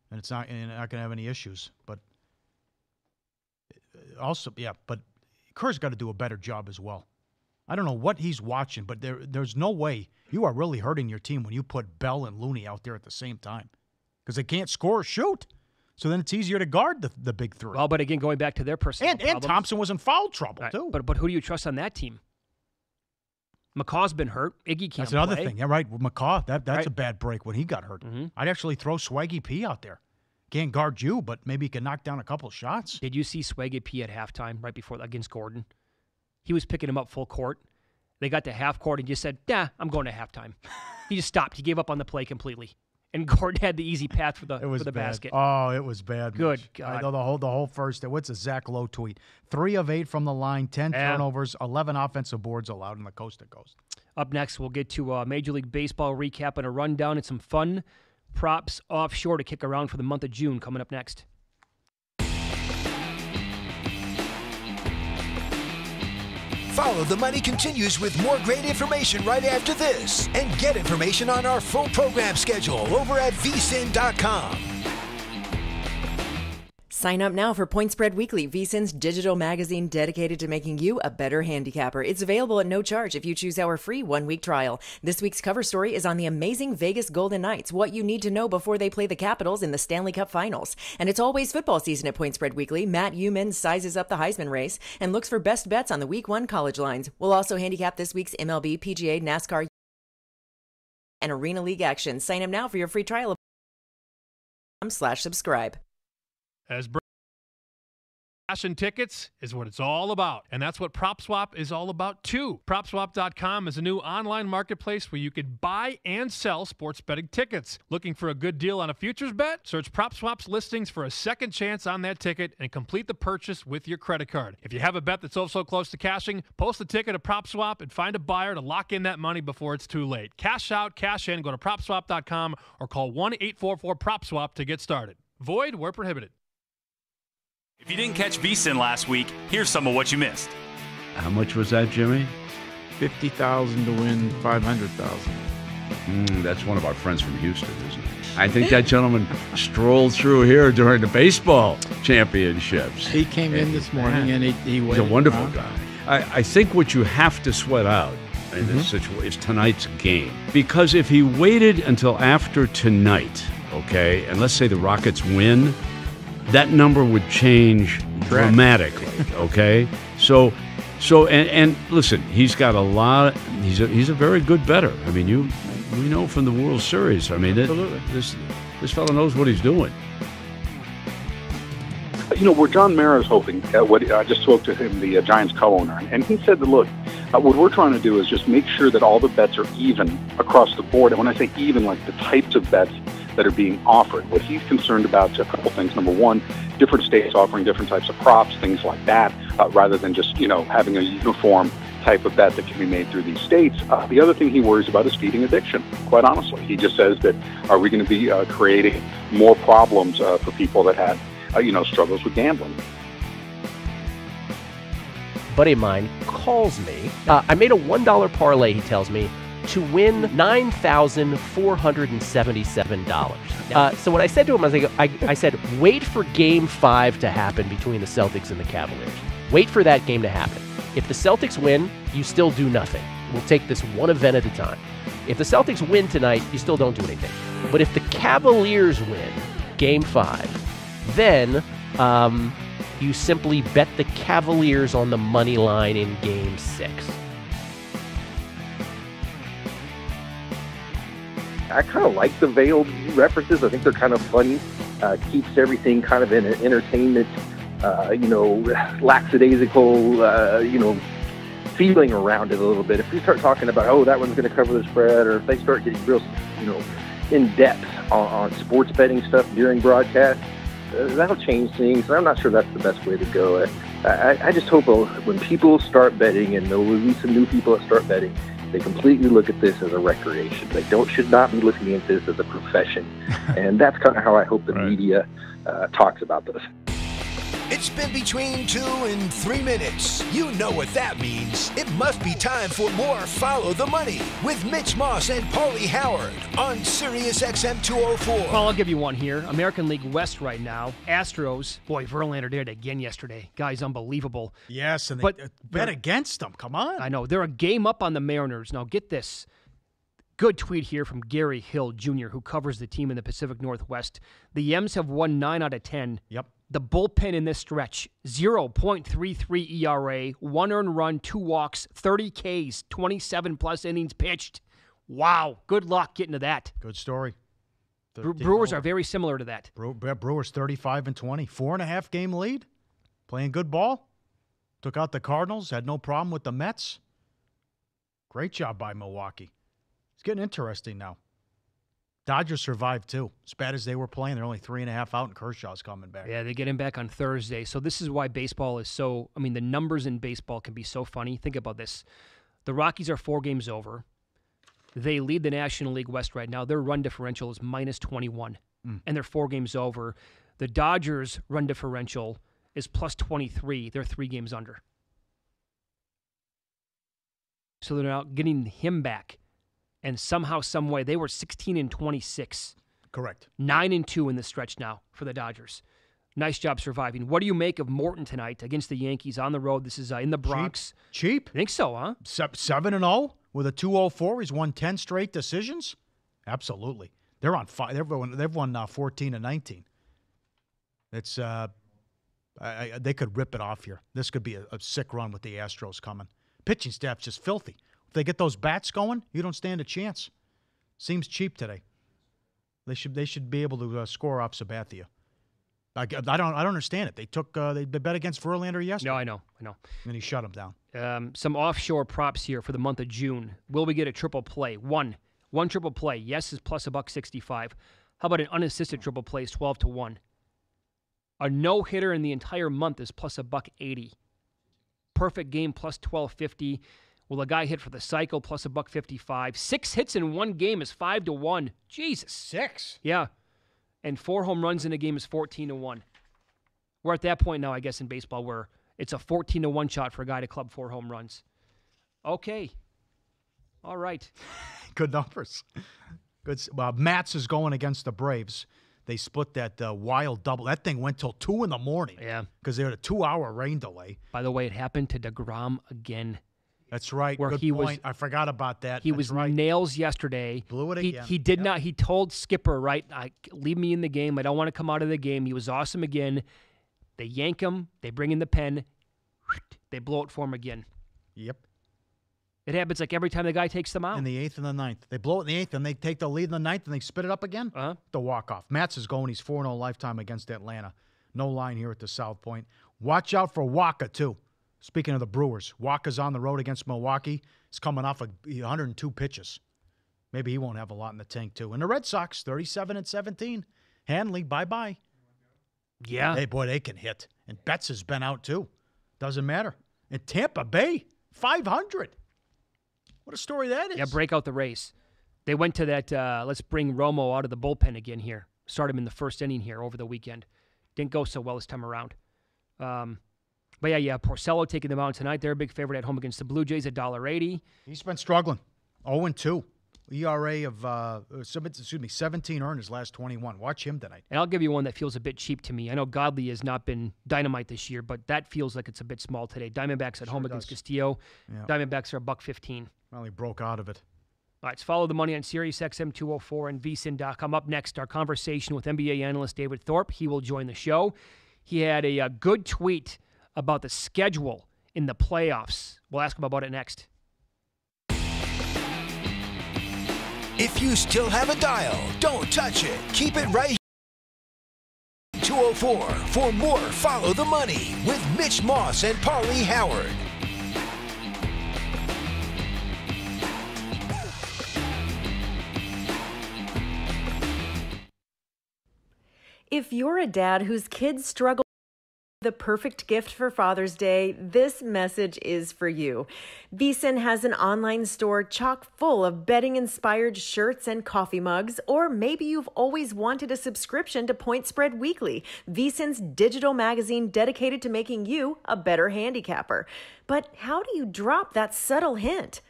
And you're not going to have any issues. But also, but Kerr's got to do a better job as well. I don't know what he's watching, but there's no way you are really hurting your team when you put Bell and Looney out there at the same time because they can't score or shoot. So then it's easier to guard the big three. Well, but again, going back to their personnel and Thompson was in foul trouble, too. But who do you trust on that team? McCaw's been hurt. Iggy can't play. That's another thing. Yeah, right. With McCaw, that's a bad break when he got hurt. Mm-hmm. I'd actually throw Swaggy P out there. Can't guard you, but maybe he can knock down a couple shots. Did you see Swaggy P at halftime right before against Gordon? He was picking him up full court. They got to half court and just said, I'm going to halftime. He just stopped. He gave up on the play completely. And Gordon had the easy path for the basket. Oh, it was bad. Good Mitch. God. I know the whole first. What's a Zach Lowe tweet? 3 of 8 from the line, 10 turnovers, 11 offensive boards allowed in the coast to coast. Up next, we'll get to a Major League Baseball recap and a rundown and some fun props offshore to kick around for the month of June coming up next. Follow the Money continues with more great information right after this. And get information on our full program schedule over at VSiN.com. Sign up now for Point Spread Weekly, VSiN's digital magazine dedicated to making you a better handicapper. It's available at no charge if you choose our free 1-week trial. This week's cover story is on the amazing Vegas Golden Knights, what you need to know before they play the Capitals in the Stanley Cup Finals. And it's always football season at Point Spread Weekly. Matt Euman sizes up the Heisman race and looks for best bets on the Week 1 college lines. We'll also handicap this week's MLB, PGA, NASCAR, and Arena League action. Sign up now for your free trial of /subscribe. As cash and tickets is what it's all about. And that's what PropSwap is all about, too. PropSwap.com is a new online marketplace where you could buy and sell sports betting tickets. Looking for a good deal on a futures bet? Search PropSwap's listings for a second chance on that ticket and complete the purchase with your credit card. If you have a bet that's so close to cashing, post the ticket to PropSwap and find a buyer to lock in that money before it's too late. Cash out, cash in, go to PropSwap.com or call 1-844-PropSwap to get started. Void where prohibited. If you didn't catch VSiN last week, here's some of what you missed. How much was that, Jimmy? 50,000 to win 500,000. That's one of our friends from Houston, isn't it? I think that gentleman strolled through here during the baseball championships. He came in this morning and he's a wonderful guy. I think what you have to sweat out in this situation is tonight's game. Because if he waited until after tonight, okay, and let's say the Rockets win, that number would change dramatically, okay? So and listen, he's got a lot. He's a very good bettor. I mean, we know from the World Series. I mean, this fellow knows what he's doing. Where John Mara's hoping, I just spoke to him, the Giants co-owner, and he said that, look, what we're trying to do is just make sure that all the bets are even across the board. And when I say even, like the types of bets that are being offered. What he's concerned about is a couple things. Number one, different states offering different types of props, things like that, rather than just, having a uniform type of bet that can be made through these states. The other thing he worries about is feeding addiction, quite honestly. He just says that, are we going to be creating more problems for people that have, struggles with gambling? A buddy of mine calls me. I made a $1 parlay, he tells me, to win $9,477. So what I said to him, I said, wait for Game 5 to happen between the Celtics and the Cavaliers. Wait for that game to happen. If the Celtics win, you still do nothing. We'll take this one event at a time. If the Celtics win tonight, you still don't do anything. But if the Cavaliers win Game 5, then you simply bet the Cavaliers on the money line in Game 6. I kind of like the veiled references. I think they're kind of funny. Keeps everything kind of in an entertainment, lackadaisical, feeling around it a little bit. If we start talking about, that one's going to cover the spread, or if they start getting real, in depth on sports betting stuff during broadcast, that'll change things. I'm not sure that's the best way to go. I just hope when people start betting, and there will be some new people that start betting, they completely look at this as a recreation. They should not be looking at this as a profession. And that's kind of how I hope the media talks about this. It's been between 2 and 3 minutes. You know what that means. It must be time for more Follow the Money with Mitch Moss and Paulie Howard on Sirius XM 204. Well, I'll give you one here. American League West right now. Astros. Boy, Verlander did it again yesterday. Guy's unbelievable. Yes, and they bet against them. Come on. I know. They're a game up on the Mariners. Now, get this. Good tweet here from Gary Hill Jr., who covers the team in the Pacific Northwest. The M's have won 9 out of 10. Yep. The bullpen in this stretch, 0.33 ERA, 1 earned run, 2 walks, 30 Ks, 27-plus innings pitched. Wow. Good luck getting to that. Good story. Brewers are very similar to that. Brewers 35-20, 4.5 game lead, playing good ball. Took out the Cardinals, had no problem with the Mets. Great job by Milwaukee. It's getting interesting now. Dodgers survived, too. As bad as they were playing, they're only 3.5 out, and Kershaw's coming back. Yeah, they get him back on Thursday. So this is why baseball is so... I mean, the numbers in baseball can be so funny. Think about this. The Rockies are 4 games over. They lead the National League West right now. Their run differential is minus 21, and they're 4 games over. The Dodgers' run differential is plus 23. They're 3 games under. So they're now getting him back. And somehow, some way, they were 16-26. Correct. 9-2 in this stretch now for the Dodgers. Nice job surviving. What do you make of Morton tonight against the Yankees on the road? This is in the Bronx. Cheap? I think so, huh? 7-0 with a 2.04. He's won 10 straight decisions. Absolutely. They're on fire. They've won 14 and 19. It's they could rip it off here. This could be a sick run with the Astros coming. Pitching staff's just filthy. If they get those bats going, you don't stand a chance. Seems cheap today. They should be able to score off Sabathia. I don't understand it. They bet against Verlander yesterday. No, I know. And he shut him down. Some offshore props here for the month of June. Will we get a triple play? One triple play. Yes is plus $1.65. How about an unassisted triple play is 12-1. A no hitter in the entire month is plus $1.80. Perfect game plus 12.50. Will a guy hit for the cycle plus $1.55? 6 hits in one game is 5-1. Jesus. 6? Yeah. And 4 home runs in a game is 14-1. We're at that point now, I guess, in baseball where it's a 14-1 shot for a guy to club 4 home runs. Okay. All right. Good numbers. Good. Mats is going against the Braves. They split that wild double. That thing went till 2 in the morning. Yeah. Because they had a 2-hour rain delay. By the way, it happened to DeGrom again. That's right. Where Good point. I forgot about that. He was nails yesterday. Blew it again. He did not. He told Skipper, right, leave me in the game. I don't want to come out of the game. He was awesome again. They yank him. They bring in the pen. They blow it for him again. Yep. It happens like every time the guy takes them out. In the 8th and the 9th. They blow it in the 8th, and they take the lead in the 9th, and they spit it up again. The walk-off. Mats is going. He's 4-0 lifetime against Atlanta. No line here at the South Point. Watch out for Waka, too. Speaking of the Brewers, Waka's on the road against Milwaukee. He's coming off 102 pitches. Maybe he won't have a lot in the tank, too. And the Red Sox, 37-17. Hanley, bye-bye. Yeah. Hey, boy, they can hit. And Betts has been out, too. Doesn't matter. And Tampa Bay, 500. What a story that is. Yeah, break out the race. They went to that, let's bring Romo out of the bullpen again here. Start him in the first inning here over the weekend. Didn't go so well this time around. But yeah, Porcello taking them out tonight. They're a big favorite at home against the Blue Jays at $1.80. He's been struggling. 0-2. ERA of 17 earned his last 21. Watch him tonight. And I'll give you one that feels a bit cheap to me. I know Godley has not been dynamite this year, but that feels like it's a bit small today. Diamondbacks at home against Castillo. Yeah. Diamondbacks are $1.15. Well, he broke out of it. All right, let's follow the money on Sirius XM 204 and VSiN.com. Up next, our conversation with NBA analyst David Thorpe. He will join the show. He had a good tweet about the schedule in the playoffs. We'll ask him about it next. If you still have a dial, don't touch it. Keep it right here. 204 for more Follow the Money with Mitch Moss and Paulie Howard. If you're a dad whose kids struggle with the perfect gift for Father's Day, this message is for you. VSiN has an online store chock full of betting-inspired shirts and coffee mugs, or maybe you've always wanted a subscription to Point Spread Weekly, VSiN's digital magazine dedicated to making you a better handicapper. But how do you drop that subtle hint?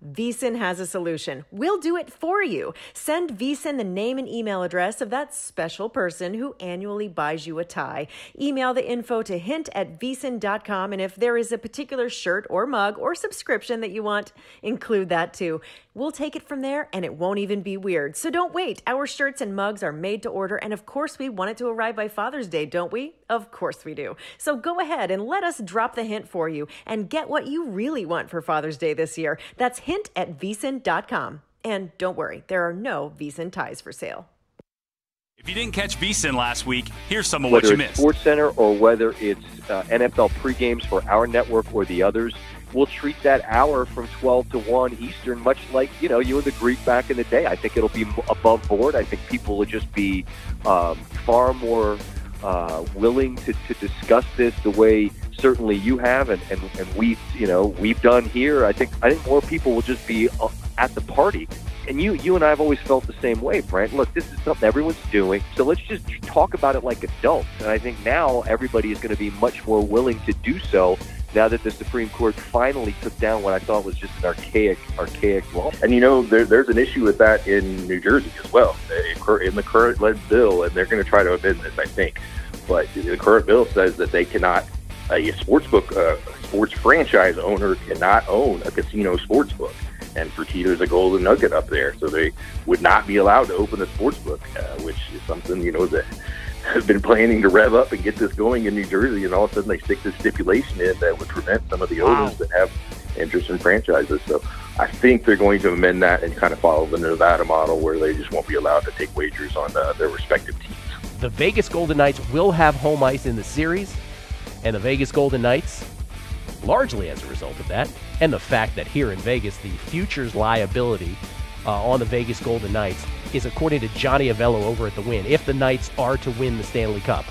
VSiN has a solution. We'll do it for you. Send VSiN the name and email address of that special person who annually buys you a tie. Email the info to hint@vsin.com, and if there is a particular shirt or mug or subscription that you want, include that too. We'll take it from there, and it won't even be weird. So don't wait. Our shirts and mugs are made to order, and of course we want it to arrive by Father's Day, don't we? Of course we do. So go ahead and let us drop the hint for you and get what you really want for Father's Day this year. That's hint@vsin.com. And don't worry, there are no VSiN ties for sale. If you didn't catch VSiN last week, here's some of what you Whether it's missed. SportsCenter or whether it's NFL pregames for our network or the others, we'll treat that hour from 12 to 1 Eastern much like, you and the Greek back in the day. I think it'll be above board. I think people will just be far more willing to discuss this the way certainly you have and we've done here. I think more people will just be at the party. And you and I have always felt the same way, Brent. Look, this is something everyone's doing, so let's just talk about it like adults. And I think now everybody is going to be much more willing to do so now that the Supreme Court finally took down what I thought was just an archaic law. And there's an issue with that in New Jersey as well, in the current bill, and they're going to try to amend this, I think. But the current bill says that they cannot, a sports franchise owner cannot own a casino sports book. And Fertitta's a golden nugget up there, so they would not be allowed to open a sports book, which is something, that have been planning to rev up and get this going in New Jersey, and all of a sudden they stick this stipulation in that would prevent some of the owners that have interest in franchises. So I think they're going to amend that and kind of follow the Nevada model where they just won't be allowed to take wagers on their respective teams. The Vegas Golden Knights will have home ice in the series, and the Vegas Golden Knights, largely as a result of that, and the fact that here in Vegas, the futures liability on the Vegas Golden Knights is, according to Johnny Avello over at the Win, if the Knights are to win the Stanley Cup,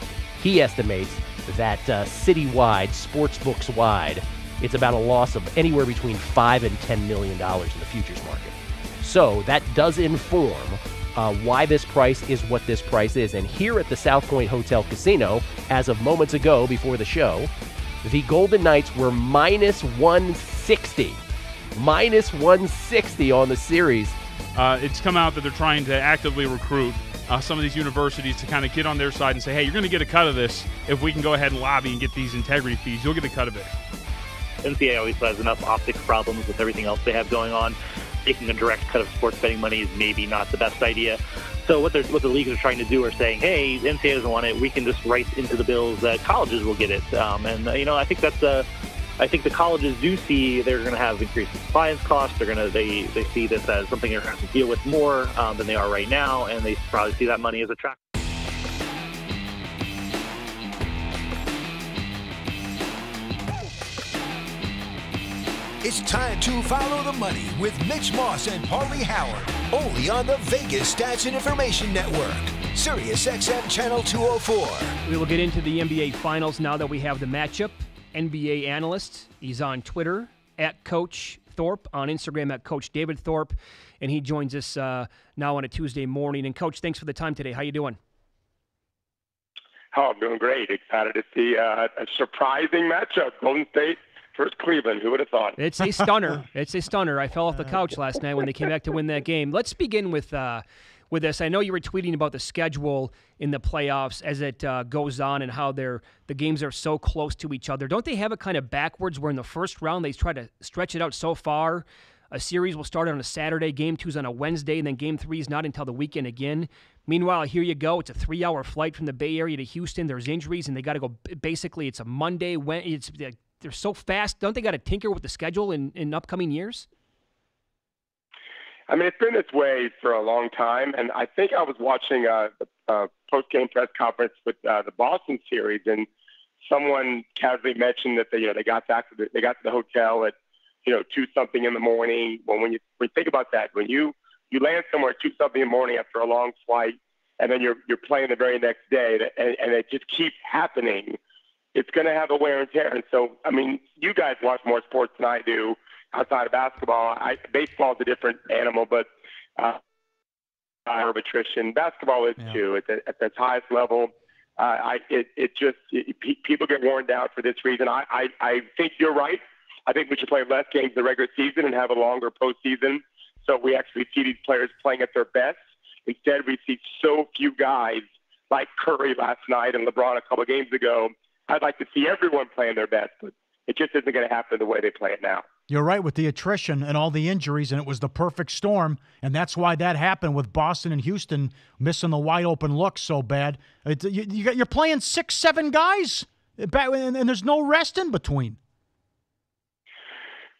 he estimates that citywide, sportsbooks-wide, it's about a loss of anywhere between $5 and $10 million in the futures market. So that does inform why this price is what this price is. And here at the South Point Hotel Casino, as of moments ago before the show, the Golden Knights were minus 160. Minus 160 on the series. It's come out that they're trying to actively recruit some of these universities to kind of get on their side and say, hey, you're going to get a cut of this if we can go ahead and lobby and get these integrity fees. You'll get a cut of it. NCAA always has enough optics problems with everything else they have going on. Taking a direct cut of sports betting money is maybe not the best idea. So what the leagues are trying to do are saying, hey, NCAA doesn't want it. We can just write into the bills that colleges will get it. I think that's I think the colleges do see they're going to have increased compliance costs. They see this as something they're going to have to deal with more than they are right now, and they probably see that money as attractive. It's time to follow the money with Mitch Moss and Paulie Howard, only on the Vegas Stats and Information Network, Sirius XM Channel 204. We will get into the NBA Finals now that we have the matchup. NBA analyst, he's on Twitter, at Coach Thorpe, on Instagram, at Coach David Thorpe, and he joins us now on a Tuesday morning. And, Coach, thanks for the time today. How you doing? Oh, I'm doing great. Excited to see a surprising matchup. Golden State versus Cleveland. Who would have thought? It's a stunner. It's a stunner. I fell off the couch last night when they came back to win that game. Let's begin with this. I know you were tweeting about the schedule in the playoffs as it goes on and how the games are so close to each other. Don't they have it kind of backwards where in the first round they try to stretch it out so far? A series will start on a Saturday, Game 2's on a Wednesday, and then Game 3 is not until the weekend again. Meanwhile, here you go. It's a 3-hour flight from the Bay Area to Houston. There's injuries, and they got to go. Basically, it's a Monday. They're so fast. Don't they got to tinker with the schedule in upcoming years? I mean, it's been this way for a long time, and I think I was watching a post-game press conference with the Boston series, and someone casually mentioned that they got to the hotel at 2-something in the morning. When you think about that, when you land somewhere at 2-something in the morning after a long flight, and then you're playing the very next day, and it just keeps happening, it's going to have a wear and tear. And so, I mean, you guys watch more sports than I do outside of basketball. Baseball is a different animal, but of attrition. Basketball is too at the highest level. People get worn down for this reason. I think you're right. I think we should play less games in the regular season and have a longer postseason, so we actually see these players playing at their best. Instead, we see so few guys like Curry last night and LeBron a couple of games ago. I'd like to see everyone playing their best, but it just isn't going to happen the way they play it now. You're right with the attrition and all the injuries, and it was the perfect storm, and that's why that happened with Boston and Houston missing the wide-open look so bad. You're playing 6-7 guys, and there's no rest in between.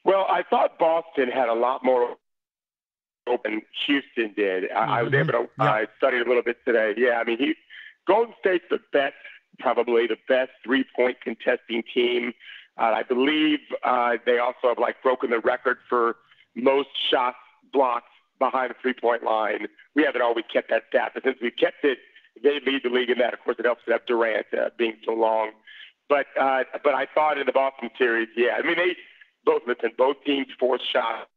Well, I thought Boston had a lot more open Houston did. I was able to study a little bit today. Yeah, I mean, Golden State's probably the best three-point contesting team. I believe they also have broken the record for most shots blocked behind the three-point line. We haven't always kept that stat, but since we've kept it, they lead the league in that. Of course, it helps to have Durant being so long. But I thought in the Boston series, I mean, both teams forced shots,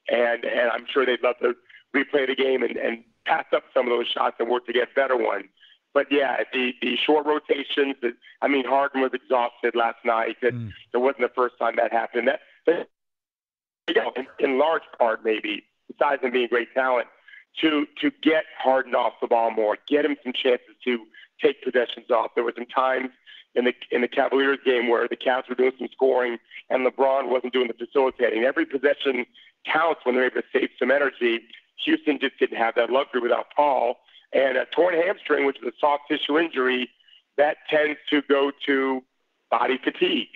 and I'm sure they'd love to replay the game and pass up some of those shots and work to get better ones. But, the short rotations, Harden was exhausted last night. It wasn't the first time that happened. In large part, maybe, besides him being great talent, to get Harden off the ball more, get him some chances to take possessions off. There were some times in the Cavaliers game where the Cavs were doing some scoring and LeBron wasn't doing the facilitating. Every possession counts when they're able to save some energy. Houston just didn't have that luxury without Paul. And a torn hamstring, which is a soft tissue injury, that tends to go to body fatigue.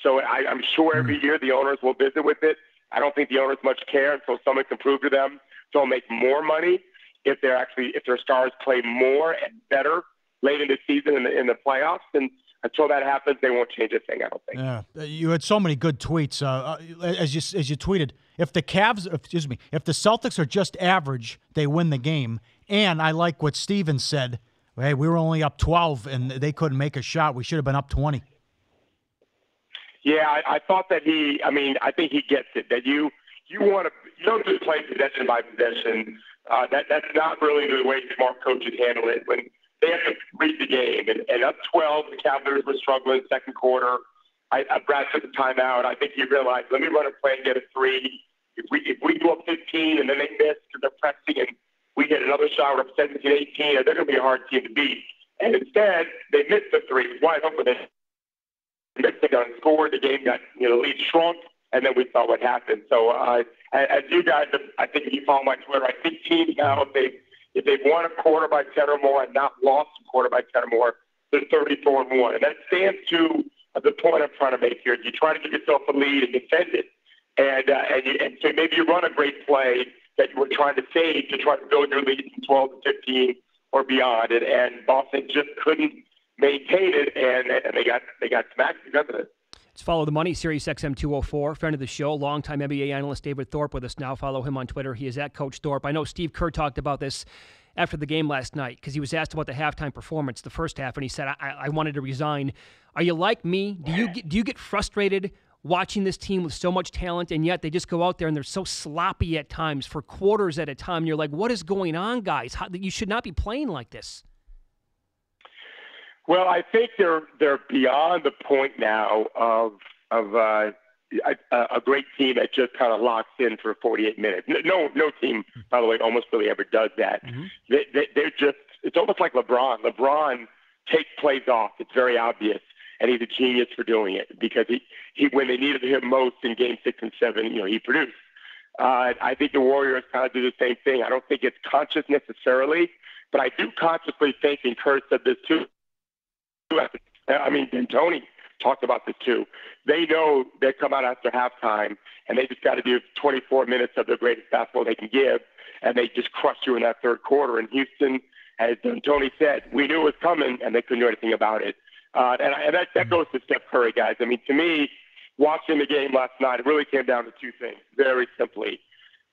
So I'm sure every year the owners will visit with it. I don't think the owners much care until someone can prove to them they'll make more money if their stars play more and better late in the season in the playoffs. And until that happens, they won't change a thing, I don't think. Yeah, you had so many good tweets. As you tweeted, if the Celtics are just average, they win the game. And I like what Steven said. Hey, we were only up 12, and they couldn't make a shot. We should have been up 20. Yeah, I thought that I think he gets it. That you don't just play possession by possession. That's not really the way smart coaches handle it. When they have to read the game, and up 12, the Cavaliers were struggling second quarter. Brad took the timeout. I think he realized, let me run a play and get a three. If we go up 15 and then they miss because they're pressing and we get another shot, we're up 17, 18, they're going to be a hard team to beat. And instead, they missed the three. Wide open. They missed it, unscored. The game got, the lead shrunk, and then we saw what happened. So as you guys, I think if you follow my Twitter, I think teams now, if they've won a quarter by 10 or more and not lost a quarter by 10 or more, they're 34-1. And that stands to the point I'm trying to make here. You try to give yourself a lead and defend it. And so maybe you run a great play that you were trying to save to try to build your lead from 12 to 15 or beyond. And Boston just couldn't maintain it, and they got smacked because of it. Let's follow the money. Sirius XM 204, friend of the show, longtime NBA analyst David Thorpe with us now. Follow him on Twitter. He is at Coach Thorpe. I know Steve Kerr talked about this after the game last night because he was asked about the halftime performance, the first half, and he said, I wanted to resign. Are you like me? Do you get frustrated watching this team with so much talent, and yet they just go out there and they're so sloppy at times for quarters at a time? You're like, what is going on, guys? You should not be playing like this. Well, I think they're beyond the point now of a great team that just kind of locks in for 48 minutes. No team, by the way, almost really ever does that. Mm-hmm. They're just, it's almost like LeBron. LeBron takes plays off. It's very obvious. And he's a genius for doing it because he when they needed him most in Game 6 and 7, he produced. I think the Warriors kind of do the same thing. I don't think it's conscious necessarily, but I do consciously think, and Kurt said this too. And Tony talked about this too. They know they come out after halftime and they just got to do 24 minutes of the greatest basketball they can give, and they just crush you in that third quarter. And Houston, as Tony said, we knew it was coming, and they couldn't do anything about it. And that goes to Steph Curry, guys. I mean, to me, watching the game last night, it really came down to two things, very simply.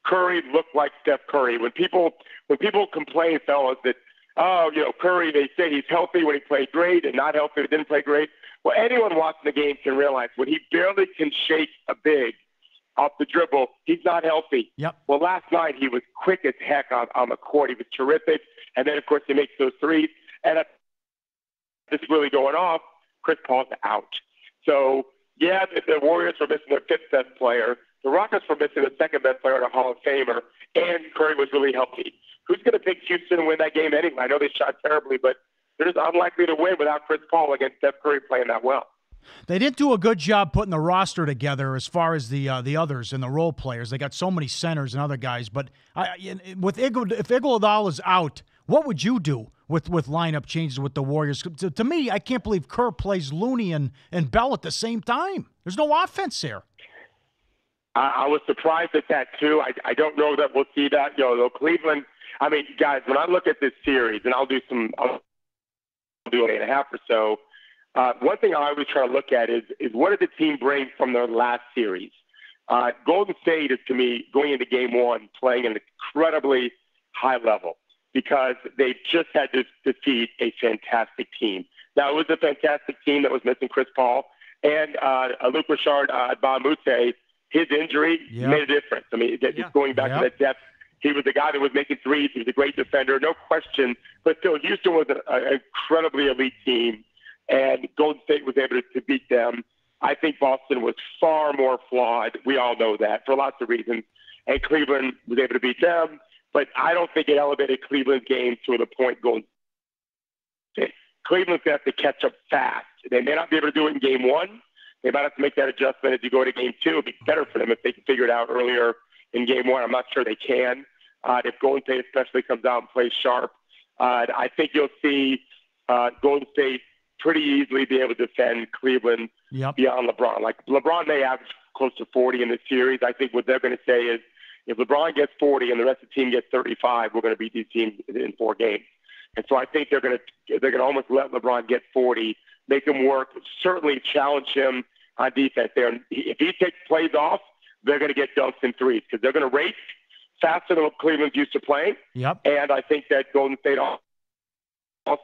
Curry looked like Steph Curry. When people complain, fellas, that oh, Curry, they say he's healthy when he played great and not healthy when he didn't play great. Well, anyone watching the game can realize when he barely can shake a big off the dribble, he's not healthy. Yep. Well, last night he was quick as heck on the court. He was terrific. And then, of course, he makes those threes. And it's really going off. Chris Paul's out. So, yeah, the Warriors were missing their fifth best player. The Rockets were missing the second best player and a Hall of Famer. And Curry was really healthy. Who's going to pick Houston and win that game anyway? I know they shot terribly, but they're just unlikely to win without Chris Paul against Steph Curry playing that well. They didn't do a good job putting the roster together as far as the others and the role players. They got so many centers and other guys. But if Iguodala is out, what would you do with lineup changes with the Warriors? To me, I can't believe Kerr plays Looney and Bell at the same time. There's no offense there. I was surprised at that, too. I don't know that we'll see that. Cleveland, I mean, guys, when I look at this series, and I'll do an 8.5 or so, one thing I always try to look at is what did the team bring from their last series? Golden State is, to me, going into game one, playing an incredibly high level because they've just had to defeat a fantastic team. Now, it was a fantastic team that was missing Chris Paul and Luc Richard Mbah-a-Moute. His injury made a difference. I mean, just going back to that depth, he was the guy that was making threes. He was a great defender, no question. But still, Houston was an incredibly elite team, and Golden State was able to beat them. I think Boston was far more flawed. We all know that for lots of reasons. And Cleveland was able to beat them. But I don't think it elevated Cleveland's game to the point Golden State. Cleveland's going to have to catch up fast. They may not be able to do it in game one. They might have to make that adjustment as you go to game two. It'd be better for them if they can figure it out earlier in game one. I'm not sure they can. If Golden State especially comes out and plays sharp, I think you'll see Golden State pretty easily be able to defend Cleveland beyond LeBron. Like LeBron may average close to 40 in this series. I think what they're going to say is if LeBron gets 40 and the rest of the team gets 35, we're going to beat these teams in 4 games. And so I think they're going to almost let LeBron get 40, make him work, certainly challenge him on defense there. And if he takes plays off, they're going to get dunks and threes because they're going to race faster than what Cleveland's used to playing. Yep. And I think that Golden State also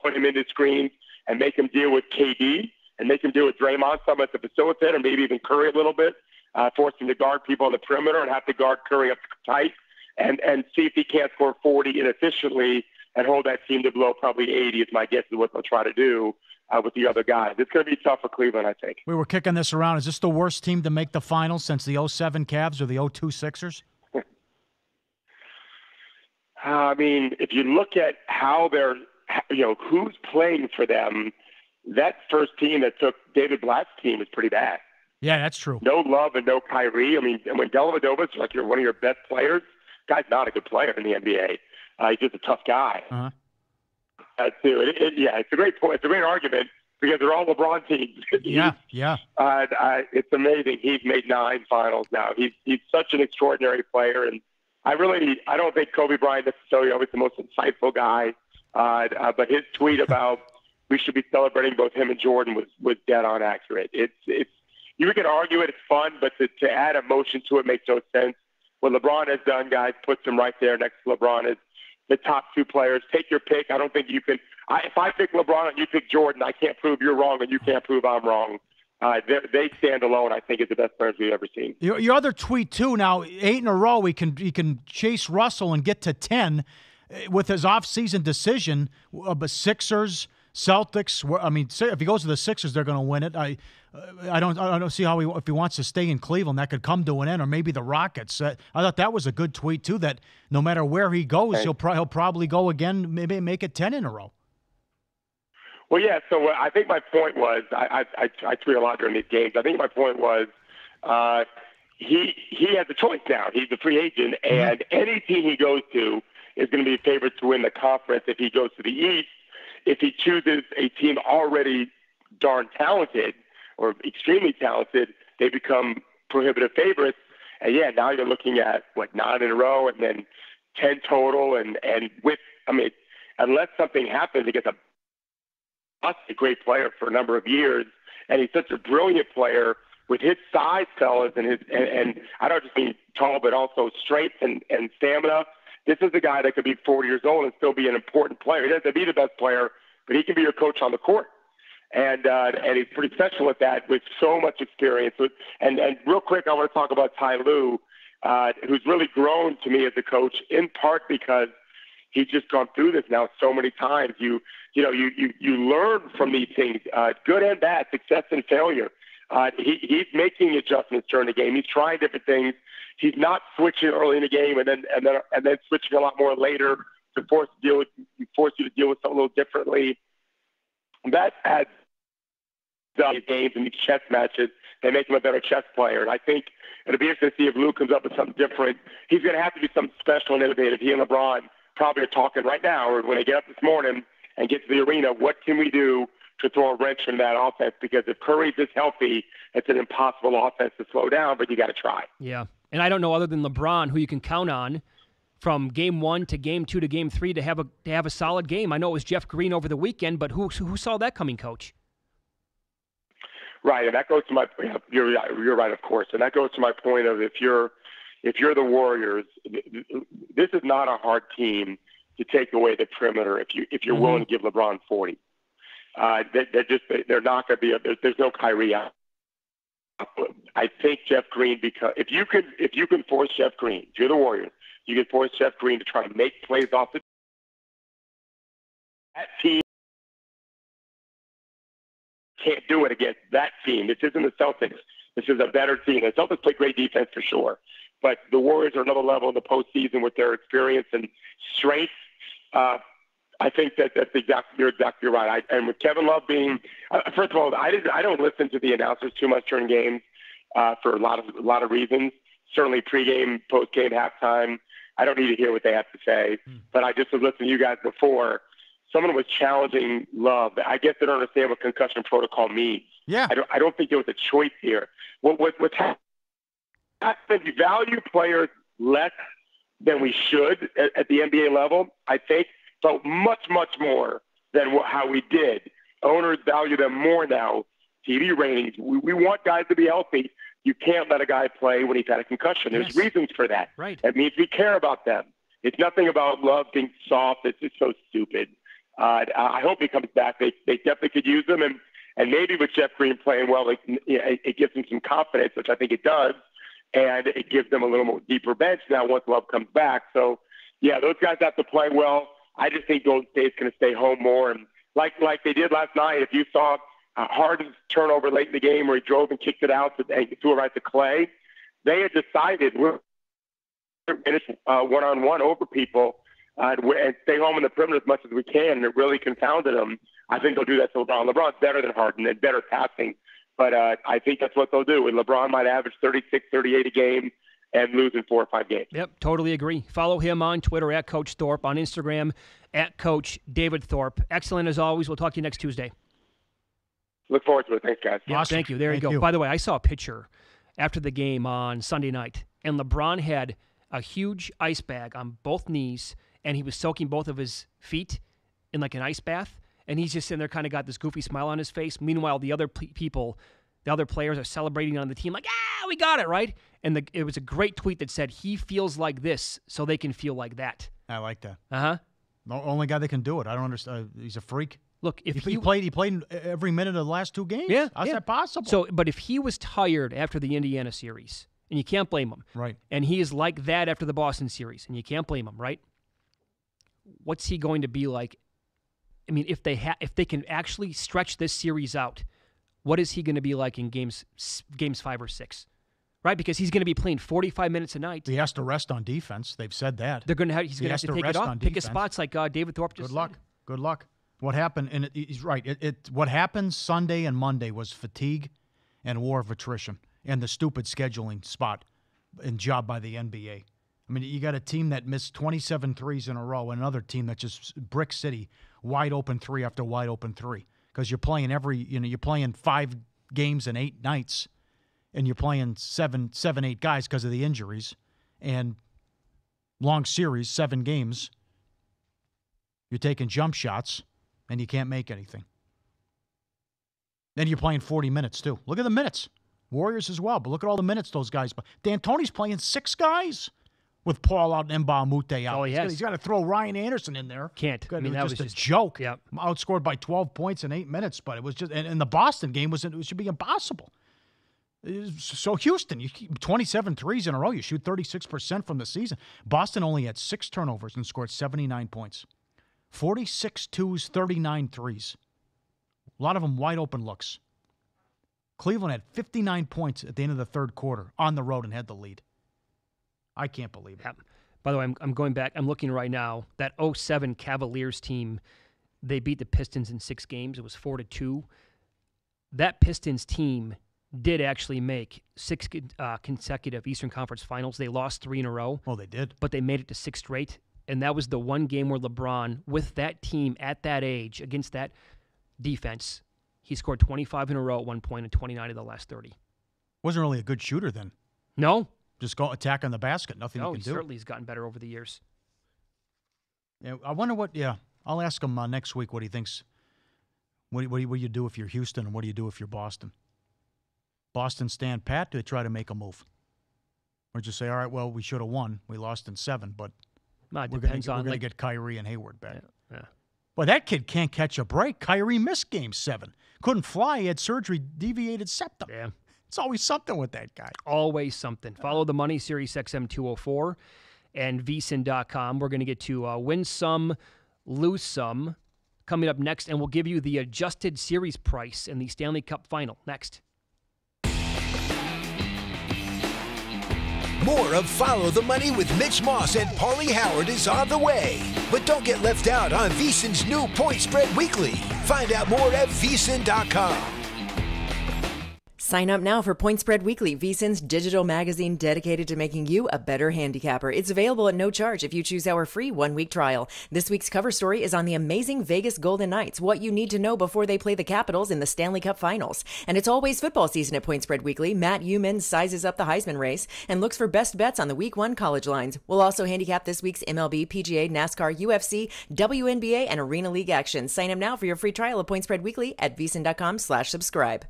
put him into screens and make him deal with KD and make him deal with Draymond some as the facilitator, maybe even Curry a little bit, force him to guard people on the perimeter and have to guard Curry up tight and see if he can't score 40 inefficiently and hold that team to below probably 80 is my guess is what they'll try to do with the other guys. It's going to be tough for Cleveland, I think. We were kicking this around. Is this the worst team to make the finals since the 07 Cavs or the 02 Sixers? I mean, if you look at how they're, who's playing for them, that first team that took David Blatt's team is pretty bad. Yeah, that's true. No Love and no Kyrie. I mean, when Dellavedova's like you're one of your best players, guy's not a good player in the NBA. He's just a tough guy. Uh-huh. It's a great point. It's a great argument because they're all LeBron teams. Yeah. It's amazing. He's made 9 finals now. He's such an extraordinary player, and I don't think Kobe Bryant necessarily always the most insightful guy, but his tweet about we should be celebrating both him and Jordan was dead on accurate. It's you can argue it, it's fun, but to add emotion to it makes no sense. What LeBron has done, guys, puts him right there next to LeBron as the top 2 players. Take your pick. I don't think you can. If I pick LeBron and you pick Jordan, I can't prove you're wrong and you can't prove I'm wrong. They stand alone, I think, as the best players we've ever seen. Your other tweet, too, now 8 in a row, he can chase Russell and get to 10 with his off-season decision. But Sixers, Celtics, I mean, if he goes to the Sixers, they're going to win it. I don't see how if he wants to stay in Cleveland, that could come to an end, or maybe the Rockets. I thought that was a good tweet, too, that no matter where he goes, he'll probably go again, maybe make it 10 in a row. Well, yeah, so I think my point was, I tweet a lot during these games. I think my point was he has a choice now. He's a free agent, and any team he goes to is going to be favored to win the conference if he goes to the East. If he chooses a team already darn talented or extremely talented, they become prohibitive favorites. And, yeah, now you're looking at, 9 in a row and then 10 total. And unless something happens, he gets a great player for a number of years, and he's such a brilliant player with his size, fellas, and I don't just mean tall, but also strength and stamina. This is a guy that could be 40 years old and still be an important player. He doesn't have to be the best player, but he can be your coach on the court. And he's pretty special at that with so much experience. And real quick, I want to talk about Ty Lue, who's really grown to me as a coach, in part because he's just gone through this now so many times. You learn from these things, good and bad, success and failure. He's making adjustments during the game. He's trying different things. He's not switching early in the game and then switching a lot more later to force you to deal with something a little differently. That adds these games and these chess matches. They make him a better chess player. And I think it'll be interesting to see if Lue comes up with something different. He's going to have to do something special and innovative. He and LeBron probably are talking right now, or when they get up this morning and get to the arena, what can we do to throw a wrench in that offense? Because if Curry's this healthy, it's an impossible offense to slow down, but you got to try. Yeah. And I don't know, other than LeBron, who you can count on from game 1 to game 2 to game 3 to have a solid game. I know it was Jeff Green over the weekend, but who saw that coming, Coach? Right, and that goes to my. You're right, of course, and that goes to my point of if you're the Warriors, this is not a hard team to take away the perimeter. If you're willing to give LeBron 40, they're not going to be. There's no Kyrie out. I think Jeff Green, because if you can force Jeff Green, if you're the Warriors, you can force Jeff Green to try to make plays off that team. Can't do it against that team. This isn't the Celtics. This is a better team. The Celtics play great defense for sure, but the Warriors are another level in the postseason with their experience and strength. I think you're exactly right. And with Kevin Love being, first of all, I don't listen to the announcers too much during games for a lot of reasons. Certainly pregame, postgame, halftime. I don't need to hear what they have to say. But I just was listening to you guys before. Someone was challenging Love. I guess they don't understand what concussion protocol means. Yeah. I don't think there was a choice here. What's happened? We value players less than we should at the NBA level, I think, but much, much more than how we did. Owners value them more now. TV ratings. We want guys to be healthy. You can't let a guy play when he's had a concussion. There's reasons for that. Right. That means we care about them. It's nothing about Love being soft. It's just so stupid. I hope he comes back. They definitely could use him, and maybe with Jeff Green playing well, it gives him some confidence, which I think it does, and it gives them a little more deeper bench now once Love comes back. So, yeah, those guys have to play well. I just think Golden State's going to stay home more, and like they did last night. If you saw Harden's turnover late in the game where he drove and kicked it out and threw it right to Clay, they had decided we're going to finish one-on-one over people. And stay home in the perimeter as much as we can, and it really confounded them. I think they'll do that to LeBron. LeBron's better than Harden and better passing, but I think that's what they'll do. And LeBron might average 36, 38 a game and lose in 4 or 5 games. Yep, totally agree. Follow him on Twitter at Coach Thorpe, on Instagram at Coach David Thorpe. Excellent as always. We'll talk to you next Tuesday. Look forward to it. Thanks, guys. Yeah, awesome. Thank you. There you go. By the way, I saw a picture after the game on Sunday night, and LeBron had a huge ice bag on both knees, and he was soaking both of his feet in like an ice bath, and he's just sitting there kind of got this goofy smile on his face. Meanwhile, the other people, the other players are celebrating on the team like, we got it, right? And it was a great tweet that said, he feels like this so they can feel like that. I like that. Uh-huh. The only guy that can do it. I don't understand. He's a freak. Look, if he played every minute of the last 2 games. Yeah. How's that possible? So, but if he was tired after the Indiana series, and you can't blame him. Right. And he is like that after the Boston series, and you can't blame him, right? What's he going to be like? I mean, if they can actually stretch this series out, what is he going to be like in games 5 or 6? Right? Because he's going to be playing 45 minutes a night. He has to rest on defense. They've said that. He's going to have to take it off, pick his spots like David Thorpe just said. Good luck. What happened? And he's right. What happened Sunday and Monday was fatigue and war of attrition and the stupid scheduling spot and job by the NBA. I mean, you got a team that missed 27 threes in a row, and another team that just brick city, wide open 3 after wide open 3, because you're playing you're playing 5 games in 8 nights, and you're playing 8 guys because of the injuries, and long series, 7 games. You're taking jump shots, and you can't make anything. Then you're playing 40 minutes too. Look at the minutes. Warriors as well, but look at all the minutes those guys play. D'Antoni's playing 6 guys. with Paul out and Mbamute out. Oh, he has. He's got to throw Ryan Anderson in there. Can't. I mean, that was just a joke. Yep. Outscored by 12 points in 8 minutes, but it was just. And the Boston game it should be impossible. So Houston, you keep 27 threes in a row. You shoot 36% from the season. Boston only had 6 turnovers and scored 79 points. 46 twos, 39 threes. A lot of them wide open looks. Cleveland had 59 points at the end of the third quarter on the road and had the lead. I can't believe it. Yeah. By the way, I'm going back. I'm looking right now. That 07 Cavaliers team, they beat the Pistons in 6 games. It was 4-2. That Pistons team did actually make 6 consecutive Eastern Conference Finals. They lost 3 in a row. Oh, they did. But they made it to 6 straight. And that was the one game where LeBron, with that team at that age, against that defense, he scored 25 in a row at one point and 29 of the last 30. Wasn't really a good shooter then. No. Just go attack on the basket. Nothing No, you can he do. certainly has gotten better over the years. Yeah, I wonder what. Yeah, I'll ask him next week what he thinks. What do you do if you're Houston, and what do you do if you're Boston? Boston stand pat? Do they try to make a move, or just say, all right, well, we should have won. We lost in 7, but we're going to get Kyrie and Hayward back. Yeah. Well, that kid can't catch a break. Kyrie missed Game 7. Couldn't fly. He had surgery, deviated septum. Yeah. It's always something with that guy. Always something. Follow the money, Sirius XM 204 and VSiN.com. We're going to get to win some, lose some coming up next, and we'll give you the adjusted series price in the Stanley Cup Final next. More of Follow the Money with Mitch Moss and Paulie Howard is on the way. But don't get left out on VSiN's new Point Spread Weekly. Find out more at VSiN.com. Sign up now for Point Spread Weekly, VSiN's digital magazine dedicated to making you a better handicapper. It's available at no charge if you choose our free 1-week trial. This week's cover story is on the amazing Vegas Golden Knights, what you need to know before they play the Capitals in the Stanley Cup Finals. And it's always football season at Point Spread Weekly. Matt Human sizes up the Heisman race and looks for best bets on the Week 1 college lines. We'll also handicap this week's MLB, PGA, NASCAR, UFC, WNBA, and Arena League action. Sign up now for your free trial of Point Spread Weekly at VSiN.com/subscribe.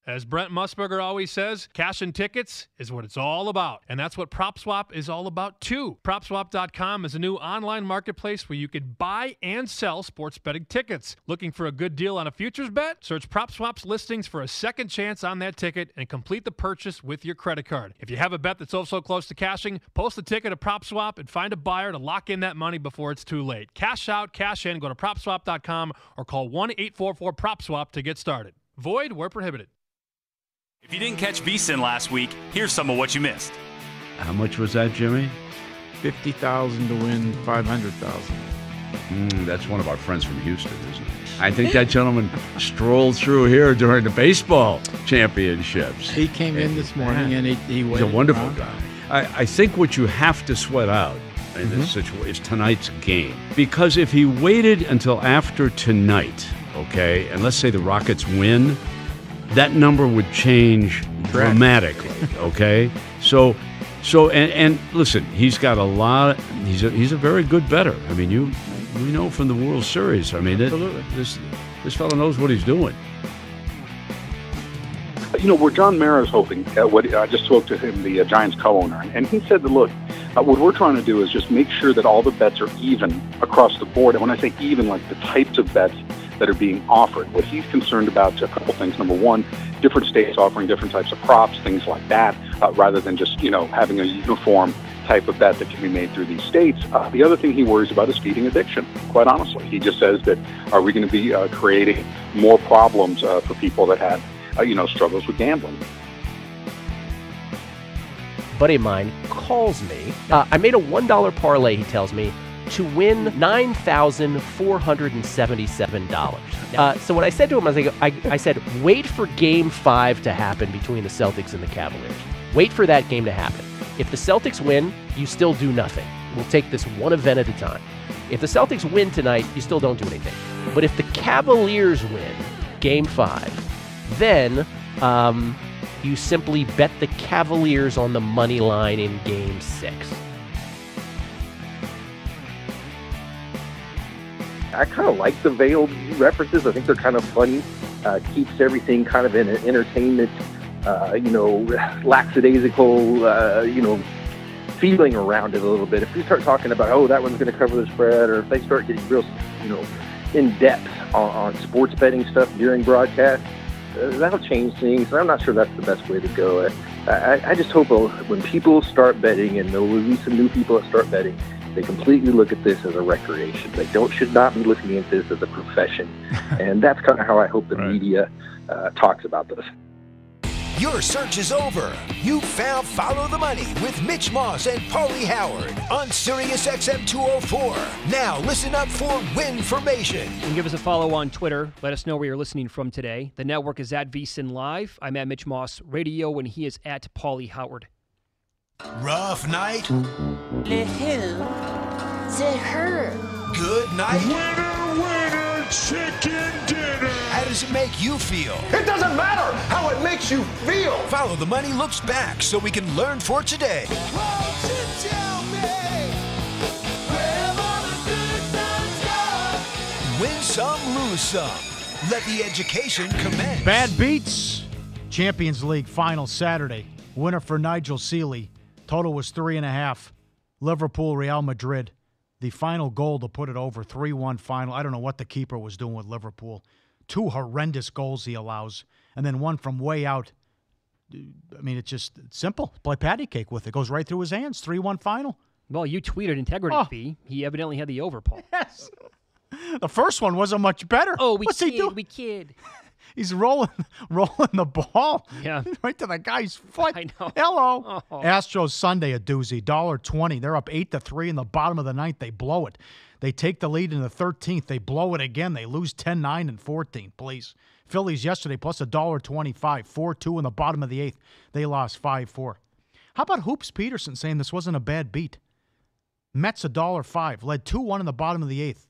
As Brent Musburger always says, cash and tickets is what it's all about. And that's what PropSwap is all about, too. PropSwap.com is a new online marketplace where you could buy and sell sports betting tickets. Looking for a good deal on a futures bet? Search PropSwap's listings for a second chance on that ticket and complete the purchase with your credit card. If you have a bet that's so close to cashing, post the ticket to PropSwap and find a buyer to lock in that money before it's too late. Cash out, cash in, go to PropSwap.com or call 1-844-PROPSWAP to get started. Void where prohibited. If you didn't catch VSiN last week, here's some of what you missed. How much was that, Jimmy? 50,000 to win 500,000. That's one of our friends from Houston, isn't it? I think that gentleman strolled through here during the baseball championships. He came in this morning and he's a wonderful guy. I think what you have to sweat out in this situation is tonight's game. Because if he waited until after tonight, okay, and let's say the Rockets win, that number would change dramatically, okay? So listen, he's got a lot. He's a very good bettor. I mean, we know from the World Series. I mean, this fellow knows what he's doing. You know, where John Mara's hoping, I just spoke to him, the Giants co-owner, and he said that, look, what we're trying to do is just make sure that all the bets are even across the board. And when I say even, like the types of bets that are being offered. What he's concerned about is a couple things. Number one, different states offering different types of props, things like that, rather than just, having a uniform type of bet that can be made through these states. The other thing he worries about is feeding addiction, quite honestly. He just says that, are we going to be creating more problems for people that have, struggles with gambling? A buddy of mine calls me. I made a $1 parlay, he tells me, to win $9,477. So what I said to him, I said, wait for Game 5 to happen between the Celtics and the Cavaliers. Wait for that game to happen. If the Celtics win, you still do nothing. We'll take this one event at a time. If the Celtics win tonight, you still don't do anything. But if the Cavaliers win Game 5, then you simply bet the Cavaliers on the money line in Game 6. I kind of like the veiled references. I think they're kind of funny. Keeps everything kind of in an entertainment, lackadaisical, feeling around it a little bit. If we start talking about, oh, that one's going to cover the spread, or if they start getting real, in depth on sports betting stuff during broadcast, that'll change things. I'm not sure that's the best way to go. I just hope when people start betting, and there will be some new people that start betting, they completely look at this as a recreation. They should not be looking at this as a profession. And that's kind of how I hope the media talks about this. Your search is over. You found Follow the Money with Mitch Moss and Paulie Howard on Sirius XM 204. Now listen up for Winformation. You can give us a follow on Twitter. Let us know where you're listening from today. The network is at VSiNLive. I'm at Mitch Moss Radio, and he is at Paulie Howard. Rough night? Le who? The her. Good night? Winner, chicken dinner. How does it make you feel? It doesn't matter how it makes you feel. Follow the Money looks back so we can learn for today. Won't you tell me where all the good times go? Win some, lose some. Let the education commence. Bad beats. Champions League final Saturday. Winner for Nigel Seeley. Total was 3.5. Liverpool, Real Madrid. The final goal to put it over, 3-1 final. I don't know what the keeper was doing with Liverpool. 2 horrendous goals he allows, and then one from way out. I mean, it's simple. Play patty cake with it. Goes right through his hands. 3-1 final. Well, you tweeted integrity fee. He evidently had the over, Paul. Yes. The first one wasn't much better. Oh, What's he doing? We kid. He's rolling the ball right to the guy's foot. I know. Hello. Oh. Astros Sunday, a doozy, $1.20. They're up 8-3 in the bottom of the ninth. They blow it. They take the lead in the 13th. They blow it again. They lose 10-9 and 14. Please. Phillies yesterday plus $1.25, 4-2 in the bottom of the 8th. They lost 5-4. How about Hoops Peterson saying this wasn't a bad beat? Mets $1.05, led 2-1 in the bottom of the 8th.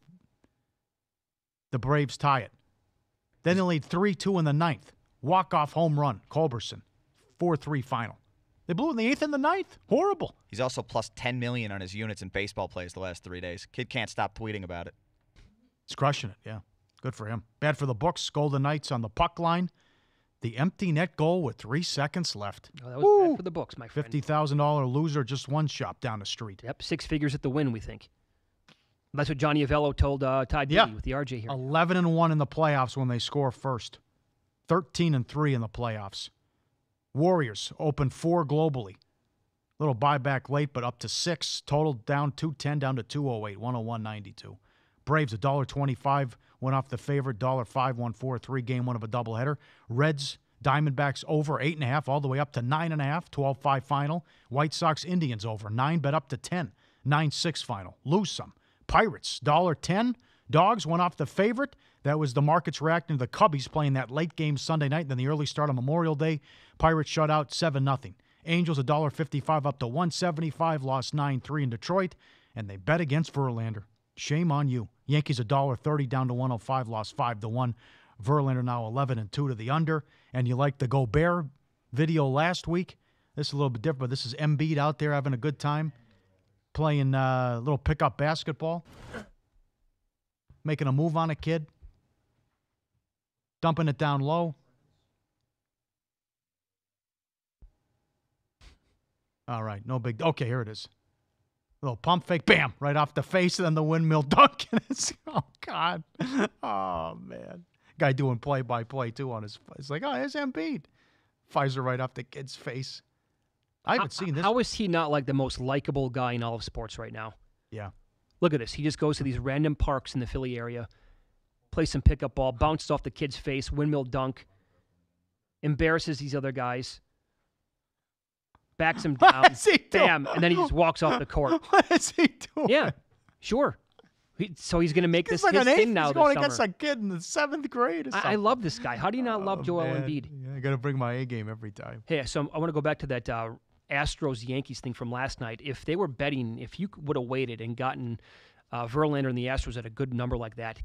The Braves tie it. Then they lead 3-2 in the 9th. Walk-off home run, Culberson. 4-3 final. They blew it in the 8th and the 9th. Horrible. He's also plus $10 million on his units in baseball plays the last 3 days. Kid can't stop tweeting about it. He's crushing it, yeah. Good for him. Bad for the books. Golden Knights on the puck line. The empty net goal with 3 seconds left. Oh, that was bad for the books, my friend. $50,000 loser, just one shop down the street. Yep, 6 figures at the win, we think. That's what Johnny Avello told Todd Beatty with the RJ here. 11-1 in the playoffs when they score first. 13-3 in the playoffs. Warriors open 4 globally. Little buyback late, but up to 6. Total down 210 down to 208, 101.92. Braves $1.25 went off the favorite, $5 1 4 3-game one of a doubleheader. Reds, Diamondbacks over 8.5 all the way up to 9.5, 12-5 final. White Sox, Indians over 9, bet up to 10, 9-6 final. Lose some. Pirates, $1.10. Dogs went off the favorite. That was the markets reacting to the Cubbies playing that late game Sunday night, then the early start on Memorial Day. Pirates shut out 7-0. Angels $1.55 up to 175, lost 9-3 in Detroit, and they bet against Verlander. Shame on you. Yankees $1.30 down to 105, lost 5-1. Verlander now 11-2 to the under. And you like the Gobert video last week? This is a little bit different, but this is Embiid out there having a good time. Playing little pickup basketball, making a move on a kid, dumping it down low. All right, no big. Okay, here it is. Little pump fake, bam, right off the face, and then the windmill dunk. Oh God, oh man, guy doing play-by-play too on his. It's like, oh, here's Embiid, fires it right off the kid's face. I haven't seen this. How is he not like the most likable guy in all of sports right now? Yeah. Look at this. He just goes to these random parks in the Philly area, plays some pickup ball, bounced off the kid's face, windmill dunk, embarrasses these other guys, backs him down, bam, and then he just walks off the court. What is he doing? Yeah, sure. So he's going to make this like his thing now He's this going summer. against a kid in the 7th grade or something. I love this guy. How do you not love Joel Embiid? Yeah, I got to bring my A game every time. Hey, so I want to go back to that Astros-Yankees thing from last night. If they were betting, if you would have waited and gotten Verlander and the Astros at a good number like that,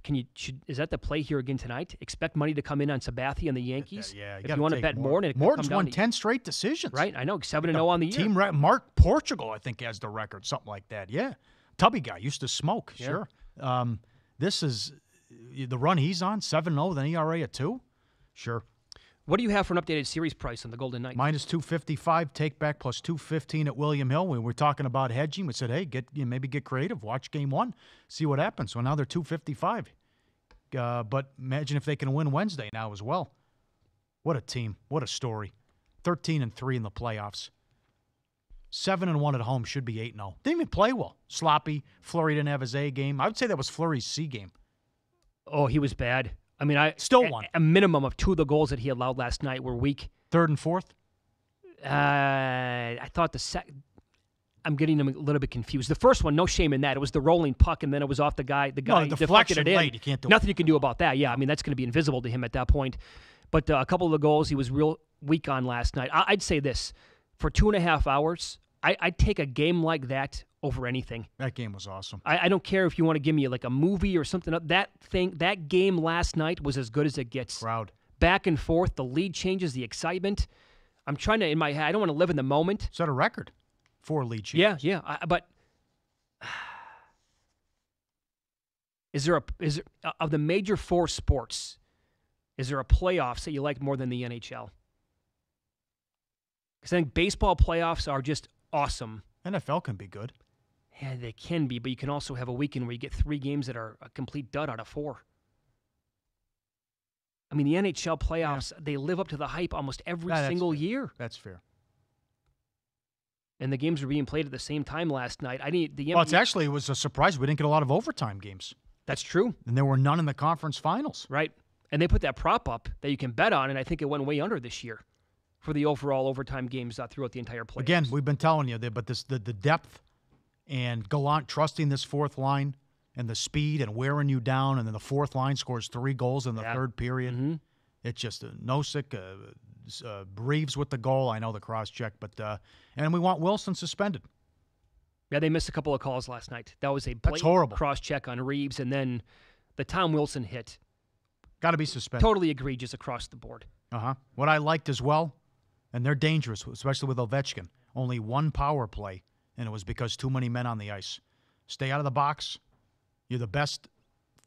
is that the play here again tonight? Expect money to come in on Sabathia and the Yankees? Yeah, if you want to bet more, and it Morton's won 10 straight decisions. Right, I know, 7-0 on the year. Team Mark Portugal, I think, has the record, something like that. Yeah, Tubby guy used to smoke. Yeah. Sure. This is the run he's on, 7-0, then ERA at 2. Sure. What do you have for an updated series price on the Golden Knights? Minus 255, take back plus 215 at William Hill. We were talking about hedging. We said, hey, maybe get creative. Watch game one, see what happens. So now they're 255. But imagine if they can win Wednesday now as well. What a team. What a story. 13-3 in the playoffs. 7-1 at home, should be 8-0. Didn't even play well. Sloppy. Fleury didn't have his A game. I would say that was Fleury's C game. Oh, he was bad. I mean, still won. A minimum of 2 of the goals that he allowed last night were weak. Third and fourth? I thought I'm getting them a little bit confused. The first one, no shame in that. It was the rolling puck, and then it was off the guy. The guy deflected it in. Late. You can't do Nothing you can do about that. Yeah, I mean, that's going to be invisible to him at that point. But a couple of the goals he was real weak on last night. I'd say this. For 2.5 hours, I'd take a game like that over anything. That game was awesome. I don't care if you want to give me like a movie or something. That game last night was as good as it gets. Crowd. Back and forth, the lead changes, the excitement. I'm trying to, in my head, I don't want to live in the moment. Set a record. 4 lead changes. Yeah. But is there of the major 4 sports, is there a playoffs that you like more than the NHL? Because I think baseball playoffs are just awesome. NFL can be good. Yeah, they can be, but you can also have a weekend where you get 3 games that are a complete dud out of 4. I mean, the NHL playoffs, they live up to the hype almost every single year. That's fair. And the games were being played at the same time last night. Well, it was a surprise. We didn't get a lot of overtime games. That's true. And there were none in the conference finals. Right. And they put that prop up that you can bet on, and I think it went way under this year for the overall overtime games throughout the entire playoffs. Again, we've been telling you, but the depth and Gallant trusting this fourth line and the speed and wearing you down, and then the fourth line scores 3 goals in the third period. Mm-hmm. It's just Nosek, Reeves with the goal. I know the cross-check, but and we want Wilson suspended. Yeah, they missed a couple of calls last night. That was a horrible cross-check on Reeves, and then the Tom Wilson hit. Got to be suspended. Totally egregious across the board. What I liked as well, and they're dangerous, especially with Ovechkin, only 1 power play, and it was because too many men on the ice. Stay out of the box. You're the best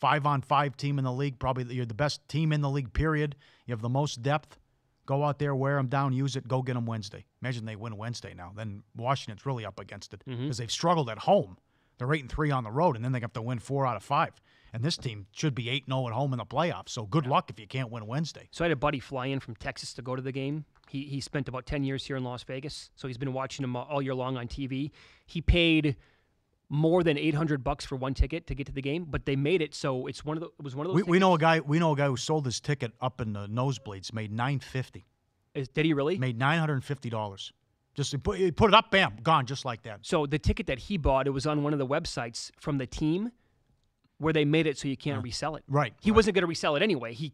5-on-5 team in the league. Probably you're the best team in the league, period. You have the most depth. Go out there, wear them down, use it, go get them Wednesday. Imagine they win Wednesday now. Then Washington's really up against it because they've struggled at home. They're 8-3 on the road, and then they have to win 4 out of 5. And this team should be 8-0 at home in the playoffs. So good luck if you can't win Wednesday. So I had a buddy fly in from Texas to go to the game. He spent about 10 years here in Las Vegas, so he's been watching them all year long on TV. He paid more than $800 for 1 ticket to get to the game, but they made it so it was one of those. We know a guy who sold his ticket up in the nosebleeds, made $950. Did he really? Made $950. Just he put it up, bam, gone, just like that. So the ticket that he bought, it was on one of the websites from the team where they made it so you can't resell it. Right. He wasn't going to resell it anyway. He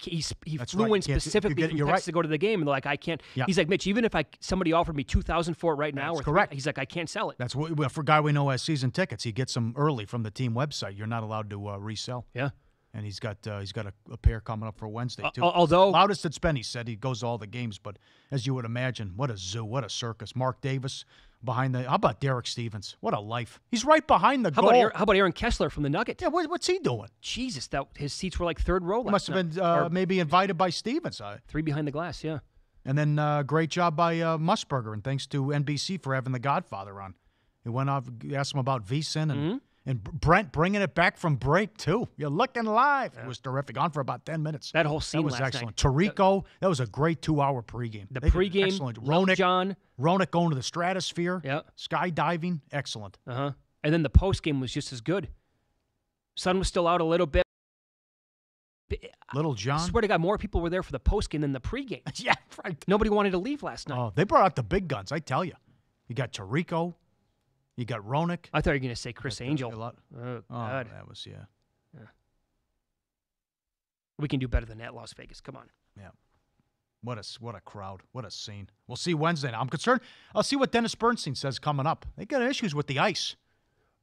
flew in specifically from Texas to go to the game, and they're like, I can't. Yeah. He's like, Mitch, even if somebody offered me $2,000 for it right now, That's correct. He's like, I can't sell it. That's what for a guy we know has season tickets. He gets them early from the team website. You're not allowed to resell. Yeah. And he's got a pair coming up for Wednesday too. Although loudest it's been, he said he goes to all the games, but as you would imagine, what a zoo, what a circus. Mark Davis behind how about Derek Stevens? What a life. He's right behind the goal. How about Aaron Kessler from the Nuggets? Yeah, what's he doing? Jesus, his seats were like third row. He must have been maybe invited by Stevens. 3 behind the glass, yeah. And then great job by Musburger, and thanks to NBC for having the Godfather on. He went off, asked him about VSiN and Brent bringing it back from break, too. You're looking live. Yeah. It was terrific. On for about 10 minutes. That whole scene was last excellent. night. Tarico, that was a great 2-hour pregame. The pregame, excellent. Roenick going to the stratosphere. Yeah. Skydiving, excellent. And then the postgame was just as good. Sun was still out a little bit. Little John. I swear to God, more people were there for the postgame than the pregame. Yeah, right. Nobody wanted to leave last night. Oh, they brought out the big guns, I tell you. You got Tarico. You got Roenick. I thought you were going to say Chris Angel. Oh, God. That was, yeah. We can do better than that, Las Vegas. Come on. Yeah. What a crowd. What a scene. We'll see Wednesday now. I'm concerned. I'll see what Dennis Bernstein says coming up. They got issues with the ice.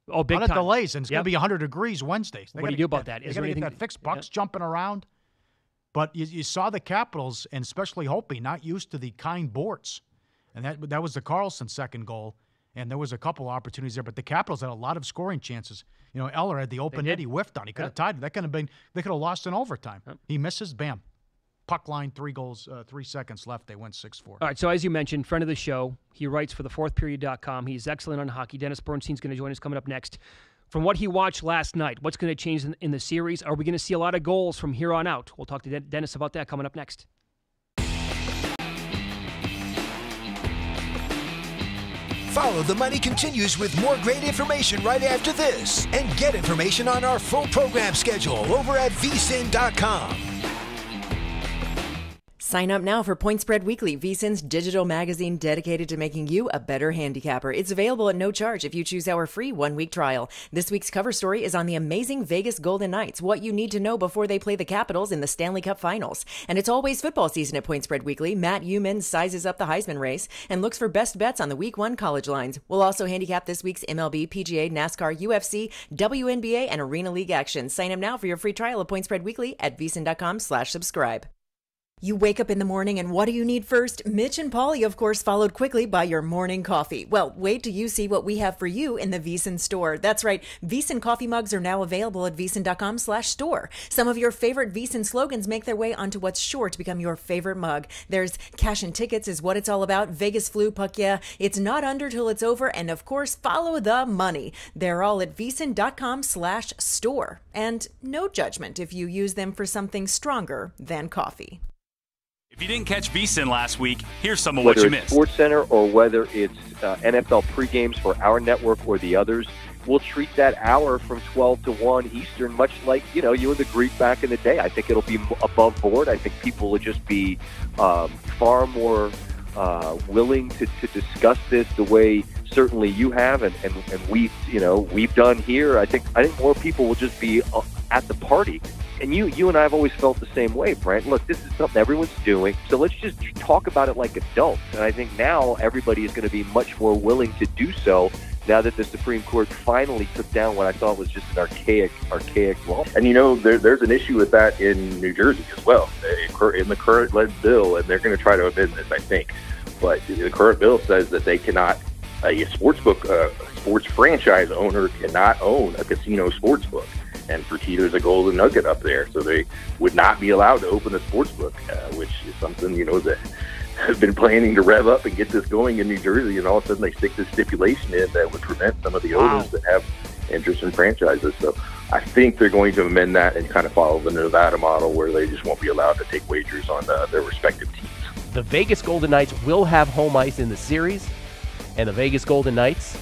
Oh, big time. delays, and it's going to be 100 degrees Wednesday. What do you do about that? They got to get that fixed. Bucks jumping around. But you saw the Capitals, and especially Hopi, not used to the kind boards. And that was the Carlson second goal. And there was a couple opportunities there, but the Capitals had a lot of scoring chances. You know, Eller had the open net he whiffed on. He could have tied it. That could have been. They could have lost in overtime. He misses. Bam. puck line, 3 seconds left. They went 6-4. All right, so as you mentioned, friend of the show, he writes for the fourthperiod.com. He's excellent on hockey. Dennis Bernstein's going to join us coming up next. From what he watched last night, what's going to change in the series? Are we going to see a lot of goals from here on out? We'll talk to Dennis about that coming up next. Follow the Money continues with more great information right after this. And get information on our full program schedule over at VSiN.com. Sign up now for Point Spread Weekly, VSiN's digital magazine dedicated to making you a better handicapper. It's available at no charge if you choose our free 1-week trial. This week's cover story is on the amazing Vegas Golden Knights, what you need to know before they play the Capitals in the Stanley Cup Finals. And it's always football season at Point Spread Weekly. Matt Human sizes up the Heisman race and looks for best bets on the Week 1 college lines. We'll also handicap this week's MLB, PGA, NASCAR, UFC, WNBA, and Arena League action. Sign up now for your free trial of Point Spread Weekly at VSiN.com/subscribe. You wake up in the morning and what do you need first? Mitch and Paulie, of course, followed quickly by your morning coffee. Well, wait till you see what we have for you in the VSiN store. That's right, VSiN coffee mugs are now available at VSiN.com/store. Some of your favorite VSiN slogans make their way onto what's sure to become your favorite mug. There's cash and tickets is what it's all about. Vegas flu, puck yeah, it's not under till it's over. And of course, follow the money. They're all at VSiN.com/store. And no judgment if you use them for something stronger than coffee. If you didn't catch VSiN last week, here's some of what you Whether it's missed. SportsCenter or whether it's NFL pregames for our network or the others, we'll treat that hour from 12 to 1 Eastern much like, you and the Greek back in the day. I think it'll be above board. I think people will just be far more willing to discuss this the way certainly you have and we've done here. I think more people will just be at the party. And you and I have always felt the same way, Brent. Look, this is something everyone's doing, so let's just talk about it like adults. And I think now everybody is going to be much more willing to do so now that the Supreme Court finally took down what I thought was just an archaic law. And there's an issue with that in New Jersey as well, in the current bill, and they're going to try to amend this, I think. But the current bill says that they cannot, a sports franchise owner cannot own a casino sports book. And Fertitta's a golden nugget up there, so they would not be allowed to open a sports book, which is something, that has been planning to rev up and get this going in New Jersey, and all of a sudden they stick this stipulation in that would prevent some of the owners that have interest in franchises. So I think they're going to amend that and kind of follow the Nevada model where they just won't be allowed to take wagers on their respective teams. The Vegas Golden Knights will have home ice in the series, and the Vegas Golden Knights,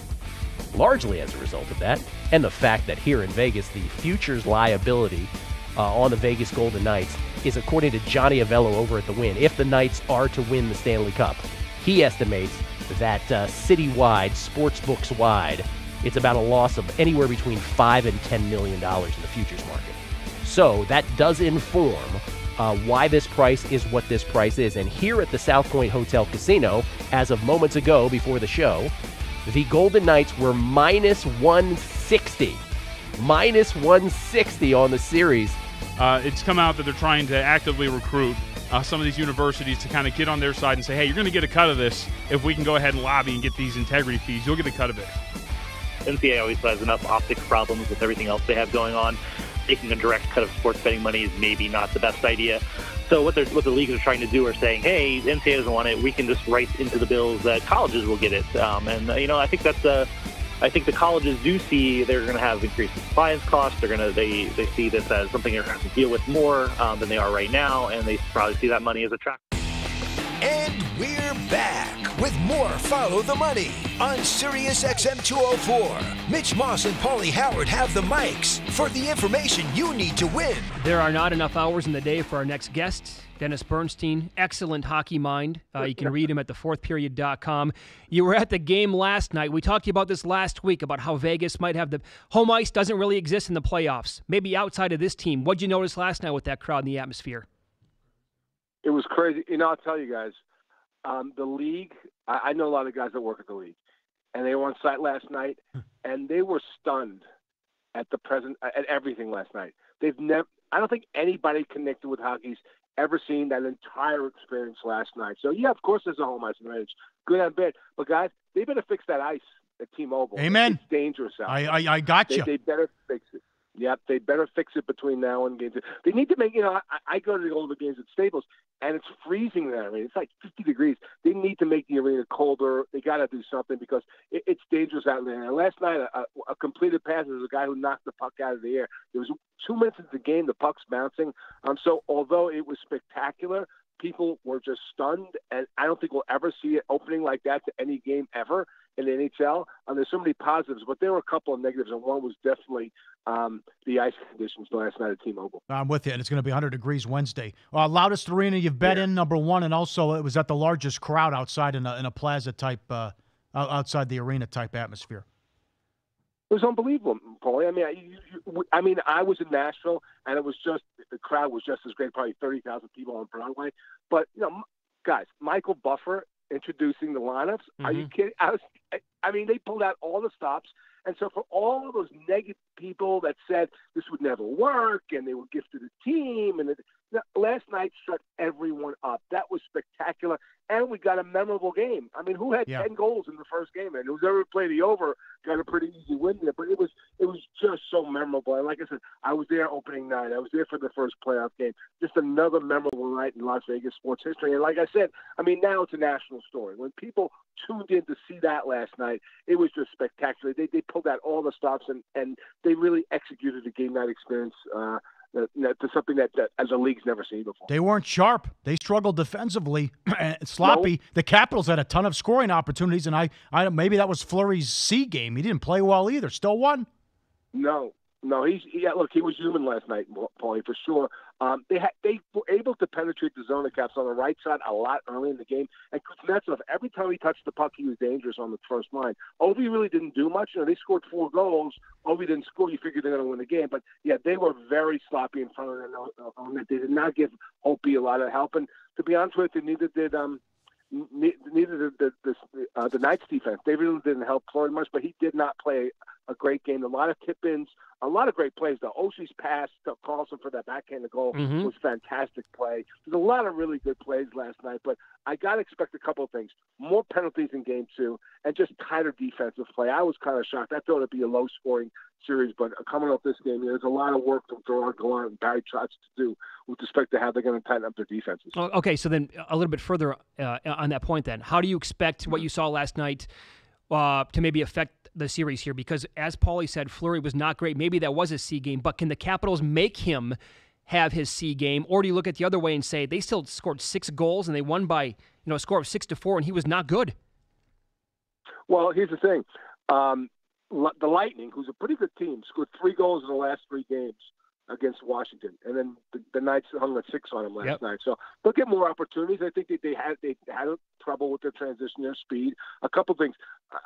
largely as a result of that, and the fact that here in Vegas, the futures liability on the Vegas Golden Knights is, according to Johnny Avello over at the Win, if the Knights are to win the Stanley Cup, he estimates that citywide, sportsbooks-wide, it's about a loss of anywhere between $5 and $10 million in the futures market. So that does inform why this price is what this price is. And here at the South Point Hotel Casino, as of moments ago before the show, the Golden Knights were minus 160. Minus 160 on the series. It's come out that they're trying to actively recruit some of these universities to kind of get on their side and say, hey, you're going to get a cut of this. If we can go ahead and lobby and get these integrity fees, you'll get a cut of it. NCAA always has enough optics problems with everything else they have going on. Taking a direct cut of sports betting money is maybe not the best idea. So what the leagues are trying to do are saying, hey, the NCAA doesn't want it. We can just write into the bills that colleges will get it. I think I think the colleges do see they're going to have increased compliance costs. They see this as something they're going to have to deal with more than they are right now, and they probably see that money as attractive. And we're back with more Follow the Money on Sirius XM 204. Mitch Moss and Paulie Howard have the mics for the information you need to win. There are not enough hours in the day for our next guest, Dennis Bernstein. Excellent hockey mind. You can read him at thefourthperiod.com. You were at the game last night. We talked to you about this last week, about how Vegas might have the home ice doesn't really exist in the playoffs. Maybe outside of this team. What'd you notice last night with that crowd and the atmosphere? It was crazy. I'll tell you guys, the league, I know a lot of guys that work at the league, and they were on site last night, and they were stunned at everything last night. I don't think anybody connected with hockey's ever seen that entire experience last night. So, yeah, of course there's a home ice advantage. Good and bad. But, guys, they better fix that ice at T-Mobile. Amen. It's dangerous out there. I got you. They better fix it. Yep, they better fix it between now and games. They need to make, I go to the older games at Staples, and it's freezing there. I mean, it's like 50 degrees. They need to make the arena colder. They got to do something because it's dangerous out there. And last night, a completed pass was a guy who knocked the puck out of the air. There was 2 minutes into the game, the puck's bouncing. So although it was spectacular, people were just stunned, and I don't think we'll ever see it opening like that to any game ever in the NHL. There's so many positives, but there were a couple of negatives, and one was definitely the ice conditions last night at T-Mobile. I'm with you, and it's going to be 100 degrees Wednesday. Loudest arena you've bet in, number one, and also it was at the largest crowd outside in a plaza type, outside the arena type atmosphere. It was unbelievable, Paulie. I mean, I was in Nashville, and it was just the crowd was just as great, probably 30,000 people on Broadway. But guys, Michael Buffer introducing the lineups. Are you kidding? I mean, they pulled out all the stops. And so for all of those negative people that said this would never work and they were gifted a team, and last night shut everyone up. That was spectacular. And we got a memorable game. I mean, who had 10 goals in the first game? And who's ever played the over got a pretty easy win there. But it was just so memorable. And like I said, I was there opening night. I was there for the first playoff game. Just another memorable night in Las Vegas sports history. And like I said, I mean, now it's a national story. When people tuned in to see that last night, it was just spectacular. They pulled out all the stops, and they really executed a game night experience to something that the league's never seen before. They weren't sharp. They struggled defensively, sloppy. Nope. The Capitals had a ton of scoring opportunities, and I maybe that was Fleury's C game. He didn't play well either. Still won. No, look, he was human last night, Paulie, for sure. They were able to penetrate the zone of Caps on the right side a lot early in the game. And Kuznetsov, every time he touched the puck, he was dangerous on the first line. Ovi really didn't do much. They scored 4 goals. Ovi didn't score. You figured they're going to win the game. But, yeah, they were very sloppy in front of them. They did not give Opie a lot of help. And to be honest with you, neither did the Knights defense. They really didn't help Fleury much, but he did not play a great game. A lot of tip-ins, a lot of great plays. The Oshie's pass to Carlson for that backhanded goal was fantastic play. There's a lot of really good plays last night, but I got to expect a couple of things. More penalties in Game 2 and just tighter defensive play. I was kind of shocked. I thought it would be a low-scoring series, but coming up this game, there's a lot of work for Durant, Gallant, and Barry Trotz to do with respect to how they're going to tighten up their defenses. Okay, so then a little bit further on that point then. How do you expect what you saw last night to maybe affect the series here? Because as Paulie said, Fleury was not great. Maybe that was a C game, but can the Capitals make him have his C game? Or do you look at the other way and say they still scored 6 goals and they won by a score of 6-4 and he was not good? Well, here's the thing. The Lightning, who's a pretty good team, scored 3 goals in the last 3 games against Washington, and then the Knights hung a 6 on them last night. So they'll get more opportunities. I think they had trouble with their transition, their speed. A couple things.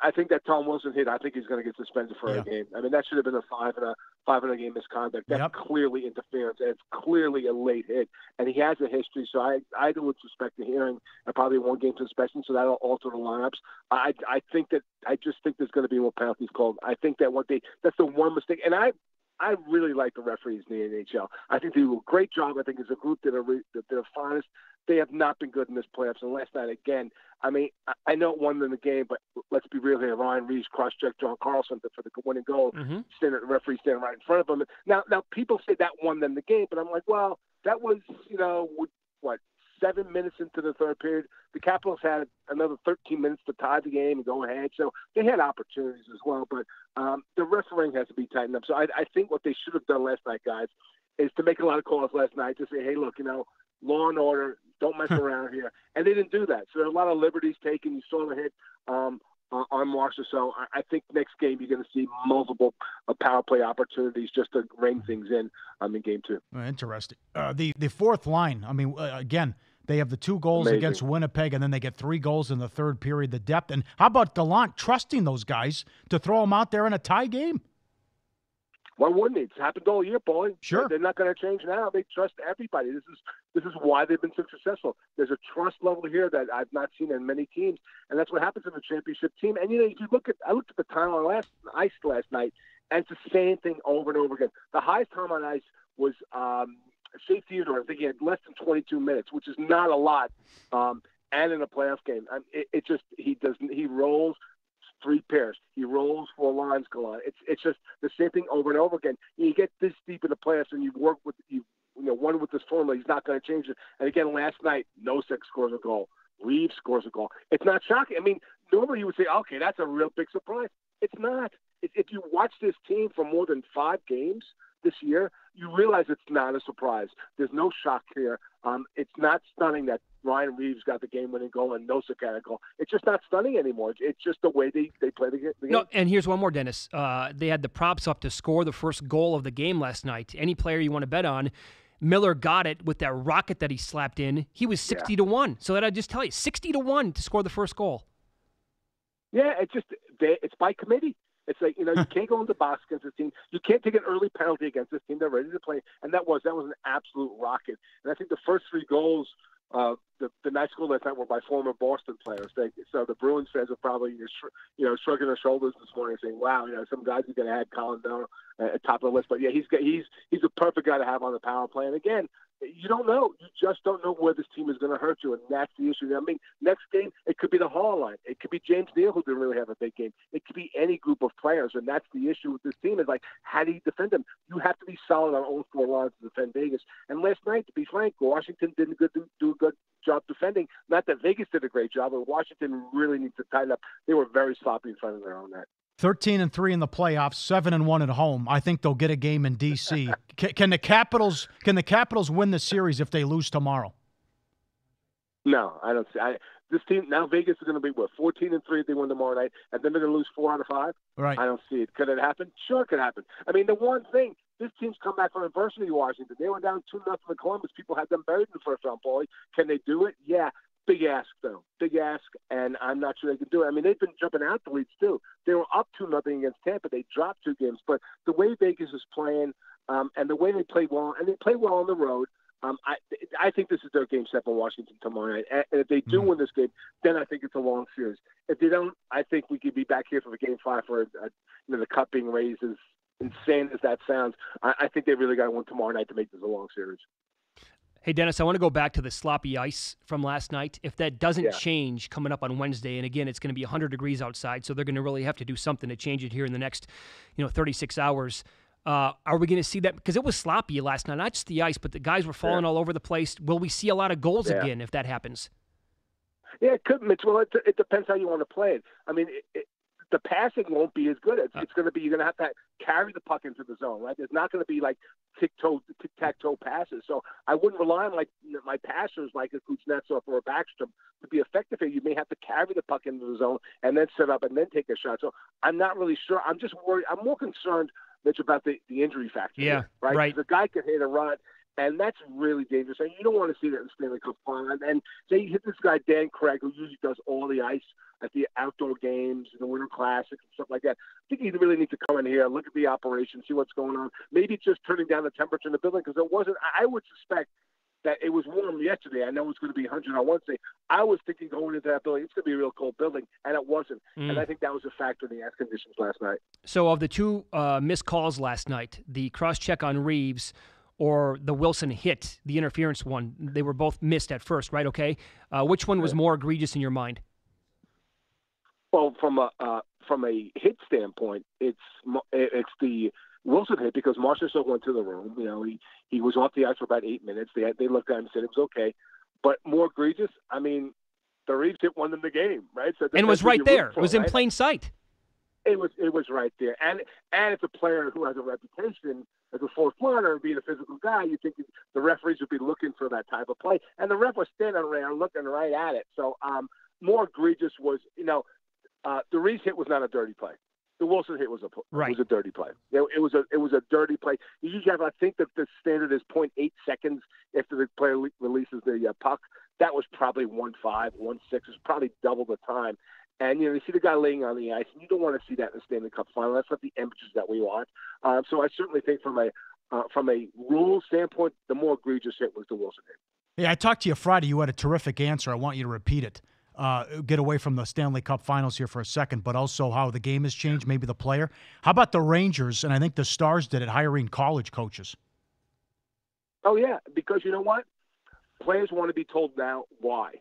I think that Tom Wilson hit. I think he's going to get suspended for a game. I mean, that should have been a 5 and a game misconduct. That's clearly interference, and it's clearly a late hit. And he has a history, so I would suspect a hearing and probably 1 game suspension. So that'll alter the lineups. I just think there's going to be more penalties called. I think that that's the one mistake, and I really like the referees in the NHL. I think they do a great job. I think as a group that are finest. They have not been good in this playoffs. And last night, again, I mean, I know it won them the game, but let's be real here. Ryan Reeves cross-checked John Carlson for the winning goal. The referee standing right in front of him. Now people say that won them the game, but I'm like, well, that was, 7 minutes into the third period. The Capitals had another 13 minutes to tie the game and go ahead. So they had opportunities as well, but the refereeing has to be tightened up. So I think what they should have done last night, guys, is to make a lot of calls last night to say, hey, look, law and order, don't mess around here. And they didn't do that. So there are a lot of liberties taken. You saw the hit on Marshall. So I think next game you're going to see multiple power play opportunities just to ring things in Game 2. Interesting. The fourth line, I mean, again, they have the 2 goals against Winnipeg, and then they get 3 goals in the third period, the depth. And how about Gallant trusting those guys to throw them out there in a tie game? Why wouldn't it? It's happened all year, Paulie. Sure. They're not going to change now. They trust everybody. This is why they've been so successful. There's a trust level here that I've not seen in many teams, and that's what happens in a championship team. And, if you I looked at the time on ice last night, and it's the same thing over and over again. The highest time on ice was Shea Theodore. I think he had less than 22 minutes, which is not a lot, and in a playoff game. He rolls 3 pairs. He rolls 4 lines go on. It's just the same thing over and over again. You get this deep in the playoffs and you work with one with this formula. He's not going to change it. And again, last night, Nosek scores a goal. Reeves scores a goal. It's not shocking. I mean, normally you would say, okay, that's a real big surprise. It's not. If you watch this team for more than 5 games this year, you realize it's not a surprise. There's no shock here. It's not stunning that Ryan Reeves got the game-winning goal and Nosek got a goal. It's just not stunning anymore. It's just the way they play the game. No, and here's one more, Dennis. They had the props up to score the first goal of the game last night. Any player you want to bet on, Miller got it with that rocket that he slapped in. He was 60-1. So that I just tell you, 60-1 to score the first goal. Yeah, it's by committee. It's like, you can't go in the box against this team. You can't take an early penalty against this team. They're ready to play. And that was an absolute rocket. And I think the first 3 goals, the nice goal last night were by former Boston players. So the Bruins fans are probably, shrugging their shoulders this morning saying, wow, some guys are going to add Colin Down at top of the list. But yeah, he's a perfect guy to have on the power play. And again, you don't know. You just don't know where this team is going to hurt you, and that's the issue. I mean, next game, it could be the Hall line. It could be James Neal, who didn't really have a big game. It could be any group of players, and that's the issue with this team is, like, how do you defend them? You have to be solid on all 4 lines to defend Vegas. And last night, to be frank, Washington didn't do a good job defending. Not that Vegas did a great job, but Washington really needs to tighten up. They were very sloppy in front of their own net. 13-3 in the playoffs, 7-1 at home. I think they'll get a game in D.C. Can the Capitals win the series if they lose tomorrow? No, I don't see. This team now, Vegas is going to be 14-3 if they win tomorrow night, and then they're going to lose 4 out of 5. Right. I don't see it. Could it happen? Sure, it could happen. I mean, the one thing, this team's come back from adversity. Washington, they were down 2-0 in Columbus. People had them buried in the first round. Paulie, can they do it? Yeah. Big ask, though. Big ask, and I'm not sure they can do it. I mean, they've been jumping out the leads, too. They were up 2-0 against Tampa. They dropped 2 games. But the way Vegas is playing and the way they play well, and they play well on the road, I think this is their game 7 in Washington tomorrow night. And if they do win this game, then I think it's a long series. If they don't, I think we could be back here for game 5 for the cup being raised. As insane as that sounds, I think they really got to win tomorrow night to make this a long series. Hey, Dennis, I want to go back to the sloppy ice from last night. If that doesn't change coming up on Wednesday, and again, it's going to be 100 degrees outside, so they're going to really have to do something to change it here in the next 36 hours. Are we going to see that? Because it was sloppy last night, not just the ice, but the guys were falling all over the place. Will we see a lot of goals again if that happens? Yeah, it could, Mitch. Well, it depends how you want to play it. I mean, the passing won't be as good. It's going to be, you're going to have to carry the puck into the zone, right? There's not going to be like tic-tac-toe passes. So I wouldn't rely on my passers like a Kuznetsov or a Backstrom to be effective here. You may have to carry the puck into the zone and then set up and then take a shot. So I'm not really sure. I'm just worried. I'm more concerned, Mitch, about the injury factor. Yeah, here, right. Right. The guy can hit a run. And that's really dangerous. And you don't want to see that in the Stanley Cup final. And say you hit this guy, Dan Craig, who usually does all the ice at the outdoor games, the Winter Classics, and stuff like that. I think he really needs to come in here, look at the operation, see what's going on. Maybe just turning down the temperature in the building, because it wasn't – I would suspect that it was warm yesterday. I know it's going to be 100 on Wednesday. I was thinking going into that building, it's going to be a real cold building, and it wasn't. And I think that was a factor in the ice conditions last night. So of the 2 missed calls last night, the cross-check on Reeves – or the Wilson hit, the interference one, they were both missed at first, right? Okay. Which one was more egregious in your mind? Well, from a hit standpoint, it's the Wilson hit, because Marchessault went to the room. He was off the ice for about 8 minutes. They looked at him and said it was okay. But more egregious, I mean, the Reeves hit won them the game, right? So and it was right there. It was in plain sight. It was right there. And it's a player who has a reputation as a fourth liner and being a physical guy. You think the referees would be looking for that type of play. And the ref was standing there looking right at it. So more egregious was, the Reeves hit was not a dirty play. The Wilson hit was a dirty play. It was a dirty play. You usually have, I think that the standard is 0.8 seconds after the player releases the puck. That was probably 1.5, 1.6. It's probably double the time. And, you see the guy laying on the ice, and you don't want to see that in the Stanley Cup final. That's not the images that we want. So I certainly think from a rule standpoint, the more egregious hit was the Wilson hit. Yeah, I talked to you Friday. You had a terrific answer. I want you to repeat it. Get away from the Stanley Cup finals here for a second, but also how the game has changed, maybe the player. How about the Rangers, and I think the Stars did it, hiring college coaches? Oh, yeah, because you know what? Players want to be told now why.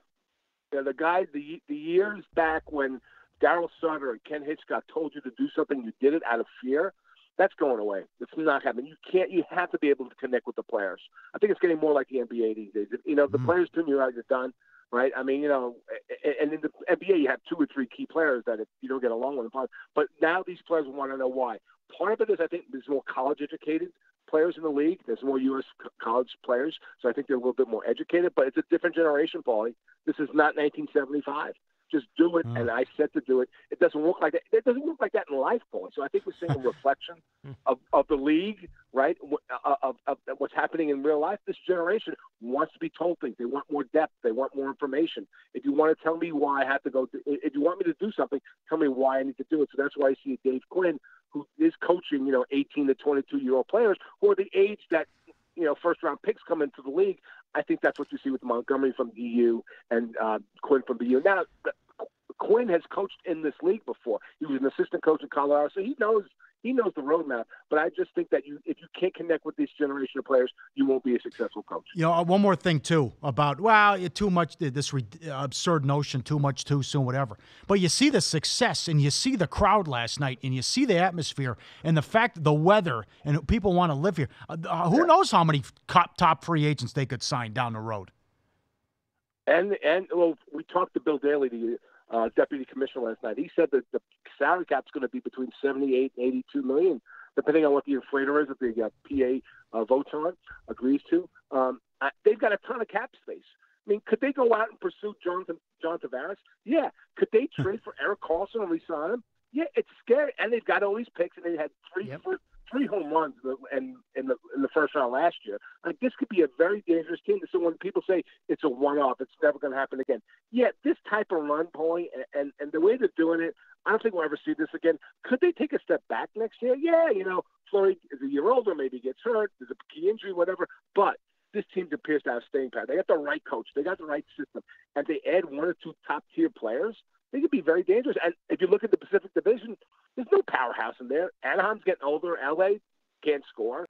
The guys, the years back when Darryl Sutter and Ken Hitchcock told you to do something, you did it out of fear. That's going away. It's not happening. You have to be able to connect with the players. I think it's getting more like the NBA these days. If the players tune you out, you're done, right? I mean, and in the NBA, you have 2 or 3 key players that if you don't get along with them. But now these players want to know why. Part of it is I think there's more college-educated players in the league. There's more U.S. college players, so I think they're a little bit more educated. But it's a different generation, Paulie. This is not 1975. Just do it, and I said to do it. It doesn't work like that. It doesn't work like that in life, Paulie. So I think we're seeing a reflection of the league, right, of what's happening in real life. This generation wants to be told things. They want more depth. They want more information. If you want to tell me why I have to go – if you want me to do something, tell me why I need to do it. So that's why I see Dave Quinn, who is coaching, 18 to 22-year-old players who are the age that, first-round picks come into the league. I think that's what you see with Montgomery from DU and Quinn from BU. Now, Quinn has coached in this league before. He was an assistant coach in Colorado, so he knows the roadmap. But I just think that if you can't connect with this generation of players, you won't be a successful coach. One more thing, too, about, too much, this absurd notion, too much too soon, whatever. But you see the success, and you see the crowd last night, and you see the atmosphere, and the fact, the weather, and people want to live here. Who knows how many top free agents they could sign down the road? And we talked to Bill Daly, the deputy commissioner, last night. He said that the salary cap is going to be between $78 and $82 million, depending on what the inflator is that the PA votes on, agrees to. They've got a ton of cap space. I mean, could they go out and pursue John Tavares? Yeah. Could they trade for Eric Carlson and re-sign him? Yeah, it's scary. And they've got all these picks, and they had three home runs in the first round last year. Like, this could be a very dangerous team. So when people say it's a one-off, it's never going to happen again. Yeah, this type of run, Paulie, and the way they're doing it, I don't think we'll ever see this again. Could they take a step back next year? Yeah, Fleury is a year older, maybe gets hurt, there's a key injury, whatever. But this team appears to have staying power. They got the right coach. They got the right system. And they add 1 or 2 top-tier players, they could be very dangerous. And if you look at the Pacific Division, there's no powerhouse in there. Anaheim's getting older. LA can't score.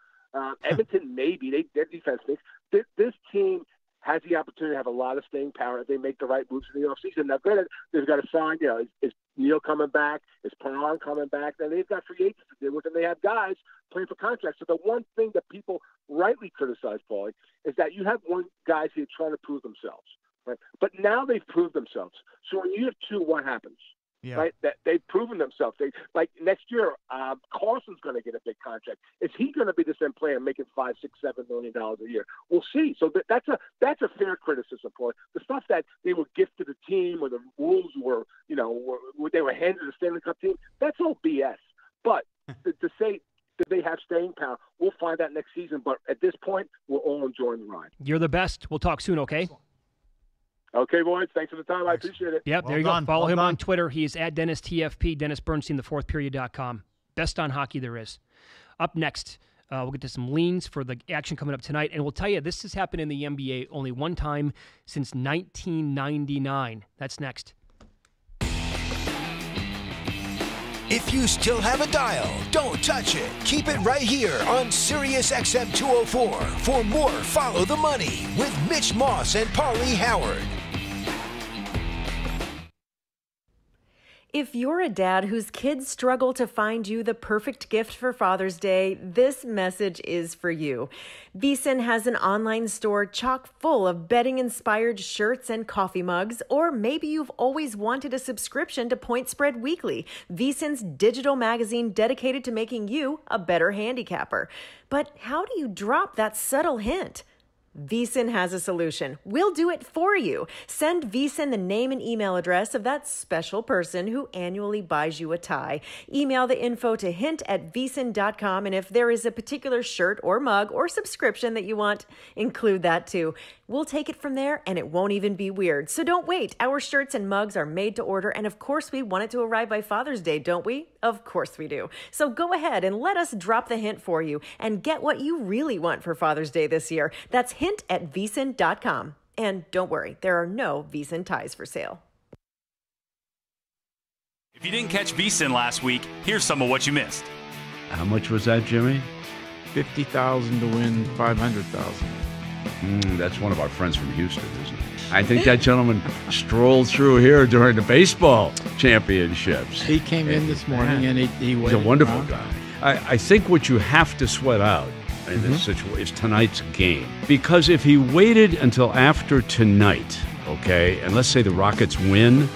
Edmonton, maybe. Their defense thinks. This team has the opportunity to have a lot of staying power if they make the right moves in the offseason. Now, granted, they've got to sign, is Neal coming back? Is Perron coming back? And they've got free agents to deal with, and they have guys playing for contracts. So the one thing that people rightly criticize, Paulie, is that you have guys here trying to prove themselves. Right? But now they've proved themselves. So when you have 2, what happens? Yeah. Right? That they've proven themselves. Like next year, Carson's going to get a big contract. Is he going to be the same player making $5, $6, $7 million a year? We'll see. So that's a fair criticism for it. The stuff that they were gifted the team, or the rules were, they were handed the Stanley Cup team. That's all BS. But to say that they have staying power, we'll find out next season. But at this point, we're all enjoying the ride. You're the best. We'll talk soon. Okay. Okay, boys. Thanks for the time. I appreciate it. Yep, there you go. Follow him on Twitter. He is at DennisTFP, Dennis Bernstein, thefourthperiod.com. Best on hockey there is. Up next, we'll get to some leans for the action coming up tonight. And we'll tell you, this has happened in the NBA only one time since 1999. That's next. If you still have a dial, don't touch it. Keep it right here on Sirius XM 204 for more Follow the Money with Mitch Moss and Paulie Howard. If you're a dad whose kids struggle to find you the perfect gift for Father's Day, this message is for you. VSiN has an online store chock full of betting-inspired shirts and coffee mugs, or maybe you've always wanted a subscription to Point Spread Weekly, VSiN's digital magazine dedicated to making you a better handicapper. But how do you drop that subtle hint? VSiN has a solution. We'll do it for you. Send VSiN the name and email address of that special person who annually buys you a tie. Email the info to hint@vsin.com, and if there is a particular shirt or mug or subscription that you want, include that too. We'll take it from there, and it won't even be weird. So don't wait. Our shirts and mugs are made to order, and of course we want it to arrive by Father's Day, don't we? Of course we do. So go ahead and let us drop the hint for you and get what you really want for Father's Day this year. That's hint@vsin.com. And don't worry, there are no VSiN ties for sale. If you didn't catch VSiN last week, here's some of what you missed. How much was that, Jimmy? $50,000 to win $500,000. That's one of our friends from Houston, isn't it? I think that gentleman strolled through here during the baseball championships. He came in this morning and he He's a wonderful guy. I think what you have to sweat out in this situation is tonight's game. Because if he waited until after tonight, okay, and let's say the Rockets win,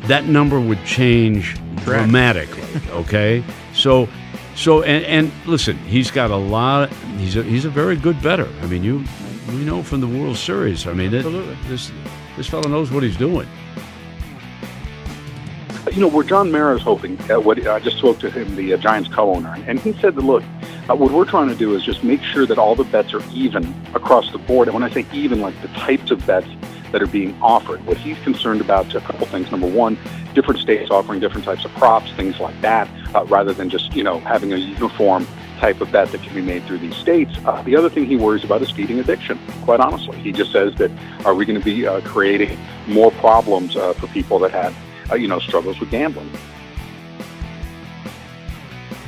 that number would change dramatically, okay? So listen, he's got a lot. He's a very good bettor. I mean, we know from the World Series. I mean, this fellow knows what he's doing. Where John Mara's hoping, I just spoke to him, the Giants co-owner, and he said that, look, what we're trying to do is just make sure that all the bets are even across the board. And when I say even, like the types of bets that are being offered. What he's concerned about is a couple things. Number one, different states offering different types of props, things like that, rather than just, having a uniform type of bet that can be made through these states. The other thing he worries about is feeding addiction, quite honestly. He just says that, are we going to be creating more problems for people that have struggles with gambling?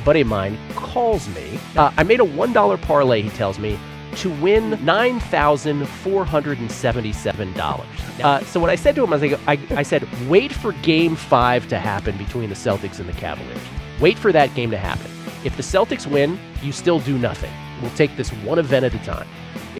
A buddy of mine calls me. I made a $1 parlay, he tells me, to win $9,477. So what I said to him, I said, wait for Game 5 to happen between the Celtics and the Cavaliers. Wait for that game to happen. If the Celtics win, you still do nothing. We'll take this one event at a time.